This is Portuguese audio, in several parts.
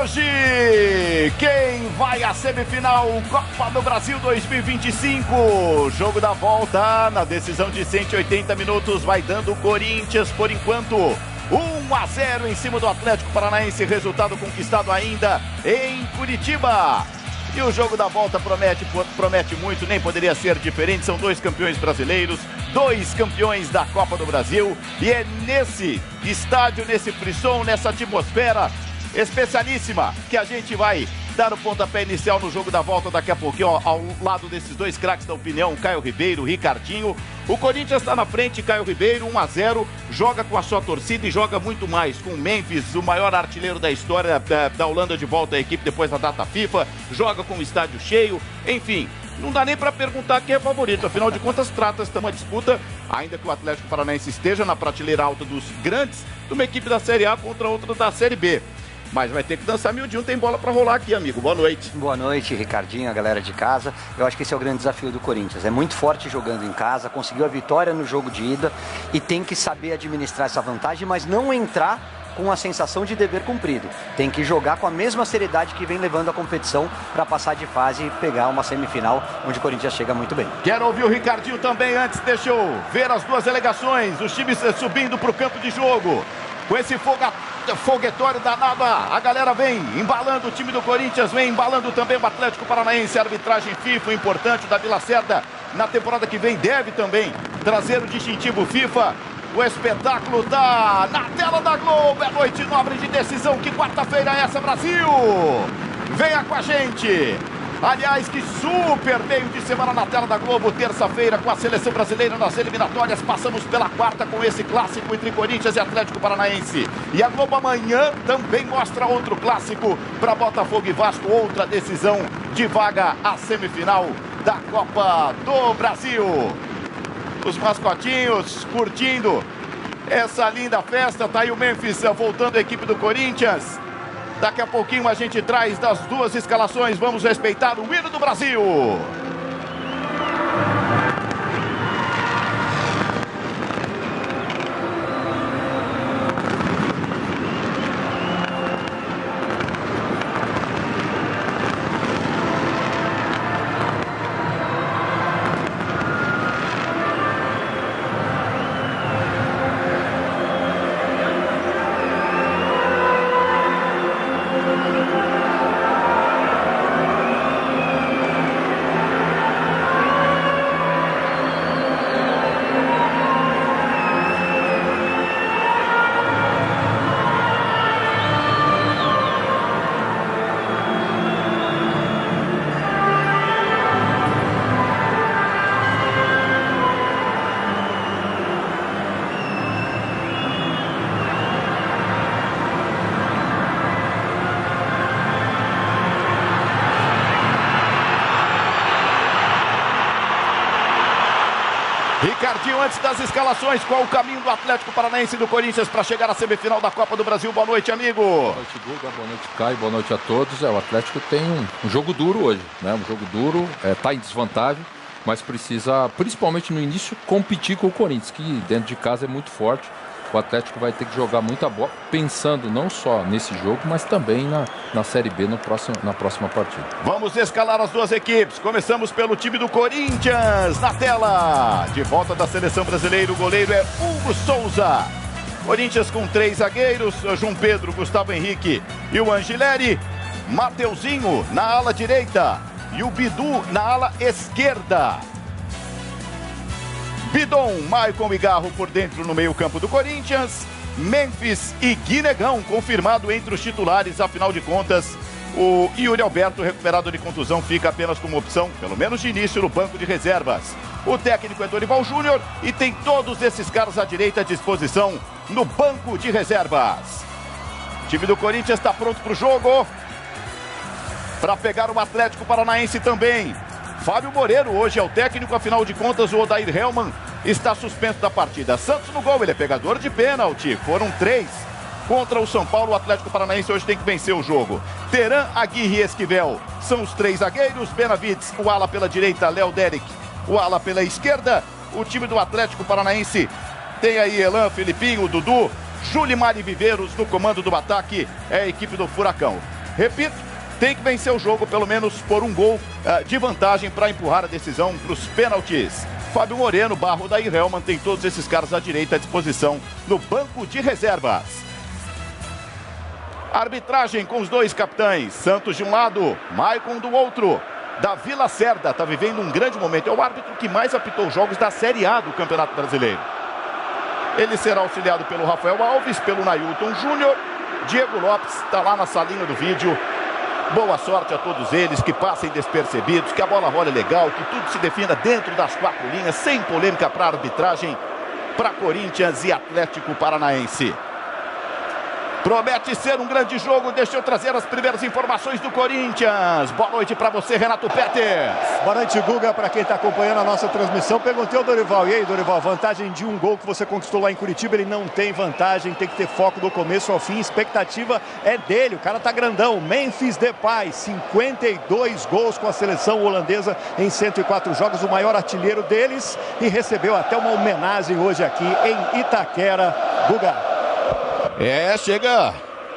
Hoje, quem vai à semifinal Copa do Brasil 2025? Jogo da volta na decisão de 180 minutos, vai dando o Corinthians por enquanto 1-0 em cima do Atlético Paranaense, resultado conquistado ainda em Curitiba. E o jogo da volta promete muito, nem poderia ser diferente. São dois campeões brasileiros, dois campeões da Copa do Brasil. E é nesse estádio, nesse frisson, nessa atmosfera especialíssima que a gente vai dar o pontapé inicial no jogo da volta daqui a pouquinho, ao lado desses dois craques da opinião, Caio Ribeiro, Ricardinho. O Corinthians está na frente, Caio Ribeiro, 1-0, joga com a sua torcida e joga muito mais, com o Memphis, o maior artilheiro da história da Holanda, de volta à equipe depois da data FIFA, joga com o estádio cheio, enfim, não dá nem para perguntar quem é favorito, afinal de contas trata-se de uma disputa, ainda que o Atlético Paranaense esteja na prateleira alta dos grandes, de uma equipe da Série A contra outra da Série B. Mas vai ter que dançar miudinho, tem bola para rolar aqui, amigo. Boa noite. Boa noite, Ricardinho, a galera de casa. Eu acho que esse é o grande desafio do Corinthians. É muito forte jogando em casa, conseguiu a vitória no jogo de ida e tem que saber administrar essa vantagem, mas não entrar com a sensação de dever cumprido. Tem que jogar com a mesma seriedade que vem levando a competição para passar de fase e pegar uma semifinal onde o Corinthians chega muito bem. Quero ouvir o Ricardinho também. Antes, deixa eu ver as duas delegações, os times subindo para o campo de jogo. Com esse foguetório danado, a galera vem embalando, o time do Corinthians vem embalando também o Atlético Paranaense. A arbitragem FIFA, importante, o Davi Lacerda, na temporada que vem deve também trazer o distintivo FIFA. O espetáculo tá na tela da Globo, é noite nobre de decisão. Que quarta-feira é essa, Brasil? Venha com a gente. Aliás, que super meio de semana na tela da Globo, terça-feira com a seleção brasileira nas eliminatórias. Passamos pela quarta com esse clássico entre Corinthians e Atlético Paranaense. E a Globo amanhã também mostra outro clássico para Botafogo e Vasco, outra decisão de vaga à semifinal da Copa do Brasil. Os mascotinhos curtindo essa linda festa. Tá aí o Memphis voltando à equipe do Corinthians. Daqui a pouquinho a gente traz das duas escalações. Vamos respeitar o hino do Brasil. Ricardinho, antes das escalações, qual o caminho do Atlético Paranaense e do Corinthians para chegar à semifinal da Copa do Brasil? Boa noite, amigo. Boa noite, Guga. Boa noite, Caio. Boa noite a todos. O Atlético tem um jogo duro hoje, né? Um jogo duro, está em desvantagem, mas precisa, principalmente no início, competir com o Corinthians, que dentro de casa é muito forte. O Atlético vai ter que jogar muita bola, pensando não só nesse jogo, mas também na Série B na próxima partida. Vamos escalar as duas equipes. Começamos pelo time do Corinthians. Na tela, de volta da seleção brasileira, o goleiro é Hugo Souza. Corinthians com 3 zagueiros, João Pedro, Gustavo Henrique e o Angileri. Mateuzinho na ala direita e o Bidu na ala esquerda. Bidon, Maicon e Garro por dentro no meio-campo do Corinthians. Memphis e Guinegão confirmado entre os titulares. Afinal de contas, o Yuri Alberto, recuperado de contusão, fica apenas como opção, pelo menos de início, no banco de reservas. O técnico é Dorival Júnior e tem todos esses caras à direita à disposição no banco de reservas. O time do Corinthians está pronto para o jogo, para pegar o Atlético Paranaense também. Fábio Moreiro hoje é o técnico, afinal de contas o Odair Hellmann está suspenso da partida. Santos no gol, ele é pegador de pênalti, foram 3 contra o São Paulo. O Atlético Paranaense hoje tem que vencer o jogo. Teran, Aguirre e Esquivel são os 3 zagueiros. Benavides, o ala pela direita, Léo Derek, o ala pela esquerda. O time do Atlético Paranaense tem aí Elan, Filipinho, Dudu, Julimar e Viveiros no comando do ataque, é a equipe do Furacão. Repito, tem que vencer o jogo pelo menos por um gol de vantagem para empurrar a decisão para os pênaltis. Fábio Moreno, Barro da Helman, tem todos esses caras à direita à disposição no banco de reservas. Arbitragem com os dois capitães, Santos de um lado, Maicon do outro. Davi Lacerda está vivendo um grande momento, é o árbitro que mais apitou jogos da Série A do Campeonato Brasileiro. Ele será auxiliado pelo Rafael Alves, pelo Nailton Júnior. Diego Lopes está lá na salinha do vídeo. Boa sorte a todos eles, que passem despercebidos, que a bola role legal, que tudo se defina dentro das quatro linhas, sem polêmica para a arbitragem, para Corinthians e Atlético Paranaense. Promete ser um grande jogo. Deixa eu trazer as primeiras informações do Corinthians. Boa noite para você, Renato Peters. Boa noite, Guga, para quem está acompanhando a nossa transmissão. Perguntei ao Dorival, e aí, Dorival, vantagem de um gol que você conquistou lá em Curitiba, ele não tem vantagem, tem que ter foco do começo ao fim. Expectativa é dele, o cara tá grandão. Memphis Depay, 52 gols com a seleção holandesa em 104 jogos, o maior artilheiro deles, e recebeu até uma homenagem hoje aqui em Itaquera, Guga. Chega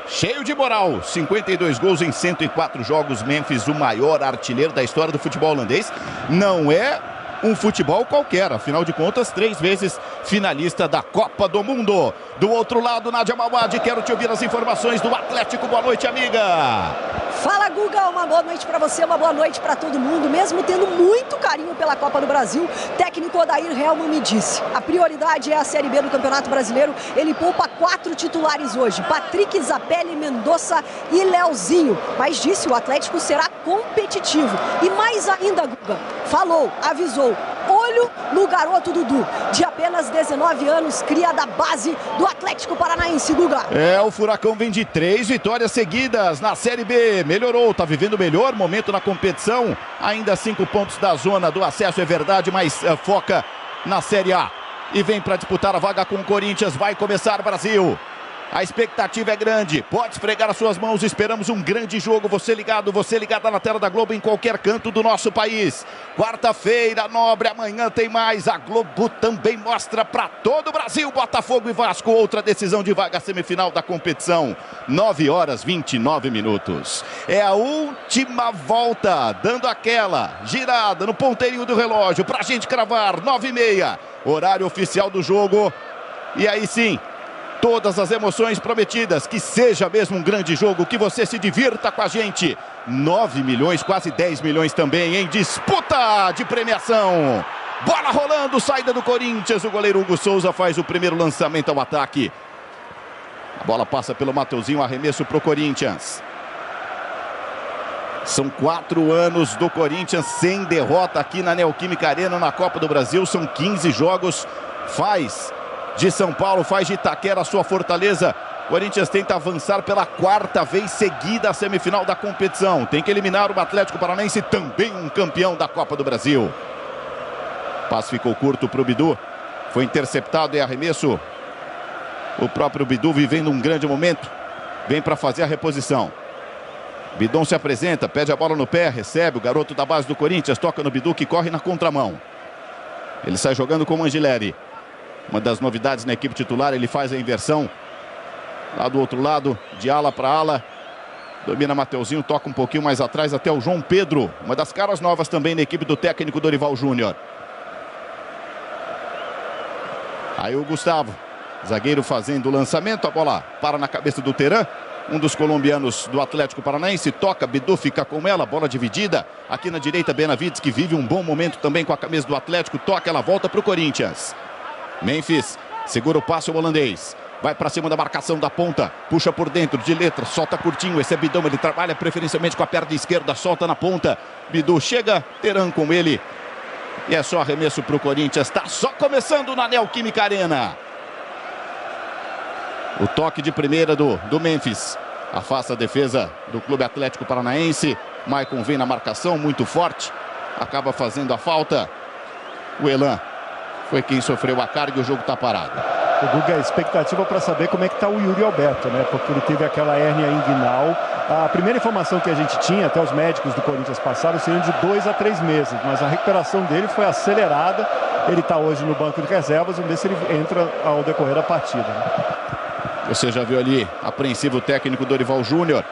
cheio de moral, 52 gols em 104 jogos, Memphis, o maior artilheiro da história do futebol holandês. Não é um futebol qualquer, afinal de contas, 3 vezes finalista da Copa do Mundo. Do outro lado, Nádia Mawad, quero te ouvir as informações do Atlético. Boa noite, amiga. Fala, Guga, uma boa noite para você, uma boa noite para todo mundo. Mesmo tendo muito carinho pela Copa do Brasil, técnico Odair Helman me disse: a prioridade é a Série B do Campeonato Brasileiro. Ele poupa 4 titulares hoje: Patrick, Zapelli, Mendonça e Leozinho. Mas disse, o Atlético será competitivo. E mais ainda, Guga, falou, avisou: olho no garoto Dudu, de apenas 19 anos, cria da base do Atlético Paranaense, Guga. O Furacão vem de 3 vitórias seguidas na Série B. Melhorou, está vivendo o melhor momento na competição. Ainda 5 pontos da zona do acesso, é verdade, mas foca na Série A. E vem para disputar a vaga com o Corinthians. Vai começar, Brasil. A expectativa é grande, pode esfregar as suas mãos, esperamos um grande jogo. Você ligada na tela da Globo em qualquer canto do nosso país. Quarta-feira, nobre, amanhã tem mais. A Globo também mostra para todo o Brasil. Botafogo e Vasco, outra decisão de vaga semifinal da competição. 9h29. É a última volta, dando aquela girada no ponteirinho do relógio pra gente cravar, 9h30, horário oficial do jogo. E aí sim, todas as emoções prometidas, que seja mesmo um grande jogo, que você se divirta com a gente. 9 milhões, quase 10 milhões também em disputa de premiação. Bola rolando, saída do Corinthians, o goleiro Hugo Souza faz o primeiro lançamento ao ataque. A bola passa pelo Mateuzinho, arremesso para o Corinthians. São 4 anos do Corinthians sem derrota aqui na Neoquímica Arena na Copa do Brasil, são 15 jogos, faz de São Paulo, faz de Itaquera a sua fortaleza. Corinthians tenta avançar pela 4ª vez seguida a semifinal da competição. Tem que eliminar o Atlético Paranaense, também um campeão da Copa do Brasil. Passe ficou curto para o Bidu. Foi interceptado e arremesso. O próprio Bidu vivendo um grande momento. Vem para fazer a reposição. Bidon se apresenta, pede a bola no pé, recebe o garoto da base do Corinthians, toca no Bidu que corre na contramão. Ele sai jogando com o Angileri. Uma das novidades na equipe titular, ele faz a inversão. Lá do outro lado, de ala para ala. Domina Mateuzinho, toca um pouquinho mais atrás até o João Pedro. Uma das caras novas também na equipe do técnico Dorival Júnior. Aí o Gustavo, zagueiro fazendo o lançamento. A bola para na cabeça do Teran. Um dos colombianos do Atlético Paranaense. Toca, Bidu fica com ela, bola dividida. Aqui na direita, Benavides, que vive um bom momento também com a camisa do Atlético. Toca, ela volta para o Corinthians. Memphis, segura o passe o holandês. Vai para cima da marcação da ponta. Puxa por dentro, de letra, solta curtinho. Esse é Bidão, ele trabalha preferencialmente com a perna esquerda. Solta na ponta. Bidu chega, Teran com ele. E é só arremesso para o Corinthians. Está só começando na Neoquímica Arena. O toque de primeira do Memphis. Afasta a defesa do Clube Atlético Paranaense. Maicon vem na marcação, muito forte. Acaba fazendo a falta. O Elan foi quem sofreu a carga e o jogo está parado. O Guga, a expectativa para saber como é que está o Yuri Alberto, né? Porque ele teve aquela hérnia inguinal. A primeira informação que a gente tinha, até os médicos do Corinthians passaram, seriam de 2 a 3 meses. Mas a recuperação dele foi acelerada. Ele está hoje no banco de reservas. Vamos ver se ele entra ao decorrer da partida, né? Você já viu ali, apreensivo técnico Dorival Júnior.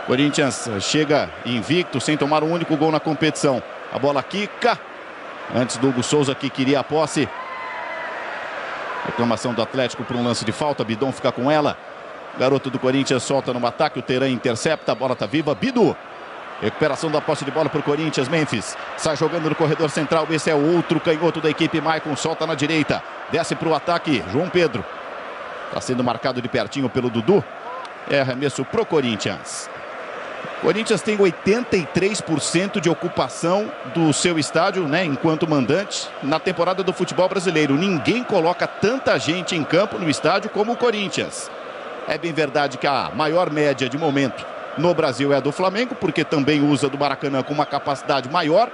Corinthians chega invicto, sem tomar um único gol na competição. A bola quica. Antes do Hugo Souza, que queria a posse. Reclamação do Atlético por um lance de falta. Bidon fica com ela. Garoto do Corinthians solta no ataque. O Teran intercepta. A bola tá viva. Bidu. Recuperação da posse de bola para o Corinthians. Memphis sai jogando no corredor central. Esse é o outro canhoto da equipe. Maicon solta na direita. Desce para o ataque. João Pedro. Está sendo marcado de pertinho pelo Dudu. É arremesso pro Corinthians. Corinthians tem 83% de ocupação do seu estádio, né, enquanto mandante, na temporada do futebol brasileiro. Ninguém coloca tanta gente em campo no estádio como o Corinthians. É bem verdade que a maior média de momento no Brasil é a do Flamengo, porque também usa do Maracanã com uma capacidade maior,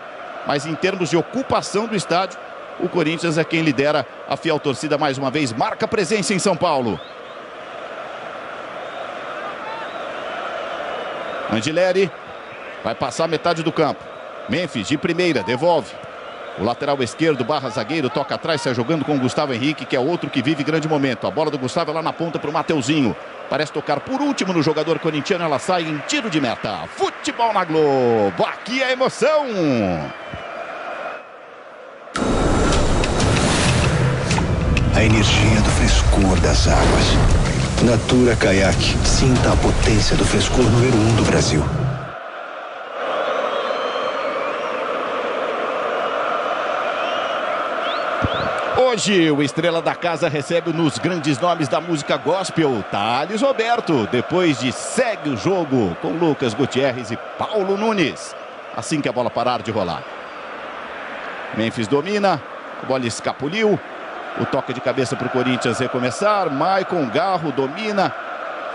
mas em termos de ocupação do estádio, o Corinthians é quem lidera. A fiel torcida mais uma vez marca presença em São Paulo. Angileri vai passar metade do campo. Memphis de primeira, devolve. O lateral esquerdo, barra zagueiro, toca atrás, sai jogando com o Gustavo Henrique, que é outro que vive grande momento. A bola do Gustavo é lá na ponta para o Mateuzinho. Parece tocar por último no jogador corintiano, ela sai em tiro de meta. Futebol na Globo, aqui é emoção. A energia do frescor das águas. Natura Caiaque. Sinta a potência do frescor número 1 do Brasil. Hoje, o estrela da casa recebe um dos grandes nomes da música gospel, Thales Roberto. Depois de segue o jogo com Lucas Gutierrez e Paulo Nunes. Assim que a bola parar de rolar. Memphis domina, a bola escapuliu. O toque de cabeça para o Corinthians recomeçar. Maicon, Garro domina.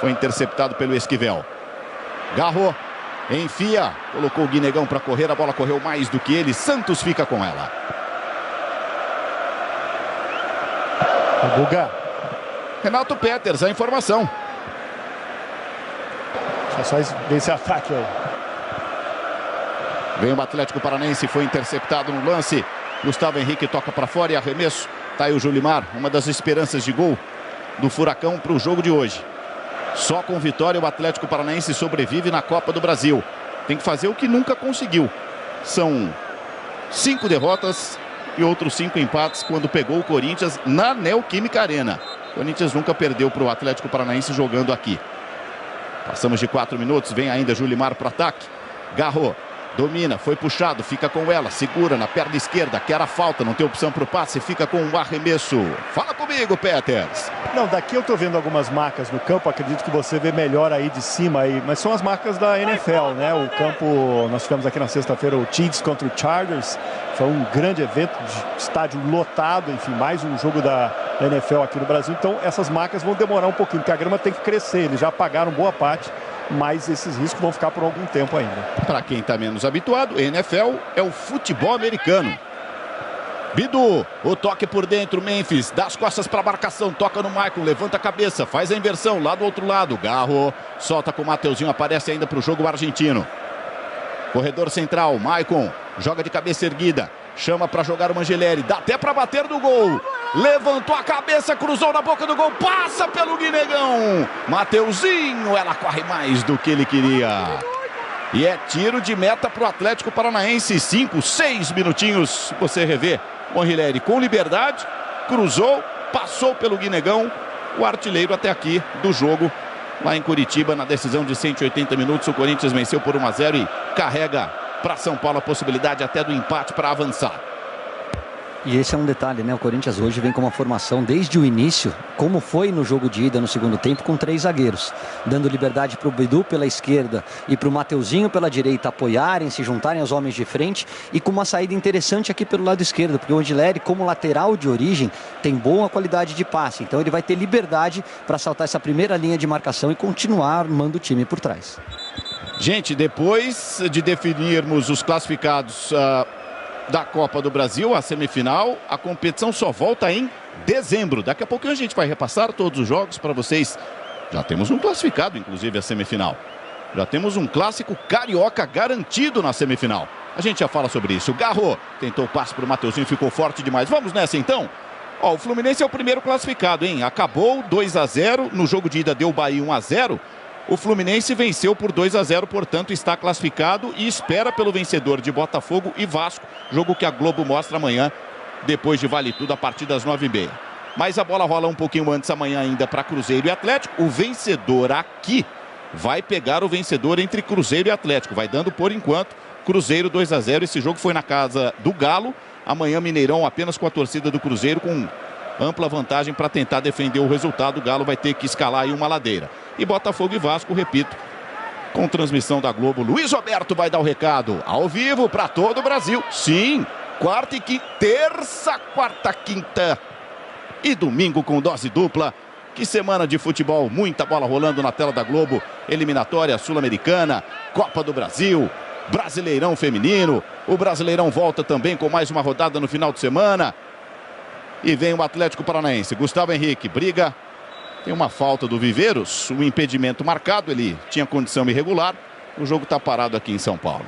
Foi interceptado pelo Esquivel. Garro enfia. Colocou o Guinegão para correr. A bola correu mais do que ele. Santos fica com ela. Guga. Renato Peters, a informação. É só ver esse ataque aí. Vem o Atlético Paranaense. Foi interceptado no lance. Gustavo Henrique toca para fora e arremesso. Tá aí o Julimar, uma das esperanças de gol do Furacão para o jogo de hoje. Só com vitória o Atlético Paranaense sobrevive na Copa do Brasil. Tem que fazer o que nunca conseguiu. São 5 derrotas e outros 5 empates quando pegou o Corinthians na Neoquímica Arena. O Corinthians nunca perdeu para o Atlético Paranaense jogando aqui. Passamos de 4 minutos, vem ainda Julimar para o ataque. Garro. Domina, foi puxado, fica com ela, segura na perna esquerda, quer a falta, não tem opção para o passe, fica com o arremesso. Fala comigo, Peters. Não, daqui eu tô vendo algumas marcas no campo, acredito que você vê melhor aí de cima, aí, mas são as marcas da NFL, né? O campo, nós tivemos aqui na sexta-feira o Chiefs contra o Chargers, foi um grande evento, de estádio lotado, enfim, mais um jogo da NFL aqui no Brasil, então essas marcas vão demorar um pouquinho, porque a grama tem que crescer, eles já pagaram boa parte. Mas esses riscos vão ficar por algum tempo ainda. Para quem está menos habituado, NFL é o futebol americano. Bidu, o toque por dentro, Memphis, dá as costas para a marcação, toca no Maicon, levanta a cabeça, faz a inversão, lá do outro lado, Garro, solta com o Mateuzinho, aparece ainda para o jogo argentino. Corredor central, Maicon, joga de cabeça erguida, chama para jogar o Angileri, dá até para bater no gol. Levantou a cabeça, cruzou na boca do gol, passa pelo Guinegão. Mateuzinho, ela corre mais do que ele queria. E é tiro de meta para o Atlético Paranaense. 5, 6 minutinhos, você revê. O Angileri com liberdade, cruzou, passou pelo Guinegão. O artilheiro até aqui do jogo. Lá em Curitiba, na decisão de 180 minutos, o Corinthians venceu por 1-0 e carrega para São Paulo a possibilidade até do empate para avançar. E esse é um detalhe, né? O Corinthians hoje vem com uma formação desde o início, como foi no jogo de ida no segundo tempo, com 3 zagueiros, dando liberdade para o Bidu pela esquerda e para o Mateuzinho pela direita apoiarem, se juntarem aos homens de frente, e com uma saída interessante aqui pelo lado esquerdo, porque o Angileri, como lateral de origem, tem boa qualidade de passe, então ele vai ter liberdade para saltar essa primeira linha de marcação e continuar armando o time por trás. Gente, depois de definirmos os classificados da Copa do Brasil, a semifinal, a competição só volta em dezembro. Daqui a pouquinho a gente vai repassar todos os jogos para vocês. Já temos um classificado, inclusive, a semifinal. Já temos um clássico carioca garantido na semifinal. A gente já fala sobre isso. Garro tentou o passe para o Mateuzinho, ficou forte demais. Vamos nessa então. Ó, o Fluminense é o primeiro classificado, hein? Acabou 2-0, no jogo de ida deu o Bahia 1-0. O Fluminense venceu por 2-0, portanto está classificado e espera pelo vencedor de Botafogo e Vasco. Jogo que a Globo mostra amanhã, depois de Vale Tudo, a partir das 9h30. Mas a bola rola um pouquinho antes amanhã ainda para Cruzeiro e Atlético. O vencedor aqui vai pegar o vencedor entre Cruzeiro e Atlético. Vai dando por enquanto Cruzeiro 2-0. Esse jogo foi na casa do Galo. Amanhã Mineirão apenas com a torcida do Cruzeiro com ampla vantagem para tentar defender o resultado. O Galo vai ter que escalar aí uma ladeira. E Botafogo e Vasco, repito, com transmissão da Globo. Luiz Roberto vai dar o recado ao vivo para todo o Brasil. Sim, quarta e quinta, terça, quarta, quinta e domingo com dose dupla. Que semana de futebol, muita bola rolando na tela da Globo. Eliminatória Sul-Americana, Copa do Brasil, Brasileirão Feminino. O Brasileirão volta também com mais uma rodada no final de semana. E vem o Atlético Paranaense. Gustavo Henrique briga. Tem uma falta do Viveiros, um impedimento marcado. Ele tinha condição irregular. O jogo está parado aqui em São Paulo.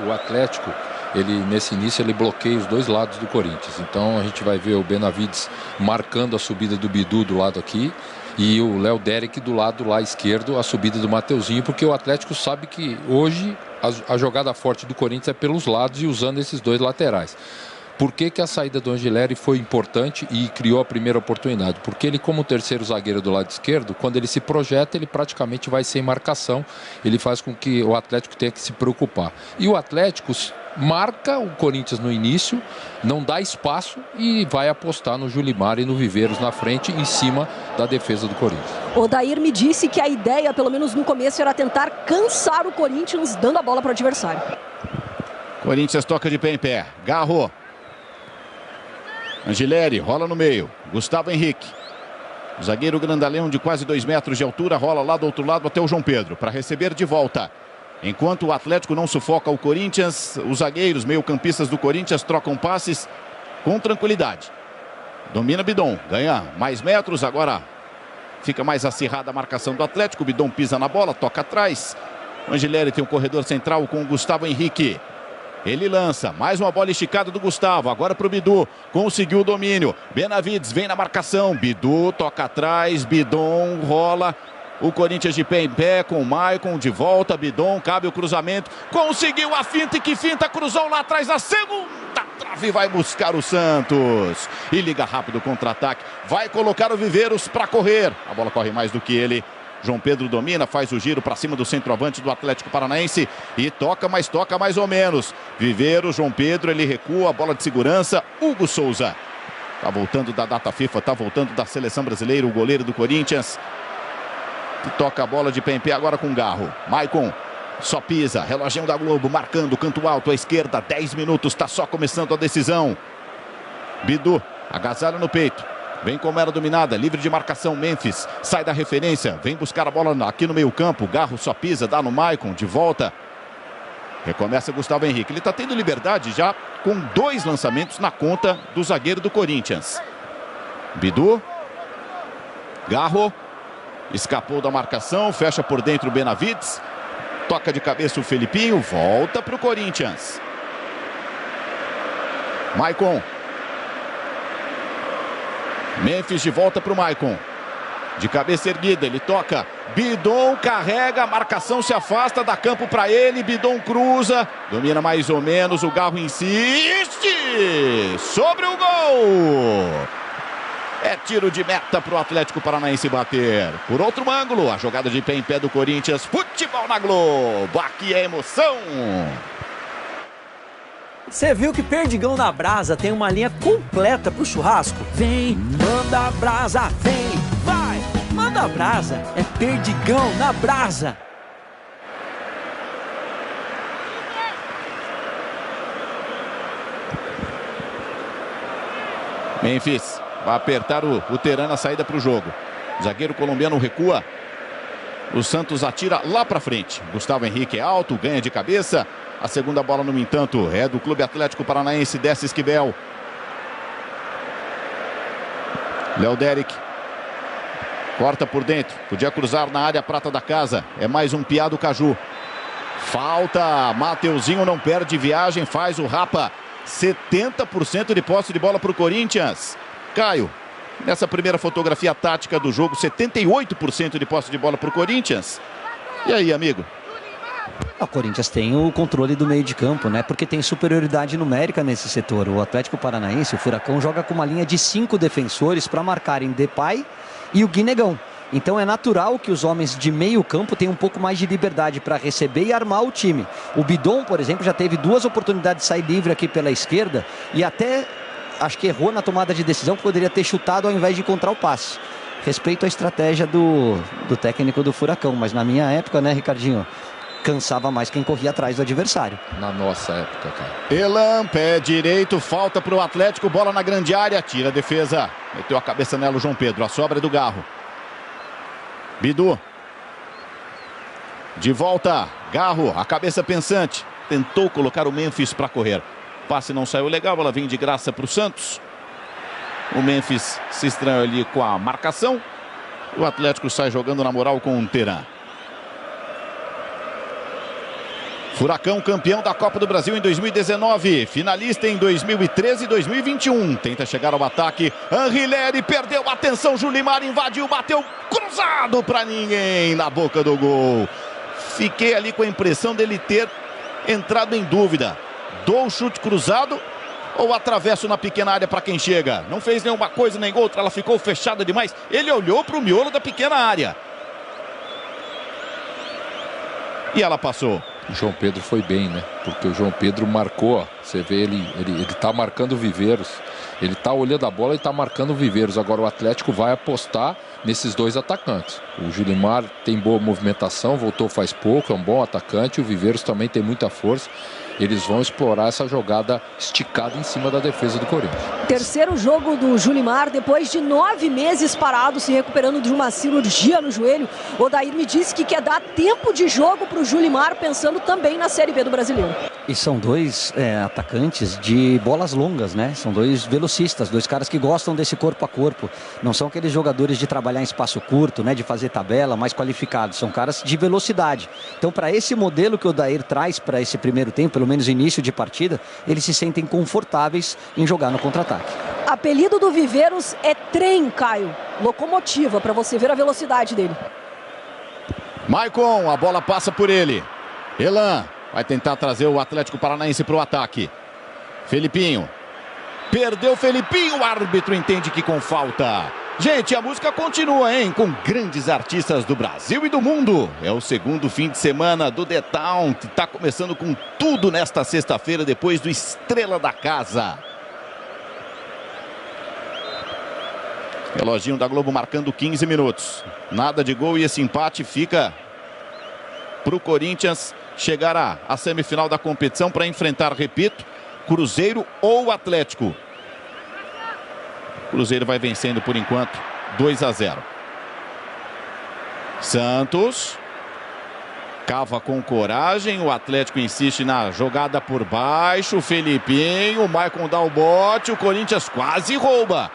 O Atlético, nesse início, ele bloqueia os dois lados do Corinthians. Então a gente vai ver o Benavides marcando a subida do Bidu do lado aqui. E o Léo Derek do lado lá esquerdo, a subida do Mateuzinho. Porque o Atlético sabe que hoje a jogada forte do Corinthians é pelos lados e usando esses dois laterais. Por que a saída do Angileri foi importante e criou a primeira oportunidade? Porque ele, como terceiro zagueiro do lado esquerdo, quando ele se projeta, ele praticamente vai sem marcação. Ele faz com que o Atlético tenha que se preocupar. E o Atlético marca o Corinthians no início, não dá espaço e vai apostar no Julimar e no Viveiros na frente, em cima da defesa do Corinthians. O Dair me disse que a ideia, pelo menos no começo, era tentar cansar o Corinthians, dando a bola para o adversário. Corinthians toca de pé em pé. Garro. Angileri rola no meio. Gustavo Henrique. O zagueiro grandalhão de quase 2 metros de altura rola lá do outro lado até o João Pedro para receber de volta. Enquanto o Atlético não sufoca o Corinthians, os zagueiros meio-campistas do Corinthians trocam passes com tranquilidade. Domina Bidon, ganha mais metros, agora fica mais acirrada a marcação do Atlético. Bidon pisa na bola, toca atrás. O Angileri tem um corredor central com o Gustavo Henrique. Ele lança, mais uma bola esticada do Gustavo, agora para o Bidu, conseguiu o domínio. Benavides vem na marcação, Bidu toca atrás, Bidon rola. O Corinthians de pé em pé com o Maicon de volta, Bidon, cabe o cruzamento, conseguiu a finta e que finta, cruzou lá atrás a segunda trave, vai buscar o Santos. E liga rápido o contra-ataque, vai colocar o Viveiros para correr. A bola corre mais do que ele. João Pedro domina, faz o giro para cima do centroavante do Atlético Paranaense e toca mais ou menos. Viveiros, João Pedro, ele recua, a bola de segurança, Hugo Souza. Tá voltando da data FIFA, tá voltando da seleção brasileira, o goleiro do Corinthians. Que toca a bola de pé em pé agora com Garro. Maicon só pisa, reloginho da Globo, marcando, canto alto à esquerda, 10 minutos, tá só começando a decisão. Bidu, agasalho no peito. Vem como era dominada, livre de marcação, Memphis, sai da referência, vem buscar a bola aqui no meio campo, Garro só pisa, dá no Maicon, de volta. Recomeça Gustavo Henrique, ele está tendo liberdade já com 2 lançamentos na conta do zagueiro do Corinthians. Bidu, Garro, escapou da marcação, fecha por dentro o Benavides, toca de cabeça o Felipinho, volta para o Corinthians. Maicon. Memphis de volta para o Maicon. De cabeça erguida, ele toca. Bidon carrega, a marcação se afasta, dá campo para ele. Bidon cruza, domina mais ou menos. O Garro insiste sobre o gol. É tiro de meta para o Atlético Paranaense bater. Por outro ângulo, a jogada de pé em pé do Corinthians. Futebol na Globo. Aqui é emoção. Você viu que Perdigão na Brasa tem uma linha completa pro churrasco? Vem, manda a brasa, vem, vai, manda a brasa, é Perdigão na Brasa. Memphis vai apertar o Teran na saída para o jogo. O zagueiro colombiano recua. O Santos atira lá para frente. Gustavo Henrique é alto, ganha de cabeça. A segunda bola, no entanto, é do Clube Atlético Paranaense, desce Esquivel. Léo Derek. Corta por dentro. Podia cruzar na área prata da casa. É mais um piá do Caju. Falta. Mateuzinho não perde viagem. Faz o rapa 70% de posse de bola para o Corinthians. Caio, nessa primeira fotografia tática do jogo, 78% de posse de bola para o Corinthians. E aí, amigo? O Corinthians tem o controle do meio de campo, né? Porque tem superioridade numérica nesse setor. O Atlético Paranaense, o Furacão, joga com uma linha de 5 defensores para marcarem Depay e o Guinegão. Então é natural que os homens de meio campo tenham um pouco mais de liberdade para receber e armar o time. O Bidon, por exemplo, já teve 2 oportunidades de sair livre aqui pela esquerda e até acho que errou na tomada de decisão, poderia ter chutado ao invés de encontrar o passe. Respeito à estratégia do técnico do Furacão, mas na minha época, né, Ricardinho, cansava mais quem corria atrás do adversário. Na nossa época, cara. Elan, pé direito, falta para o Atlético, bola na grande área, tira a defesa. Meteu a cabeça nela o João Pedro, a sobra é do Garro. Bidu. De volta, Garro, a cabeça pensante. Tentou colocar o Memphis para correr. Passe não saiu legal, ela vem de graça para o Santos. O Memphis se estranhou ali com a marcação. O Atlético sai jogando na moral com o Teran. Furacão, campeão da Copa do Brasil em 2019, finalista em 2013 e 2021. Tenta chegar ao ataque, Anrileri perdeu a atenção, Julimar invadiu, bateu cruzado para ninguém na boca do gol. Fiquei ali com a impressão dele ter entrado em dúvida. Dou o chute cruzado ou atravesso na pequena área para quem chega? Não fez nenhuma coisa nem outra, ela ficou fechada demais. Ele olhou para o miolo da pequena área. E ela passou. O João Pedro foi bem, né? Porque o João Pedro marcou, ó, você vê ele tá marcando Viveiros. Ele tá olhando a bola e tá marcando Viveiros. Agora o Atlético vai apostar nesses 2 atacantes. O Julimar tem boa movimentação, voltou faz pouco, é um bom atacante. O Viveiros também tem muita força. Eles vão explorar essa jogada esticada em cima da defesa do Corinthians. Terceiro jogo do Julimar, depois de 9 meses parado, se recuperando de uma cirurgia no joelho. O Odair me disse que quer dar tempo de jogo para o Julimar, pensando também na Série B do Brasileiro. E são 2 atacantes de bolas longas, né? São 2 velocistas, 2 caras que gostam desse corpo a corpo. Não são aqueles jogadores de trabalhar em espaço curto, né? De fazer tabela, mais qualificados. São caras de velocidade. Então, para esse modelo que o Odair traz para esse primeiro tempo, pelo menos início de partida, eles se sentem confortáveis em jogar no contra-ataque. Apelido do Viveiros é trem, Caio. Locomotiva, para você ver a velocidade dele. Maicon, a bola passa por ele. Elan vai tentar trazer o Atlético Paranaense para o ataque. Felipinho. Perdeu Felipinho, o árbitro entende que com falta. Gente, a música continua, hein? Com grandes artistas do Brasil e do mundo. É o segundo fim de semana do The Town, que está começando com tudo nesta sexta-feira, depois do Estrela da Casa. Reloginho da Globo marcando 15 minutos. Nada de gol e esse empate fica para o Corinthians chegar à semifinal da competição para enfrentar, repito, Cruzeiro ou Atlético. Cruzeiro vai vencendo por enquanto 2-0. Santos cava com coragem. O Atlético insiste na jogada por baixo. Felipinho, o Maicon dá o bote. O Corinthians quase rouba.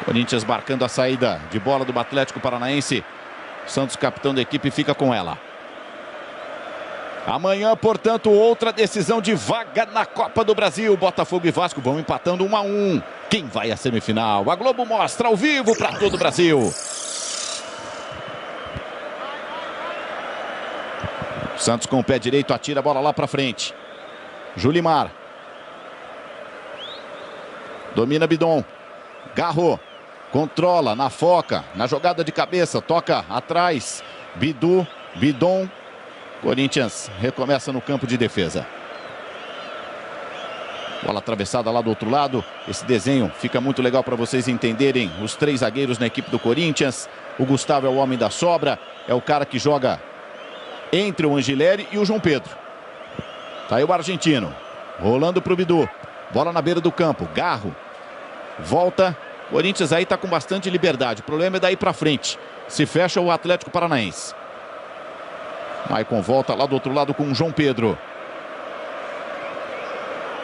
Corinthians marcando a saída de bola do Atlético Paranaense. Santos, capitão da equipe, fica com ela. Amanhã, portanto, outra decisão de vaga na Copa do Brasil. Botafogo e Vasco vão empatando 1-1. Quem vai à semifinal? A Globo mostra ao vivo para todo o Brasil. Santos com o pé direito atira a bola lá para frente. Julimar. Domina Bidon. Garro. Controla na foca, na jogada de cabeça. Toca atrás. Bidu. Bidon. Corinthians recomeça no campo de defesa. Bola atravessada lá do outro lado. Esse desenho fica muito legal para vocês entenderem. Os 3 zagueiros na equipe do Corinthians. O Gustavo é o homem da sobra. É o cara que joga entre o Angileri e o João Pedro. Tá aí o argentino. Rolando para o Bidu. Bola na beira do campo. Garro. Volta. Corinthians aí tá com bastante liberdade. O problema é daí para frente. Se fecha o Atlético Paranaense. Maicon volta lá do outro lado com o João Pedro.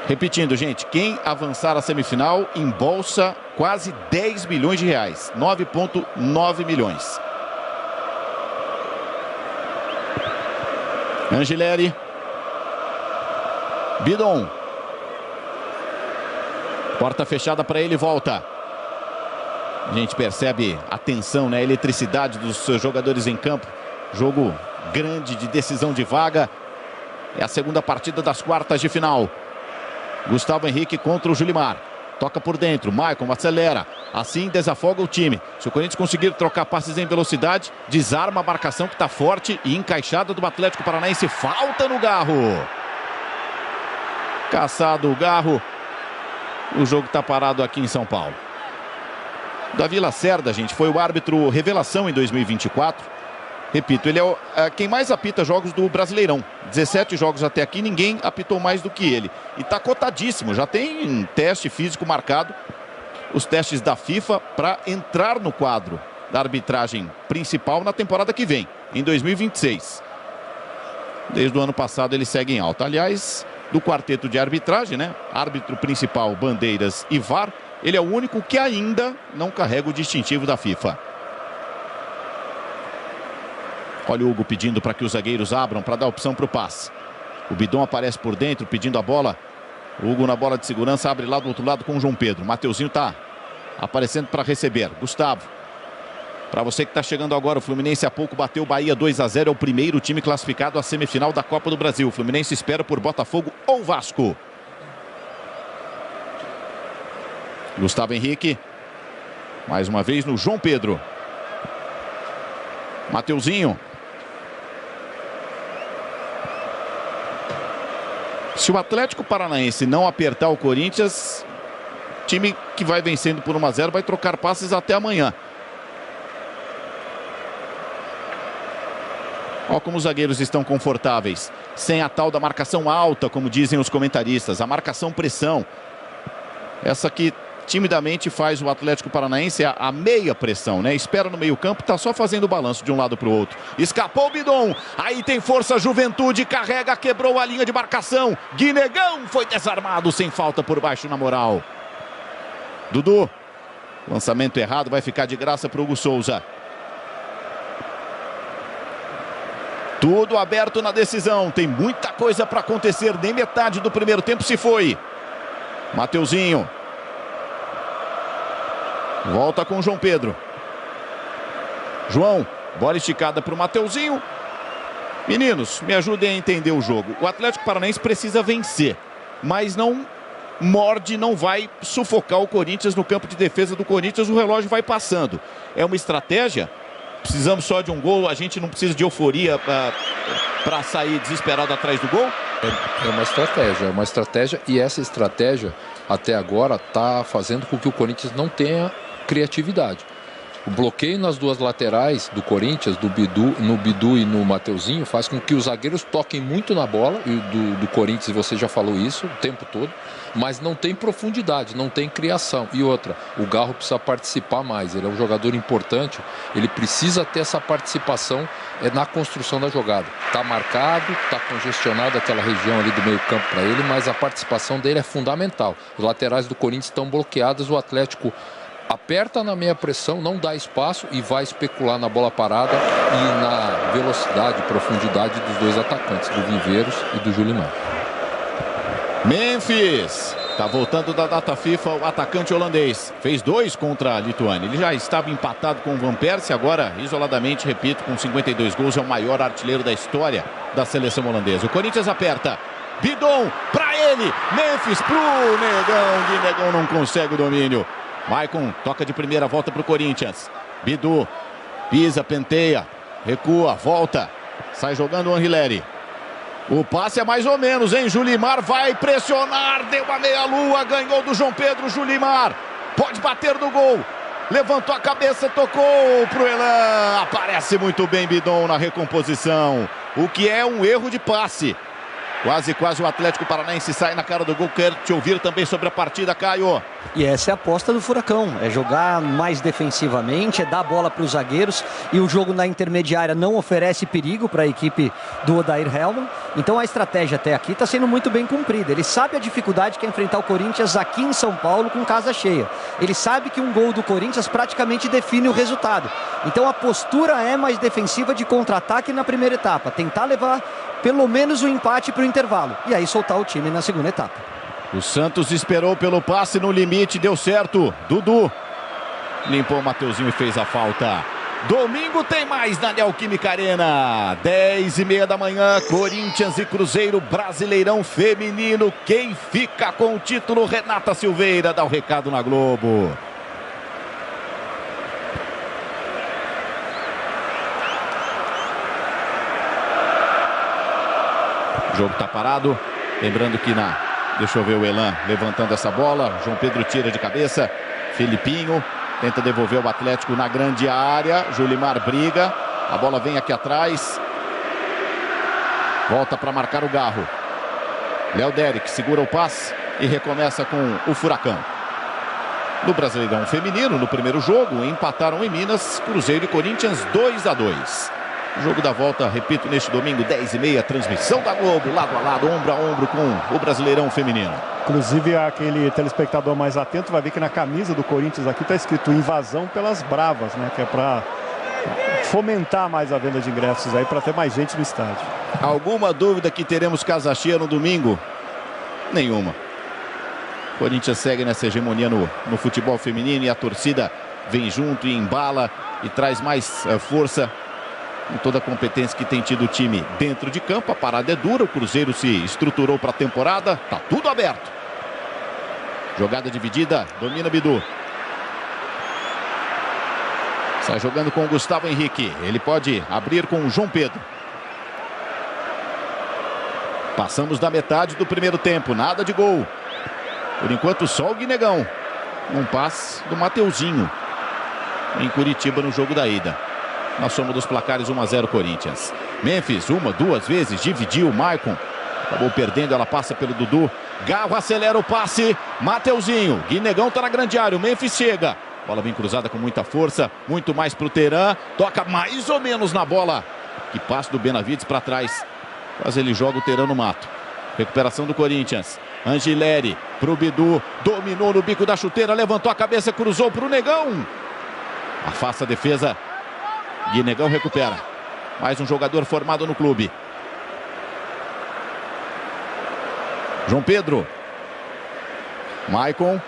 Repetindo, gente, quem avançar à semifinal embolsa quase 10 milhões de reais. 9,9 milhões. Angileri. Bidon. Porta fechada para ele, volta. A gente percebe a tensão, né? A eletricidade dos seus jogadores em campo. Jogo grande de decisão de vaga. É a segunda partida das quartas de final. Gustavo Henrique contra o Julimar. Toca por dentro, Maicon acelera. Assim desafoga o time. Se o Corinthians conseguir trocar passes em velocidade, desarma a marcação que está forte e encaixada do Atlético Paranaense. Falta no Garro. Caçado o Garro. O jogo está parado aqui em São Paulo. Davi Lacerda, gente, foi o árbitro revelação em 2024. Repito, ele é quem mais apita jogos do Brasileirão. 17 jogos até aqui, ninguém apitou mais do que ele. E está cotadíssimo, já tem um teste físico marcado. Os testes da FIFA para entrar no quadro da arbitragem principal na temporada que vem, em 2026. Desde o ano passado ele segue em alta. Aliás, do quarteto de arbitragem, né? Árbitro principal, bandeiras e VAR, ele é o único que ainda não carrega o distintivo da FIFA. Olha o Hugo pedindo para que os zagueiros abram para dar opção para o passe. O Bidon aparece por dentro pedindo a bola. O Hugo na bola de segurança abre lá do outro lado com o João Pedro. Mateuzinho está aparecendo para receber. Gustavo. Para você que está chegando agora, o Fluminense há pouco bateu o Bahia 2-0. É o primeiro time classificado à semifinal da Copa do Brasil. O Fluminense espera por Botafogo ou Vasco. Gustavo Henrique. Mais uma vez no João Pedro. Mateuzinho. Se o Atlético Paranaense não apertar o Corinthians, time que vai vencendo por 1-0 vai trocar passes até amanhã. Olha como os zagueiros estão confortáveis. Sem a tal da marcação alta, como dizem os comentaristas. A marcação-pressão. Essa que timidamente faz o Atlético Paranaense a meia pressão, né? Espera no meio campo, tá só fazendo o balanço de um lado para o outro. Escapou o Bidon. Aí tem força, Juventude, carrega, quebrou a linha de marcação. Guinegão foi desarmado sem falta por baixo na moral. Dudu. Lançamento errado, vai ficar de graça para o Hugo Souza. Tudo aberto na decisão. Tem muita coisa para acontecer. Nem metade do primeiro tempo se foi. Mateuzinho. Volta com o João Pedro. João. Bola esticada para o Mateuzinho. Meninos, me ajudem a entender o jogo. O Atlético Paranaense precisa vencer. Mas não morde, não vai sufocar o Corinthians no campo de defesa do Corinthians. O relógio vai passando. É uma estratégia. Precisamos só de um gol, a gente não precisa de euforia para sair desesperado atrás do gol? É uma estratégia e essa estratégia até agora está fazendo com que o Corinthians não tenha criatividade. O bloqueio nas duas laterais do Corinthians, no Bidu e no Mateuzinho, faz com que os zagueiros toquem muito na bola, e do Corinthians, você já falou isso o tempo todo, mas não tem profundidade, não tem criação. E outra, o Garro precisa participar mais, ele é um jogador importante, ele precisa ter essa participação na construção da jogada. Está marcado, está congestionado aquela região ali do meio campo para ele, mas a participação dele é fundamental. Os laterais do Corinthians estão bloqueados, o Atlético aperta na meia pressão, não dá espaço e vai especular na bola parada e na velocidade e profundidade dos dois atacantes, do Viveiros e do Julimar. Memphis, tá voltando da data FIFA o atacante holandês. Fez 2 contra a Lituânia. Ele já estava empatado com o Van Persie, agora isoladamente, repito, com 52 gols, é o maior artilheiro da história da seleção holandesa. O Corinthians aperta. Bidon pra ele. Memphis pro Negão. Guinegão não consegue o domínio. Maicon toca de primeira, volta para o Corinthians. Bidu pisa, penteia, recua, volta. Sai jogando o Anrileri. O passe é mais ou menos, hein? Julimar vai pressionar, deu a meia-lua, ganhou do João Pedro. Julimar pode bater no gol. Levantou a cabeça, tocou pro Elan. Aparece muito bem Bidon na recomposição. O que é um erro de passe. Quase o Atlético Paranaense sai na cara do gol. Quero te ouvir também sobre a partida, Caio. E essa é a aposta do Furacão, é jogar mais defensivamente, é dar a bola para os zagueiros, e o jogo na intermediária não oferece perigo para a equipe do Odair Hellmann. Então a estratégia até aqui está sendo muito bem cumprida. Ele sabe a dificuldade que é enfrentar o Corinthians aqui em São Paulo com casa cheia. Ele sabe que um gol do Corinthians praticamente define o resultado. Então a postura é mais defensiva, de contra-ataque na primeira etapa, tentar levar pelo menos o empate para o intervalo e aí soltar o time na segunda etapa. O Santos esperou pelo passe no limite, deu certo. Dudu limpou o Mateuzinho e fez a falta. Domingo tem mais na Neoquímica Arena. 10h30 da manhã, Corinthians e Cruzeiro, Brasileirão Feminino. Quem fica com o título? Renata Silveira dá o recado na Globo. O jogo tá parado. Lembrando que deixa eu ver o Elan levantando essa bola. João Pedro tira de cabeça. Felipinho tenta devolver o Atlético na grande área. Julimar briga. A bola vem aqui atrás. Volta para marcar o Garro. Léo Derek segura o passe e recomeça com o Furacão. No Brasileirão Feminino, no primeiro jogo, empataram em Minas, Cruzeiro e Corinthians 2-2. O jogo da volta, repito, neste domingo, 10h30, transmissão da Globo, lado a lado, ombro a ombro com o Brasileirão Feminino. Inclusive, aquele telespectador mais atento vai ver que na camisa do Corinthians aqui está escrito invasão pelas bravas, né? Que é para fomentar mais a venda de ingressos aí, para ter mais gente no estádio. Alguma dúvida que teremos casa cheia no domingo? Nenhuma. O Corinthians segue nessa hegemonia no futebol feminino e a torcida vem junto e embala e traz mais força com toda a competência que tem tido o time dentro de campo. A parada é dura, o Cruzeiro se estruturou para a temporada, tá tudo aberto. Jogada dividida, domina Bidu. Sai jogando com o Gustavo Henrique, ele pode abrir com o João Pedro. Passamos da metade do primeiro tempo, nada de gol. Por enquanto só o Guinegão. Um passe do Mateuzinho em Curitiba no jogo da ida. Na soma dos placares 1-0 Corinthians. Memphis, duas vezes, dividiu o Maicon. Acabou perdendo, ela passa pelo Dudu. Garro acelera o passe. Mateuzinho, Guinegão tá na grande área, o Memphis chega. Bola bem cruzada com muita força, muito mais pro Teran. Toca mais ou menos na bola. Que passe do Benavides para trás. Quase ele joga o Teran no mato. Recuperação do Corinthians. Angileri pro Bidu. Dominou no bico da chuteira, levantou a cabeça, cruzou pro Negão. Afasta a defesa. Guinegão recupera. Mais um jogador formado no clube. João Pedro. Maicon.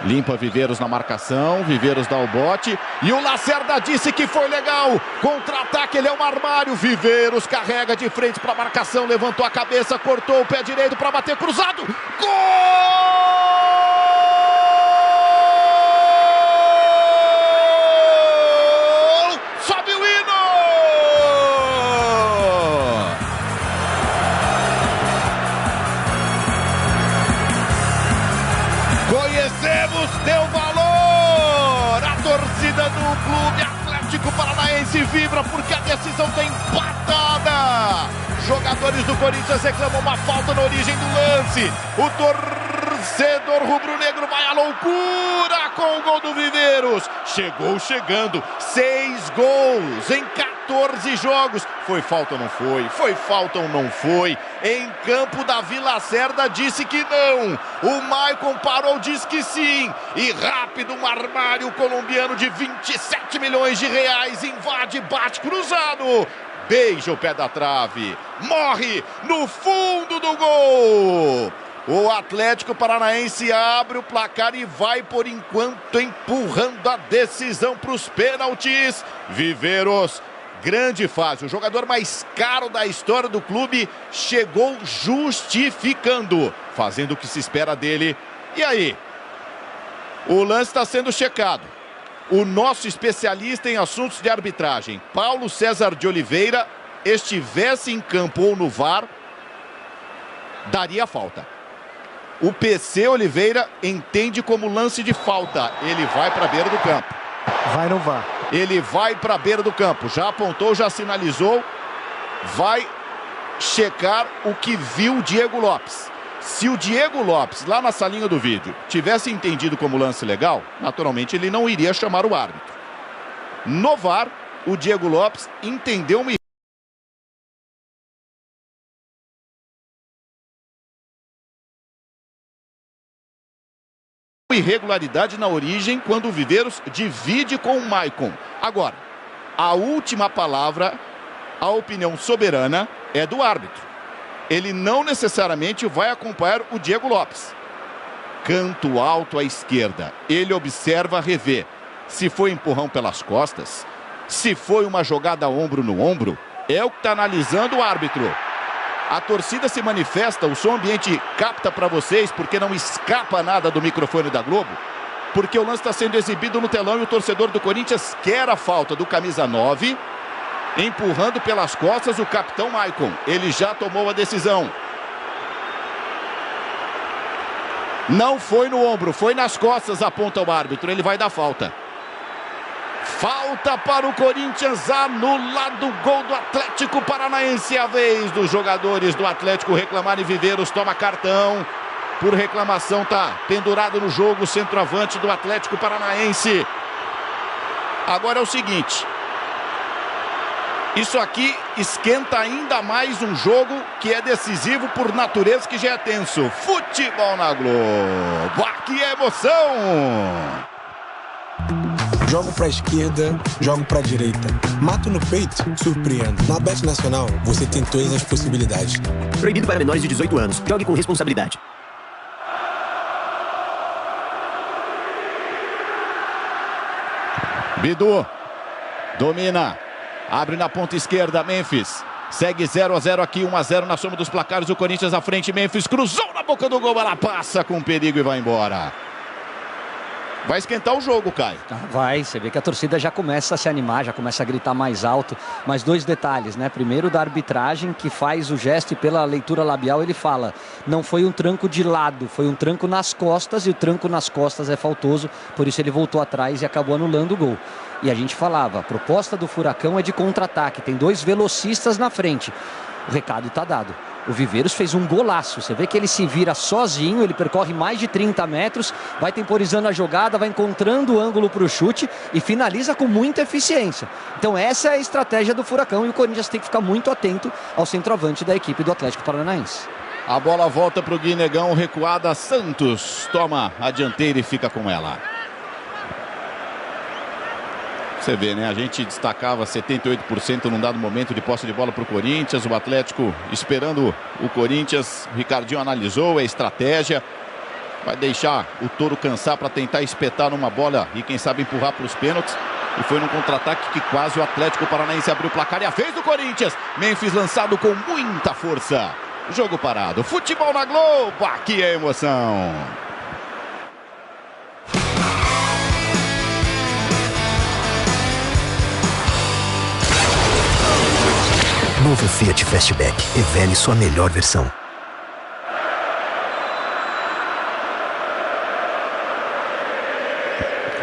Limpa Viveiros na marcação. Viveiros dá o bote. E o Lacerda disse que foi legal. Contra-ataque, ele é um armário. Viveiros carrega de frente para a marcação. Levantou a cabeça, cortou o pé direito para bater cruzado. Gol! Deu valor! A torcida do Clube Atlético Paranaense vibra porque a decisão está empatada. Jogadores do Corinthians reclamam uma falta na origem do lance. O torcedor rubro-negro vai à loucura com o gol do Viveiros. Chegou chegando. 6 gols em 14 jogos. Foi falta ou não foi? Foi falta ou não foi? Em campo, Davi Lacerda disse que não. O Maicon parou, disse que sim. E rápido, um armário colombiano de 27 milhões de reais invade, bate cruzado. Beija o pé da trave. Morre no fundo do gol. O Atlético Paranaense abre o placar e vai, por enquanto, empurrando a decisão para os pênaltis. Viveiros, grande fase. O jogador mais caro da história do clube chegou justificando, fazendo o que se espera dele. E aí? O lance está sendo checado. O nosso especialista em assuntos de arbitragem, Paulo César de Oliveira, estivesse em campo ou no VAR, daria falta. O PC Oliveira entende como lance de falta. Ele vai para a beira do campo. Vai no VAR. Ele vai para a beira do campo. Já apontou, já sinalizou. Vai checar o que viu o Diego Lopes. Se o Diego Lopes, lá na salinha do vídeo, tivesse entendido como lance legal, naturalmente ele não iria chamar o árbitro. No VAR, o Diego Lopes entendeu uma irregularidade na origem quando o Viveiros divide com o Maicon. Agora, a última palavra, a opinião soberana, é do árbitro. ele não necessariamente vai acompanhar o Diego Lopes. Canto alto à esquerda. Ele observa, revê. Se foi empurrão pelas costas, se foi uma jogada ombro no ombro, é o que está analisando o árbitro. A torcida se manifesta, o som ambiente capta para vocês, porque não escapa nada do microfone da Globo, porque o lance está sendo exibido no telão e o torcedor do Corinthians quer a falta do camisa 9, empurrando pelas costas o capitão Maicon. Ele já tomou a decisão. Não foi no ombro, foi nas costas, aponta o árbitro. Ele vai dar falta. Falta para o Corinthians, anulado o gol do Atlético Paranaense. A vez dos jogadores do Atlético reclamarem. Viveiros toma cartão. Por reclamação, tá pendurado no jogo o centroavante do Atlético Paranaense. Agora é o seguinte. Isso aqui esquenta ainda mais um jogo que é decisivo por natureza, que já é tenso. Futebol na Globo. Aqui é emoção. Jogo pra esquerda, jogo pra direita. Mato no peito, surpreendo. Na Bet Nacional, você tem todas as possibilidades. Proibido para menores de 18 anos. Jogue com responsabilidade. Bidu domina. Abre na ponta esquerda, Memphis. Segue 0-0 aqui, 1-0 na soma dos placares. O Corinthians à frente, Memphis cruzou na boca do gol. Ela passa com perigo e vai embora. Vai esquentar o jogo, Caio. Vai, você vê que a torcida já começa a se animar, já começa a gritar mais alto. Mas dois detalhes, né? Primeiro, da arbitragem, que faz o gesto e pela leitura labial ele fala: não foi um tranco de lado, foi um tranco nas costas, e o tranco nas costas é faltoso, por isso ele voltou atrás e acabou anulando o gol. E a gente falava, a proposta do Furacão é de contra-ataque, tem dois velocistas na frente. O recado está dado. O Viveiros fez um golaço, você vê que ele se vira sozinho, ele percorre mais de 30 metros, vai temporizando a jogada, vai encontrando o ângulo para o chute e finaliza com muita eficiência. Então essa é a estratégia do Furacão e o Corinthians tem que ficar muito atento ao centroavante da equipe do Atlético Paranaense. A bola volta para o Guinegão, recuada. Santos toma a dianteira e fica com ela. Você vê, né? A gente destacava 78% num dado momento de posse de bola para o Corinthians. O Atlético esperando o Corinthians. O Ricardinho analisou a estratégia. Vai deixar o Touro cansar para tentar espetar numa bola e quem sabe empurrar para os pênaltis. E foi num contra-ataque que quase o Atlético Paranaense abriu o placar. E a vez do Corinthians. Memphis lançado com muita força. Jogo parado. Futebol na Globo. Aqui é emoção. Novo Fiat Fastback. Revele sua melhor versão.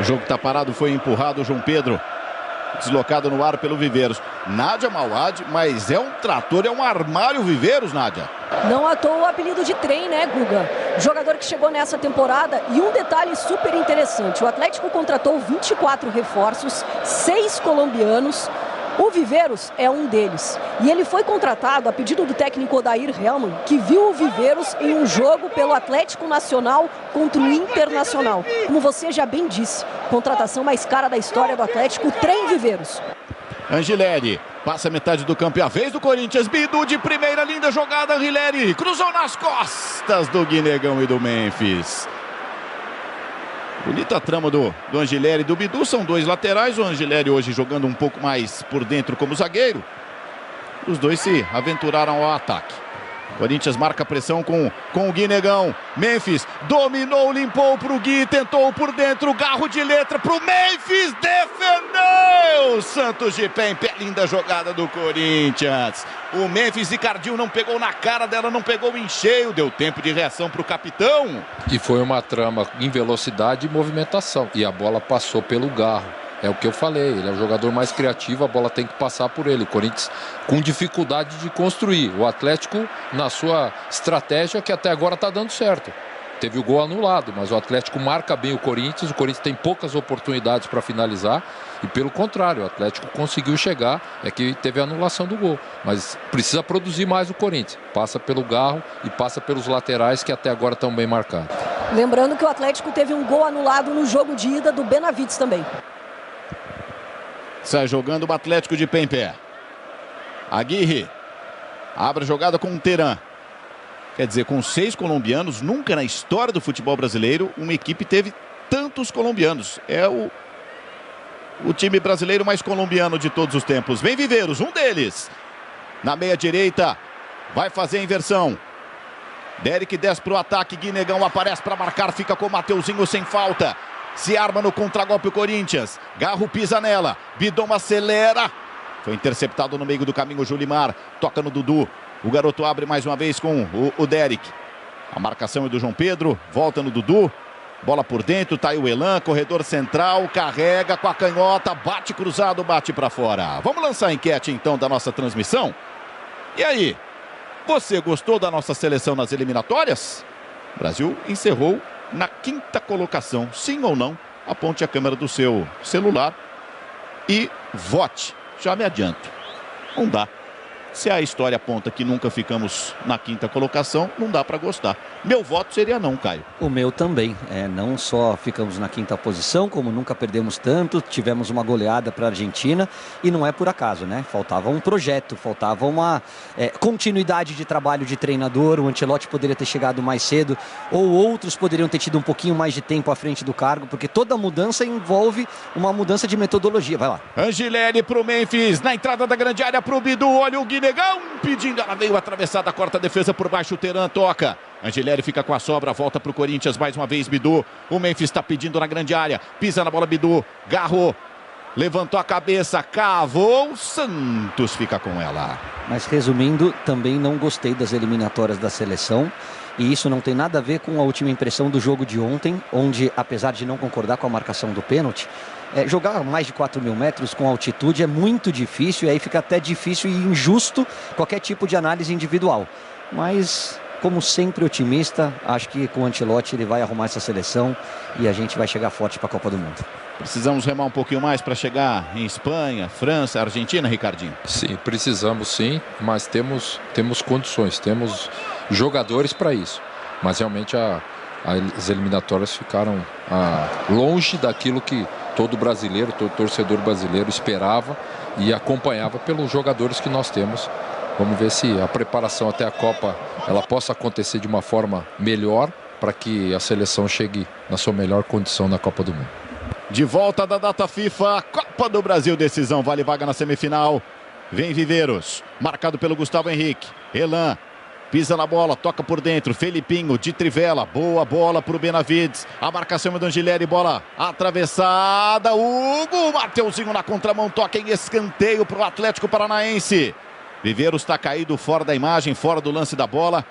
O jogo está parado, foi empurrado. João Pedro deslocado no ar pelo Viveiros. Nádia Mauad, mas é um trator, é um armário Viveiros, Nádia. Não à toa o apelido de trem, né, Guga? Jogador que chegou nessa temporada. E um detalhe super interessante: o Atlético contratou 24 reforços, 6 colombianos. O Viveiros é um deles. E ele foi contratado a pedido do técnico Odair Hellmann, que viu o Viveiros em um jogo pelo Atlético Nacional contra o Internacional. Como você já bem disse, contratação mais cara da história do Atlético, trem Viveiros. Angileri passa metade do campo e a vez do Corinthians. Bidu de primeira, linda jogada. Angileri cruzou nas costas do Guinegão e do Memphis. Bonita trama do Angileri e do Bidu, são dois laterais. O Angileri hoje jogando um pouco mais por dentro como zagueiro. Os dois se aventuraram ao ataque. Corinthians marca pressão com o Guinegão. Memphis dominou, limpou para o Gui, tentou por dentro, garro de letra para o Memphis, defendeu! Santos de pé em pé, linda jogada do Corinthians. O Memphis, Ricardinho não pegou na cara dela, não pegou em cheio, deu tempo de reação para o capitão. E foi uma trama em velocidade e movimentação, e a bola passou pelo garro. É o que eu falei, ele é o jogador mais criativo, a bola tem que passar por ele. O Corinthians com dificuldade de construir. O Atlético na sua estratégia que até agora está dando certo. Teve o gol anulado, mas o Atlético marca bem o Corinthians tem poucas oportunidades para finalizar. E pelo contrário, o Atlético conseguiu chegar, é que teve a anulação do gol. Mas precisa produzir mais o Corinthians. Passa pelo garro e passa pelos laterais que até agora estão bem marcados. Lembrando que o Atlético teve um gol anulado no jogo de ida do Benavides também. Sai jogando o Atlético de pé em pé. Aguirre abre a jogada com o Teran. Quer dizer, com 6 colombianos, nunca na história do futebol brasileiro uma equipe teve tantos colombianos. É o time brasileiro mais colombiano de todos os tempos. Vem Viveiros, um deles. Na meia direita, vai fazer a inversão. Derek desce para o ataque, Guinegão aparece para marcar, fica com o Mateuzinho sem falta. Se arma no contragolpe o Corinthians. Garro pisa nela, Bidon acelera. Foi interceptado no meio do caminho o Julimar. Toca no Dudu. O garoto abre mais uma vez com o Derek. A marcação é do João Pedro. Volta no Dudu. Bola por dentro, tá aí o Elan, corredor central, carrega com a canhota, bate cruzado, bate para fora. Vamos lançar a enquete então da nossa transmissão? E aí, você gostou da nossa seleção nas eliminatórias? O Brasil encerrou na 5ª colocação. Sim ou não? Aponte a câmera do seu celular e vote. Já me adianto. Não dá. Se a história aponta que nunca ficamos na 5ª colocação, não dá para gostar. Meu voto seria não, Caio. O meu também. Não só ficamos na 5ª posição, como nunca perdemos tanto, tivemos uma goleada para a Argentina e não é por acaso, né? Faltava um projeto, faltava uma continuidade de trabalho de treinador. O Ancelotti poderia ter chegado mais cedo ou outros poderiam ter tido um pouquinho mais de tempo à frente do cargo, porque toda mudança envolve uma mudança de metodologia. Vai lá. Angileri pro Memphis, na entrada da grande área pro Bidu, olha o Guinegão pedindo, ela veio atravessada, corta a defesa por baixo, o Teran toca. Angileri fica com a sobra, volta pro Corinthians mais uma vez, Bidu. O Memphis está pedindo na grande área, pisa na bola Bidu, Garro, levantou a cabeça, cavou, Santos fica com ela. Mas resumindo, também não gostei das eliminatórias da seleção. E isso não tem nada a ver com a última impressão do jogo de ontem, onde, apesar de não concordar com a marcação do pênalti, jogar mais de 4.000 metros com altitude é muito difícil, e aí fica até difícil e injusto qualquer tipo de análise individual. Mas, como sempre otimista, acho que com o Ancelotti ele vai arrumar essa seleção e a gente vai chegar forte para a Copa do Mundo. Precisamos remar um pouquinho mais para chegar em Espanha, França, Argentina, Ricardinho? Sim, precisamos sim, mas temos condições, temos jogadores para isso. Mas realmente as eliminatórias ficaram longe daquilo que todo brasileiro, todo torcedor brasileiro esperava e acompanhava pelos jogadores que nós temos. Vamos ver se a preparação até a Copa ela possa acontecer de uma forma melhor para que a seleção chegue na sua melhor condição na Copa do Mundo. De volta da data FIFA, Copa do Brasil, decisão, vale vaga na semifinal. Vem Viveiros, marcado pelo Gustavo Henrique. Elan, pisa na bola, toca por dentro. Felipinho, de trivela, boa bola para o Benavides. A marcação é do Angileri, bola atravessada. Hugo, Mateuzinho na contramão, toca em escanteio para o Atlético Paranaense. Viveiros está caído fora da imagem, fora do lance da bola.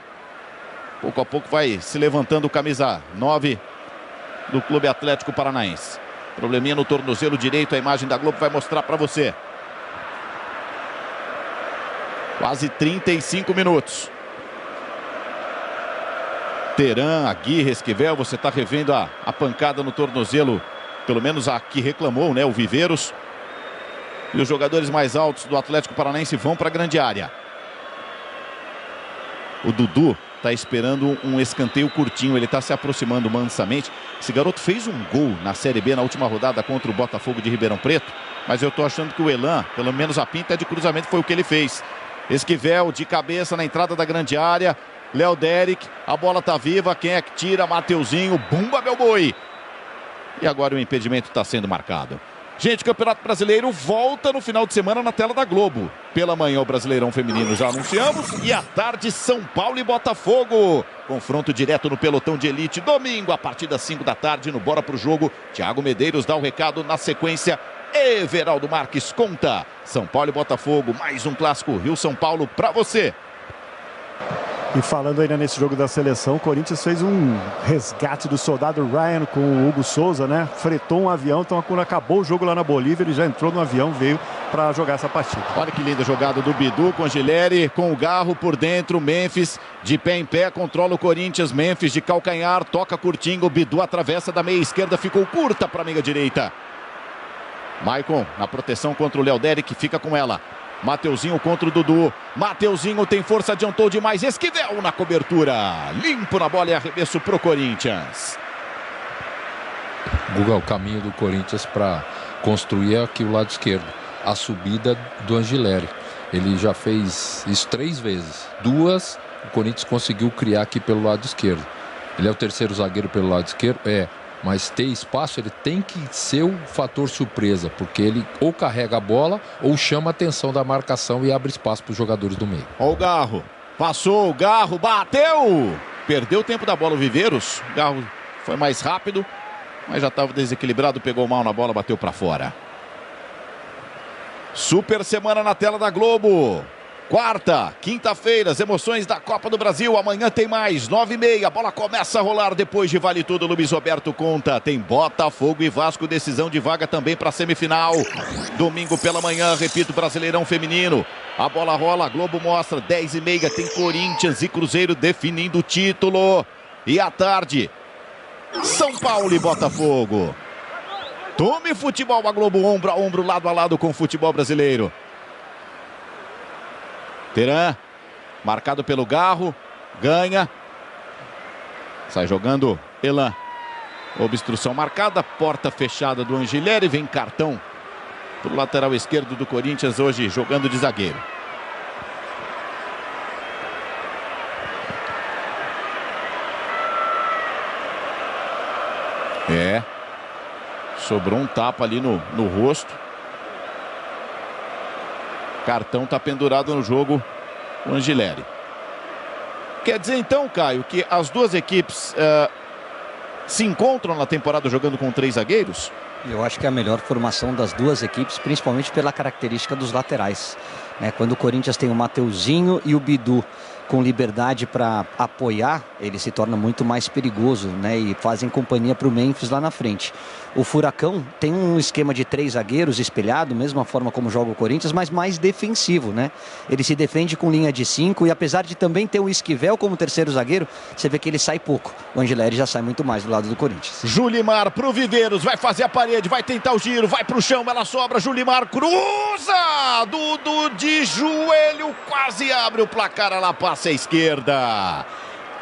Pouco a pouco vai se levantando o camisa 9 do Clube Atlético Paranaense. Probleminha no tornozelo direito, a imagem da Globo vai mostrar para você. Quase 35 minutos. Teran, Aguirre, Esquivel, você está revendo a pancada no tornozelo, pelo menos a que reclamou, né? O Viveiros. E os jogadores mais altos do Atlético Paranaense vão para a grande área. O Dudu está esperando um escanteio curtinho, ele está se aproximando mansamente. Esse garoto fez um gol na Série B na última rodada contra o Botafogo de Ribeirão Preto, mas eu estou achando que o Elan, pelo menos a pinta de cruzamento, foi o que ele fez. Esquivel de cabeça na entrada da grande área. Léo Derek, a bola tá viva, quem é que tira? Mateuzinho, bumba meu boi. E agora o impedimento está sendo marcado. Gente, o Campeonato Brasileiro volta no final de semana na tela da Globo. Pela manhã o Brasileirão Feminino já anunciamos. E à tarde São Paulo e Botafogo. Confronto direto no pelotão de elite. Domingo a partir das 5 da tarde no Bora Pro Jogo. Thiago Medeiros dá o recado na sequência. Everaldo Marques conta. São Paulo e Botafogo, mais um clássico Rio-São Paulo para você. E falando ainda nesse jogo da seleção, o Corinthians fez um resgate do soldado Ryan com o Hugo Souza, né? Fretou um avião, então quando acabou o jogo lá na Bolívia, ele já entrou no avião, veio para jogar essa partida. Olha que linda jogada do Bidu com Angileri, com o Garro por dentro, Memphis de pé em pé, controla o Corinthians, Memphis de calcanhar, toca curtinho, o Bidu atravessa da meia esquerda, ficou curta para a meia direita. Maicon na proteção contra o Léo Derek, fica com ela. Mateuzinho contra o Dudu. Mateuzinho tem força, adiantou demais. Esquivel na cobertura. Limpo na bola e arremesso pro Corinthians. Guga, o caminho do Corinthians para construir é aqui o lado esquerdo. A subida do Angileri. Ele já fez isso 3 vezes. 2 o Corinthians conseguiu criar aqui pelo lado esquerdo. Ele é o terceiro zagueiro pelo lado esquerdo? Mas ter espaço, ele tem que ser o fator surpresa, porque ele ou carrega a bola ou chama a atenção da marcação e abre espaço para os jogadores do meio. Olha o Garro, passou, o Garro bateu! Perdeu o tempo da bola o Viveiros, o Garro foi mais rápido, mas já estava desequilibrado, pegou mal na bola, bateu para fora. Super semana na tela da Globo. Quarta, quinta-feira, as emoções da Copa do Brasil. Amanhã tem mais, 9h30. A bola começa a rolar depois de Vale Tudo. Luiz Roberto conta. Tem Botafogo e Vasco, decisão de vaga também para a semifinal. Domingo pela manhã, repito, Brasileirão Feminino. A bola rola, a Globo mostra, 10h30. Tem Corinthians e Cruzeiro definindo o título. E à tarde, São Paulo e Botafogo. Tome futebol, a Globo ombro a ombro, lado a lado com o futebol brasileiro. Teran, marcado pelo Garro, ganha. Sai jogando Elan. Obstrução marcada, porta fechada do Angileri, vem cartão para o lateral esquerdo do Corinthians hoje jogando de zagueiro. Sobrou um tapa ali no rosto. Cartão está pendurado no jogo, o Angileri. Quer dizer então, Caio, que as duas equipes se encontram na temporada jogando com 3 zagueiros? Eu acho que é a melhor formação das duas equipes, principalmente pela característica dos laterais. Quando o Corinthians tem o Mateuzinho e o Bidu com liberdade para apoiar, ele se torna muito mais perigoso, e fazem companhia para o Memphis lá na frente. O Furacão tem um esquema de 3 zagueiros espelhado, mesma forma como joga o Corinthians, mas mais defensivo, Ele se defende com linha de 5 e apesar de também ter o Esquivel como terceiro zagueiro, você vê que ele sai pouco. O Angileri já sai muito mais do lado do Corinthians. Julimar pro Viveiros, vai fazer a parede, vai tentar o giro, vai pro chão, ela sobra, Julimar cruza! Dudu de joelho, quase abre o placar, ela passa à esquerda.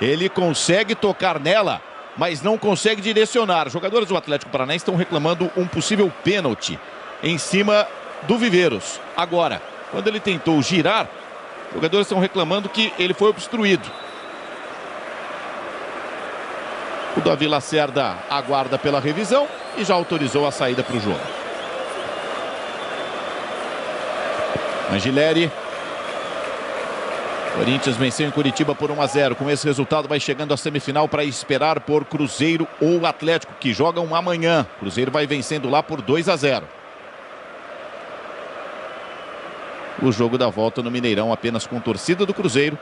Ele consegue tocar nela, mas não consegue direcionar. Os jogadores do Atlético Paranaense estão reclamando um possível pênalti em cima do Viveiros. Agora, quando ele tentou girar, os jogadores estão reclamando que ele foi obstruído. O Davi Lacerda aguarda pela revisão e já autorizou a saída para o jogo. Angileri. Corinthians venceu em Curitiba por 1-0. Com esse resultado vai chegando à semifinal para esperar por Cruzeiro ou Atlético, que jogam amanhã. Cruzeiro vai vencendo lá por 2-0. O jogo da volta no Mineirão apenas com torcida do Cruzeiro.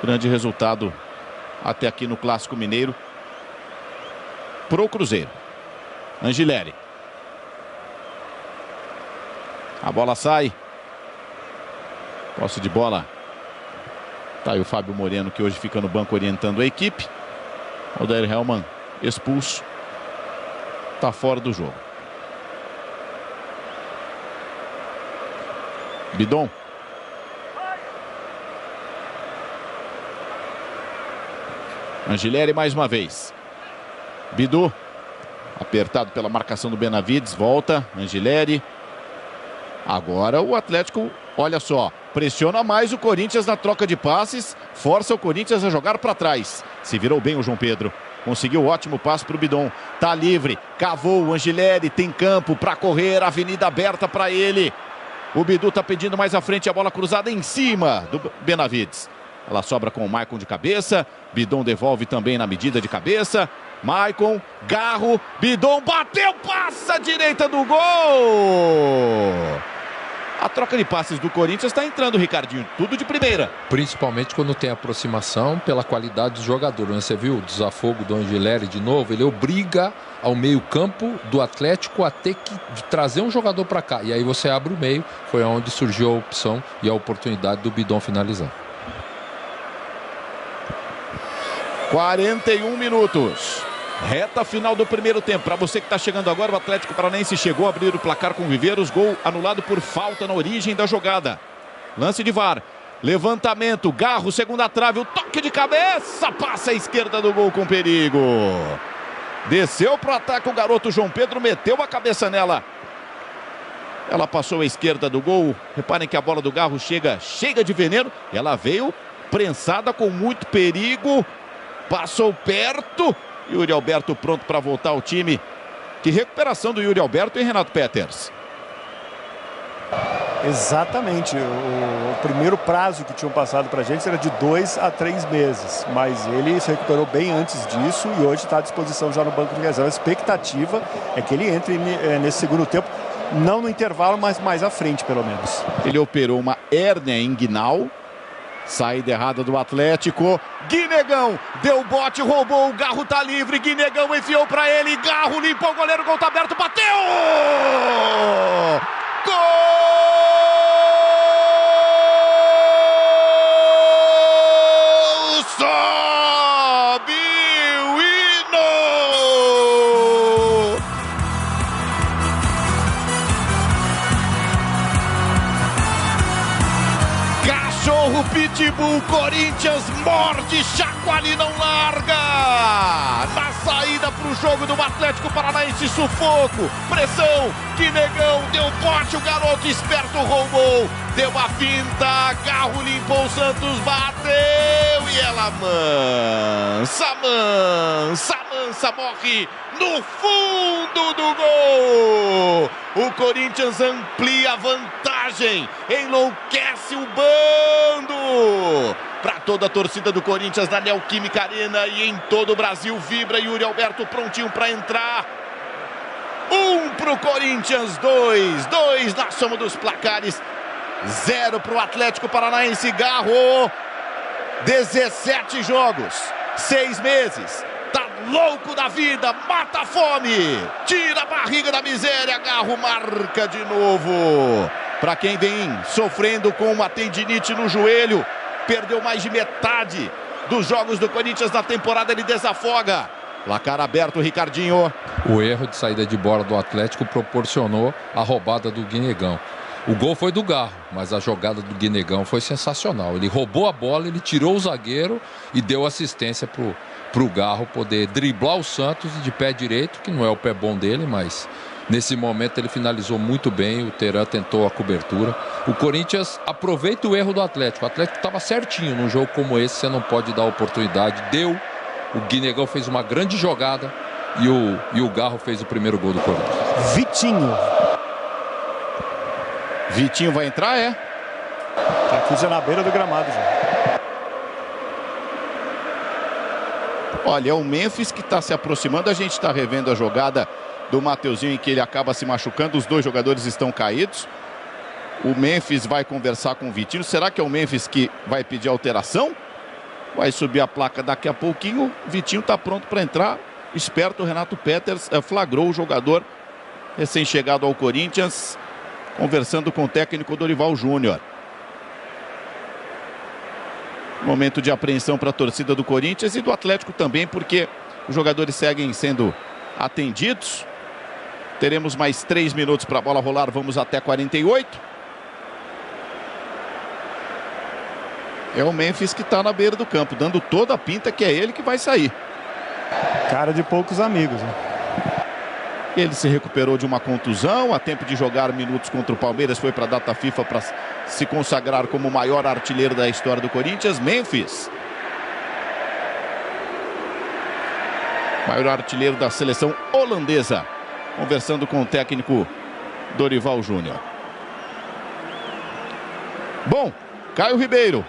Grande resultado até aqui no Clássico Mineiro pro Cruzeiro. Angileri. A bola sai. Posse de bola. Tá aí o Fábio Moreno, que hoje fica no banco orientando a equipe. O Odair Hellmann expulso. Tá fora do jogo. Bidon. Angileri mais uma vez. Bidu. Apertado pela marcação do Benavides. Volta. Angileri. Agora o Atlético, olha só, pressiona mais o Corinthians na troca de passes, força o Corinthians a jogar para trás. Se virou bem o João Pedro, conseguiu ótimo passe para o Bidon, tá livre, cavou o Angileri, tem campo para correr, avenida aberta para ele. O Bidu tá pedindo mais à frente, a bola cruzada em cima do Benavides. Ela sobra com o Maicon de cabeça, Bidon devolve também na medida de cabeça. Maicon, Garro, Bidon bateu, passa a direita do gol! A troca de passes do Corinthians está entrando, Ricardinho, tudo de primeira. Principalmente quando tem aproximação pela qualidade dos jogadores. Você viu o desafogo do Angileri de novo? Ele obriga ao meio-campo do Atlético a ter que trazer um jogador para cá. E aí você abre o meio, foi onde surgiu a opção e a oportunidade do Bidon finalizar. 41 minutos. Reta final do primeiro tempo. Para você que está chegando agora, o Atlético Paranaense chegou a abrir o placar com o Viveiros. Gol anulado por falta na origem da jogada. Lance de VAR. Levantamento. Garro, segunda trave. O toque de cabeça. Passa à esquerda do gol com perigo. Desceu para o ataque o garoto João Pedro. Meteu a cabeça nela. Ela passou à esquerda do gol. Reparem que a bola do Garro chega de veneno. Ela veio prensada com muito perigo. Passou perto. Yuri Alberto pronto para voltar ao time. Que recuperação do Yuri Alberto, hein, Renato Peters? Exatamente. O primeiro prazo que tinham passado para a gente era de 2 a 3 meses. Mas ele se recuperou bem antes disso e hoje está à disposição já no banco de reserva. A expectativa é que ele entre nesse segundo tempo. Não no intervalo, mas mais à frente, pelo menos. Ele operou uma hérnia inguinal. Saída errada do Atlético. Guinegão deu bote, roubou. O Garro tá livre. Guinegão enfiou pra ele. Garro limpou o goleiro. O gol tá aberto. Bateu! Gol! Sobe o hino! Cachorro pitbull, Corinthians morde, chacoalha e não larga. Na saída pro jogo do Atlético Paranaense, sufoco, pressão, Guinegão deu bote, o garoto esperto roubou, deu a finta, Garro limpou, o Santos bateu e ela mansa, morre no fundo do gol. O Corinthians amplia a vantagem, enlouquece o bando. Para toda a torcida do Corinthians na Neoquímica Arena e em todo o Brasil vibra. Yuri Alberto prontinho para entrar. 1 pro Corinthians, 2 na soma dos placares. 0 pro Atlético Paranaense. Garro, 17 jogos, 6 meses. Tá louco da vida, mata a fome, tira a barriga da miséria. Garro marca de novo. Para quem vem sofrendo com uma tendinite no joelho, perdeu mais de metade dos jogos do Corinthians na temporada, ele desafoga. Placar aberto, Ricardinho. O erro de saída de bola do Atlético proporcionou a roubada do Guinegão. O gol foi do Garro, mas a jogada do Guinegão foi sensacional. Ele roubou a bola, ele tirou o zagueiro e deu assistência pro Garro poder driblar o Santos de pé direito, que não é o pé bom dele, mas nesse momento ele finalizou muito bem. O Teran tentou a cobertura. O Corinthians aproveita o erro do Atlético. O Atlético estava certinho num jogo como esse, você não pode dar oportunidade. Deu. O Guinegão fez uma grande jogada e o Garro fez o primeiro gol do Corinthians. Vitinho vai entrar, é? Tá aqui já na beira do gramado já. Olha, é o Memphis que está se aproximando. A gente está revendo a jogada do Mateuzinho em que ele acaba se machucando. Os dois jogadores estão caídos. O Memphis vai conversar com o Vitinho. Será que é o Memphis que vai pedir alteração? Vai subir a placa daqui a pouquinho. O Vitinho está pronto para entrar. Esperto, o Renato Peters flagrou o jogador recém-chegado ao Corinthians, conversando com o técnico Dorival Júnior. Momento de apreensão para a torcida do Corinthians e do Atlético também, porque os jogadores seguem sendo atendidos. Teremos mais 3 minutos para a bola rolar, vamos até 48. É o Memphis que está na beira do campo, dando toda a pinta que é ele que vai sair. Cara de poucos amigos, né? Ele se recuperou de uma contusão, a tempo de jogar minutos contra o Palmeiras, foi para a data FIFA para se consagrar como o maior artilheiro da história do Corinthians. Memphis, maior artilheiro da seleção holandesa, conversando com o técnico Dorival Júnior. Bom, Caio Ribeiro,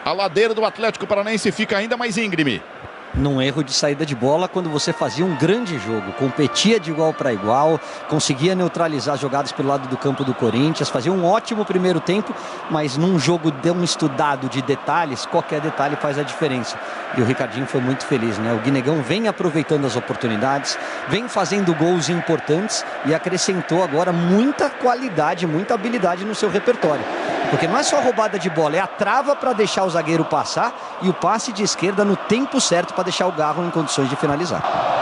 a ladeira do Atlético Paranaense fica ainda mais íngreme. Num erro de saída de bola, quando você fazia um grande jogo, competia de igual para igual, conseguia neutralizar jogadas pelo lado do campo do Corinthians, fazia um ótimo primeiro tempo, mas num jogo de um estudado de detalhes, qualquer detalhe faz a diferença. E o Ricardinho foi muito feliz, né? O Guinegão vem aproveitando as oportunidades, vem fazendo gols importantes e acrescentou agora muita qualidade, muita habilidade no seu repertório. Porque não é só roubada de bola, é a trava para deixar o zagueiro passar e o passe de esquerda no tempo certo para deixar o Garro em condições de finalizar.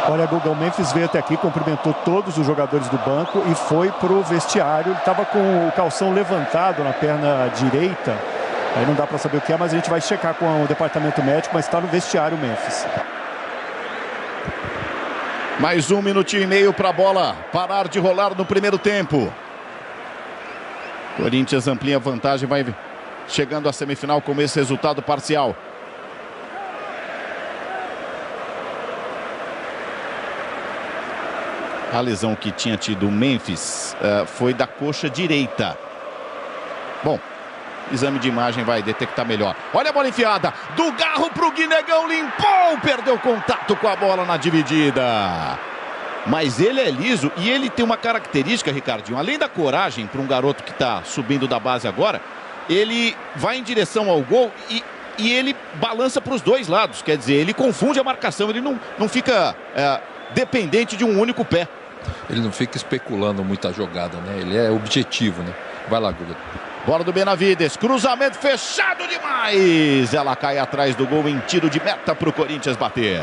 Olha, Guga, o Memphis veio até aqui, cumprimentou todos os jogadores do banco e foi pro vestiário. Ele estava com o calção levantado na perna direita. Aí não dá para saber o que é, mas a gente vai checar com o departamento médico, mas está no vestiário o Memphis. Mais 1 minutinho e meio para a bola parar de rolar no primeiro tempo. Corinthians amplia a vantagem, vai chegando à semifinal com esse resultado parcial. A lesão que tinha tido o Memphis foi da coxa direita. Bom, exame de imagem vai detectar melhor. Olha a bola enfiada do Garro pro Guinegão, limpou, perdeu contato com a bola na dividida. Mas ele é liso e ele tem uma característica, Ricardinho, além da coragem para um garoto que está subindo da base agora, ele vai em direção ao gol e ele balança para os dois lados, quer dizer, ele confunde a marcação, ele não fica dependente de um único pé. Ele não fica especulando muita jogada, né? Ele é objetivo, né? Vai lá, Guga. Bola do Benavides, cruzamento fechado demais. Ela cai atrás do gol em tiro de meta para o Corinthians bater.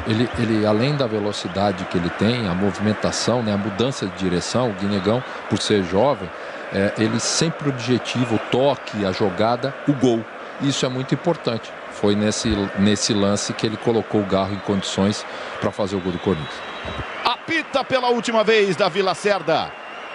Ele, além da velocidade que ele tem, a movimentação, né, a mudança de direção, o Guinegão, por ser jovem, ele sempre objetivo, o toque, a jogada, o gol. Isso é muito importante. Foi nesse lance que ele colocou o Garro em condições para fazer o gol do Corinthians. Apita pela última vez da Vila Cerda.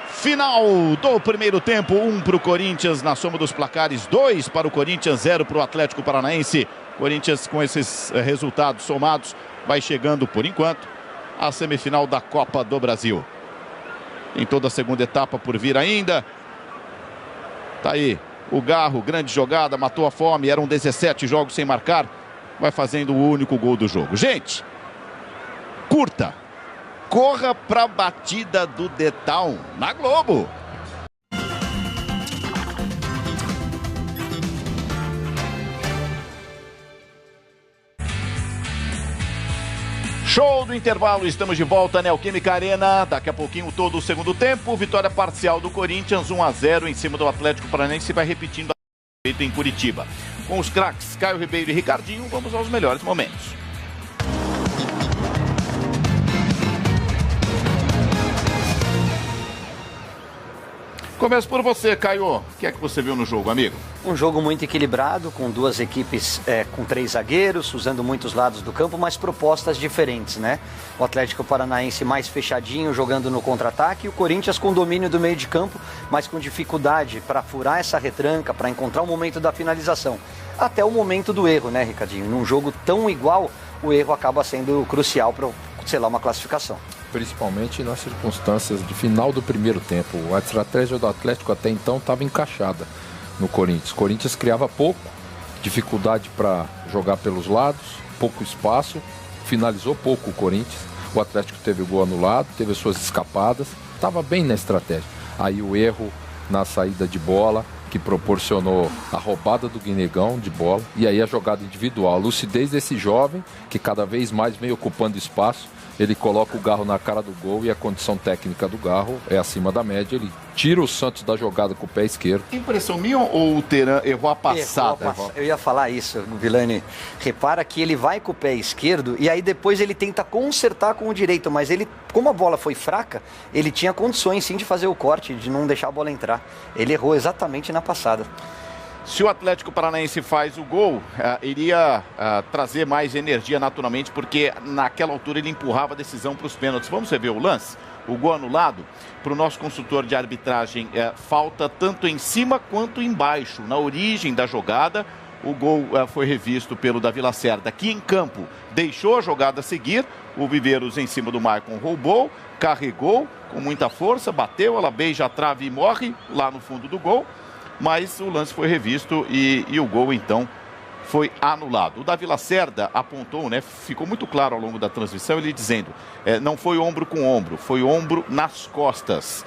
Final do primeiro tempo, 1 para o Corinthians na soma dos placares, 2 para o Corinthians, 0 para o Atlético Paranaense. Corinthians com esses resultados somados vai chegando por enquanto à semifinal da Copa do Brasil. Tem toda a segunda etapa por vir ainda. Tá aí o Garro, grande jogada, matou a fome, eram 17 jogos sem marcar, vai fazendo o único gol do jogo. Gente, curta, corra pra batida do The Town na Globo. Show do intervalo, estamos de volta, Neoquímica Arena. Daqui a pouquinho todo o segundo tempo. Vitória parcial do Corinthians, 1-0 em cima do Atlético Paranaense. Vai repetindo em Curitiba. Com os craques Caio Ribeiro e Ricardinho, vamos aos melhores momentos. Começo por você, Caio. O que é que você viu no jogo, amigo? Um jogo muito equilibrado, com duas equipes com 3 zagueiros, usando muitos lados do campo, mas propostas diferentes, né? O Atlético Paranaense mais fechadinho, jogando no contra-ataque, e o Corinthians com domínio do meio de campo, mas com dificuldade para furar essa retranca, para encontrar o momento da finalização. Até o momento do erro, né, Ricardinho? Num jogo tão igual, o erro acaba sendo crucial para, sei lá, uma classificação. Principalmente nas circunstâncias de final do primeiro tempo. A estratégia do Atlético até então estava encaixada no Corinthians. O Corinthians criava pouco, dificuldade para jogar pelos lados, pouco espaço, finalizou pouco o Corinthians. O Atlético teve o gol anulado, teve as suas escapadas, estava bem na estratégia. Aí o erro na saída de bola, que proporcionou a roubada do Guinegão de bola, e aí a jogada individual. A lucidez desse jovem, que cada vez mais vem ocupando espaço. Ele coloca o Garro na cara do gol e a condição técnica do Garro é acima da média. Ele tira o Santos da jogada com o pé esquerdo. Impressão minha ou o Teran errou a passada? Eu ia falar isso, Vilani. Repara que ele vai com o pé esquerdo e aí depois ele tenta consertar com o direito, mas ele, como a bola foi fraca, ele tinha condições sim de fazer o corte, de não deixar a bola entrar. Ele errou exatamente na passada. Se o Atlético Paranaense faz o gol, iria trazer mais energia naturalmente, porque naquela altura ele empurrava a decisão para os pênaltis. Vamos rever o lance? O gol anulado, para o nosso consultor de arbitragem, falta tanto em cima quanto embaixo. Na origem da jogada, o gol foi revisto pelo Davi Lacerda, que em campo deixou a jogada seguir. O Viveiros em cima do Maicon roubou, carregou com muita força, bateu, ela beija a trave e morre lá no fundo do gol. Mas o lance foi revisto e o gol, então, foi anulado. O Davi Lacerda apontou, né, ficou muito claro ao longo da transmissão, ele dizendo, não foi ombro com ombro, foi ombro nas costas.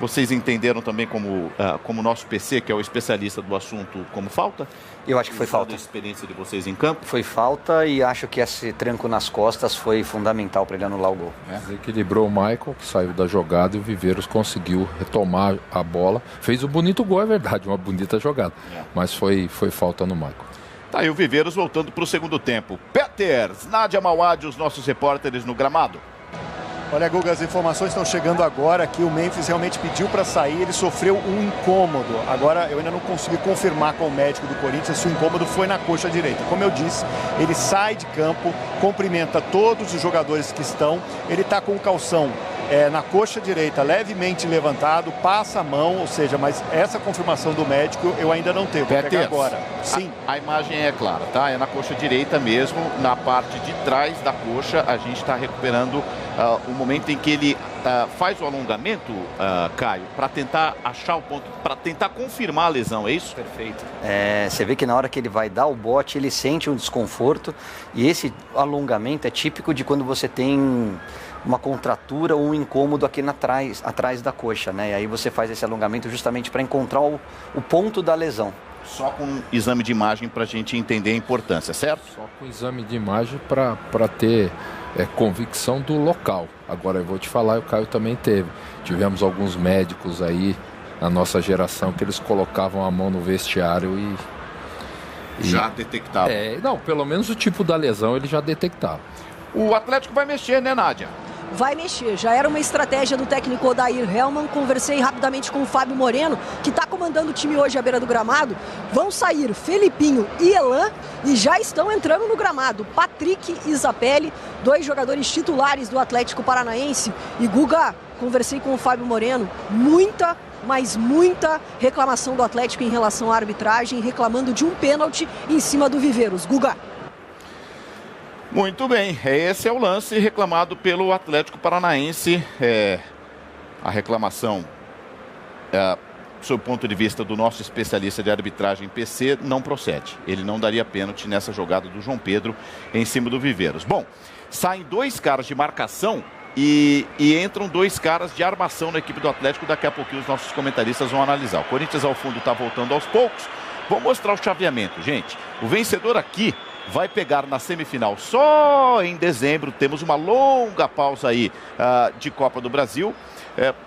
Vocês entenderam também como nosso PC, que é o especialista do assunto, como falta? Eu acho que foi falta. A experiência de vocês em campo? Foi falta e acho que esse tranco nas costas foi fundamental para ele anular o gol. Equilibrou o Michael, que saiu da jogada, e o Viveiros conseguiu retomar a bola. Fez um bonito gol, é verdade, uma bonita jogada. Mas foi falta no Michael. Tá aí o Viveiros voltando para o segundo tempo. Peters, Nádia Mauad, os nossos repórteres no gramado. Olha, Guga, as informações estão chegando agora que o Memphis realmente pediu para sair, ele sofreu um incômodo. Agora, eu ainda não consegui confirmar com o médico do Corinthians se o incômodo foi na coxa direita. Como eu disse, ele sai de campo, cumprimenta todos os jogadores que estão, ele está com o calção na coxa direita, levemente levantado, passa a mão, ou seja, mas essa confirmação do médico eu ainda não tenho, vou pegar agora. Sim. A imagem é clara, tá? É na coxa direita mesmo, na parte de trás da coxa, a gente está recuperando o momento em que ele faz o alongamento, Caio, para tentar achar o ponto, para tentar confirmar a lesão, é isso? Perfeito. Você vê que na hora que ele vai dar o bote, ele sente um desconforto, e esse alongamento é típico de quando você tem uma contratura ou um incômodo aqui atrás da coxa, né? E aí você faz esse alongamento justamente para encontrar o ponto da lesão. Só com exame de imagem para a gente entender a importância, certo? Só com exame de imagem para ter convicção do local. Agora eu vou te falar, o Caio também teve. Tivemos alguns médicos aí na nossa geração que eles colocavam a mão no vestiário e já detectava. Não, pelo menos o tipo da lesão ele já detectava. O Atlético vai mexer, né, Nádia? Vai mexer, já era uma estratégia do técnico Odair Hellmann. Conversei rapidamente com o Fábio Moreno, que está comandando o time hoje à beira do gramado. Vão sair Felipinho e Elan e já estão entrando no gramado Patrick e Zapelli, 2 jogadores titulares do Atlético Paranaense. E Guga, conversei com o Fábio Moreno, muita reclamação do Atlético em relação à arbitragem, reclamando de um pênalti em cima do Viveiros. Guga. Muito bem, esse é o lance reclamado pelo Atlético Paranaense. A reclamação, sob o ponto de vista do nosso especialista de arbitragem PC, não procede. Ele não daria pênalti nessa jogada do João Pedro em cima do Viveiros. Bom, saem 2 caras de marcação e entram 2 caras de armação na equipe do Atlético. Daqui a pouquinho os nossos comentaristas vão analisar. O Corinthians ao fundo está voltando aos poucos. Vou mostrar o chaveamento, gente. O vencedor aqui vai pegar na semifinal só em dezembro. Temos uma longa pausa aí de Copa do Brasil.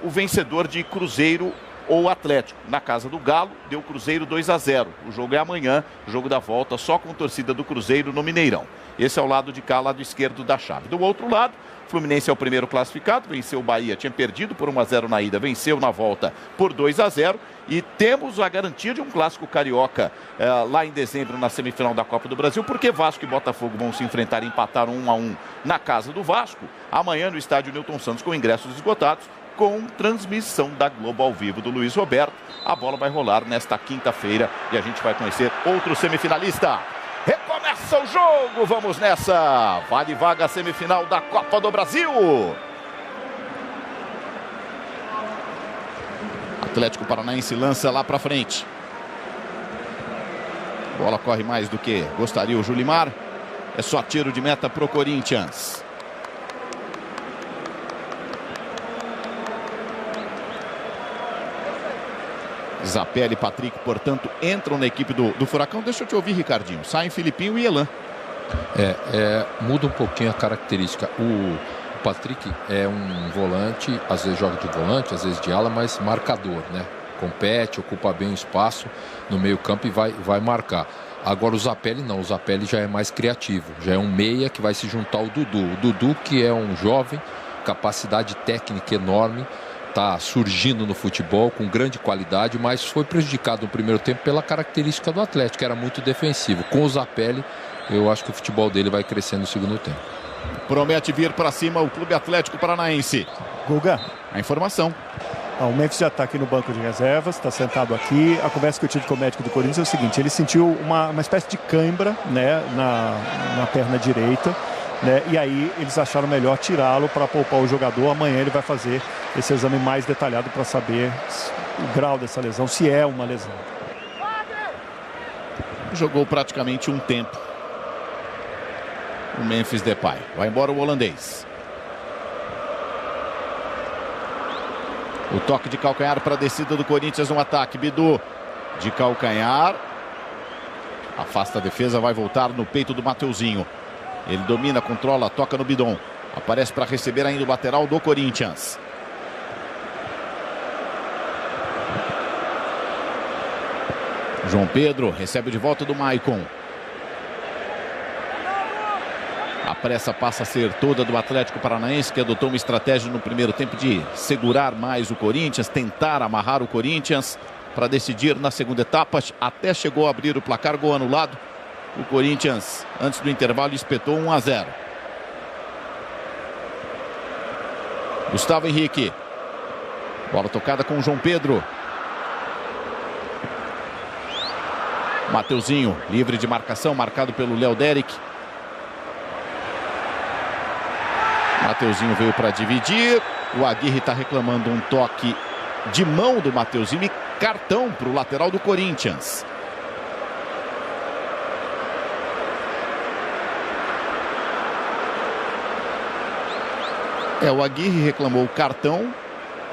O vencedor de Cruzeiro ou Atlético. Na casa do Galo, deu Cruzeiro 2-0. O jogo é amanhã, o jogo da volta, só com torcida do Cruzeiro no Mineirão. Esse é o lado de cá, lado esquerdo da chave. Do outro lado, Fluminense é o primeiro classificado, venceu o Bahia, tinha perdido por 1-0 na ida, venceu na volta por 2-0. E temos a garantia de um clássico carioca lá em dezembro na semifinal da Copa do Brasil, porque Vasco e Botafogo vão se enfrentar e empataram 1-1 na casa do Vasco. Amanhã no estádio Newton Santos, com ingressos esgotados, com transmissão da Globo ao vivo do Luiz Roberto. A bola vai rolar nesta quinta-feira e a gente vai conhecer outro semifinalista. Recomeça o jogo, vamos nessa! Vale vaga semifinal da Copa do Brasil. Atlético Paranaense lança lá para frente. Bola corre mais do que gostaria o Julimar. É só tiro de meta pro Corinthians. Zapelli e Patrick, portanto, entram na equipe do Furacão. Deixa eu te ouvir, Ricardinho. Saem Felipinho e Elan. Muda um pouquinho a característica. O Patrick é um volante, às vezes joga de volante, às vezes de ala, mas marcador, né? Compete, ocupa bem o espaço no meio campo e vai marcar. Agora o Zapelli não, o Zapelli já é mais criativo, já é um meia que vai se juntar ao Dudu. O Dudu, que é um jovem, capacidade técnica enorme, está surgindo no futebol com grande qualidade, mas foi prejudicado no primeiro tempo pela característica do Atlético, que era muito defensivo. Com o Zapelli, eu acho que o futebol dele vai crescer no segundo tempo. Promete vir para cima o Clube Atlético Paranaense. Guga, a informação. O Memphis já está aqui no banco de reservas, está sentado aqui. A conversa que eu tive com o médico do Corinthians é o seguinte: ele sentiu uma espécie de cãibra, né, na perna direita, né, e aí eles acharam melhor tirá-lo para poupar o jogador. Amanhã ele vai fazer esse exame mais detalhado para saber o grau dessa lesão, se é uma lesão. Jogou praticamente um tempo o Memphis Depay. Vai embora o holandês. O toque de calcanhar para a descida do Corinthians no ataque. Bidu de calcanhar. Afasta a defesa, vai voltar no peito do Mateuzinho. Ele domina, controla, toca no Bidon. Aparece para receber ainda o lateral do Corinthians. João Pedro recebe de volta do Maicon. A pressa passa a ser toda do Atlético Paranaense, que adotou uma estratégia no primeiro tempo de segurar mais o Corinthians, tentar amarrar o Corinthians para decidir na segunda etapa. Até chegou a abrir o placar, gol anulado. O Corinthians, antes do intervalo, espetou 1-0. Gustavo Henrique. Bola tocada com o João Pedro. Mateuzinho, livre de marcação, marcado pelo Léo Derek. Mateuzinho veio para dividir. O Aguirre está reclamando um toque de mão do Mateuzinho e cartão para o lateral do Corinthians. O Aguirre reclamou o cartão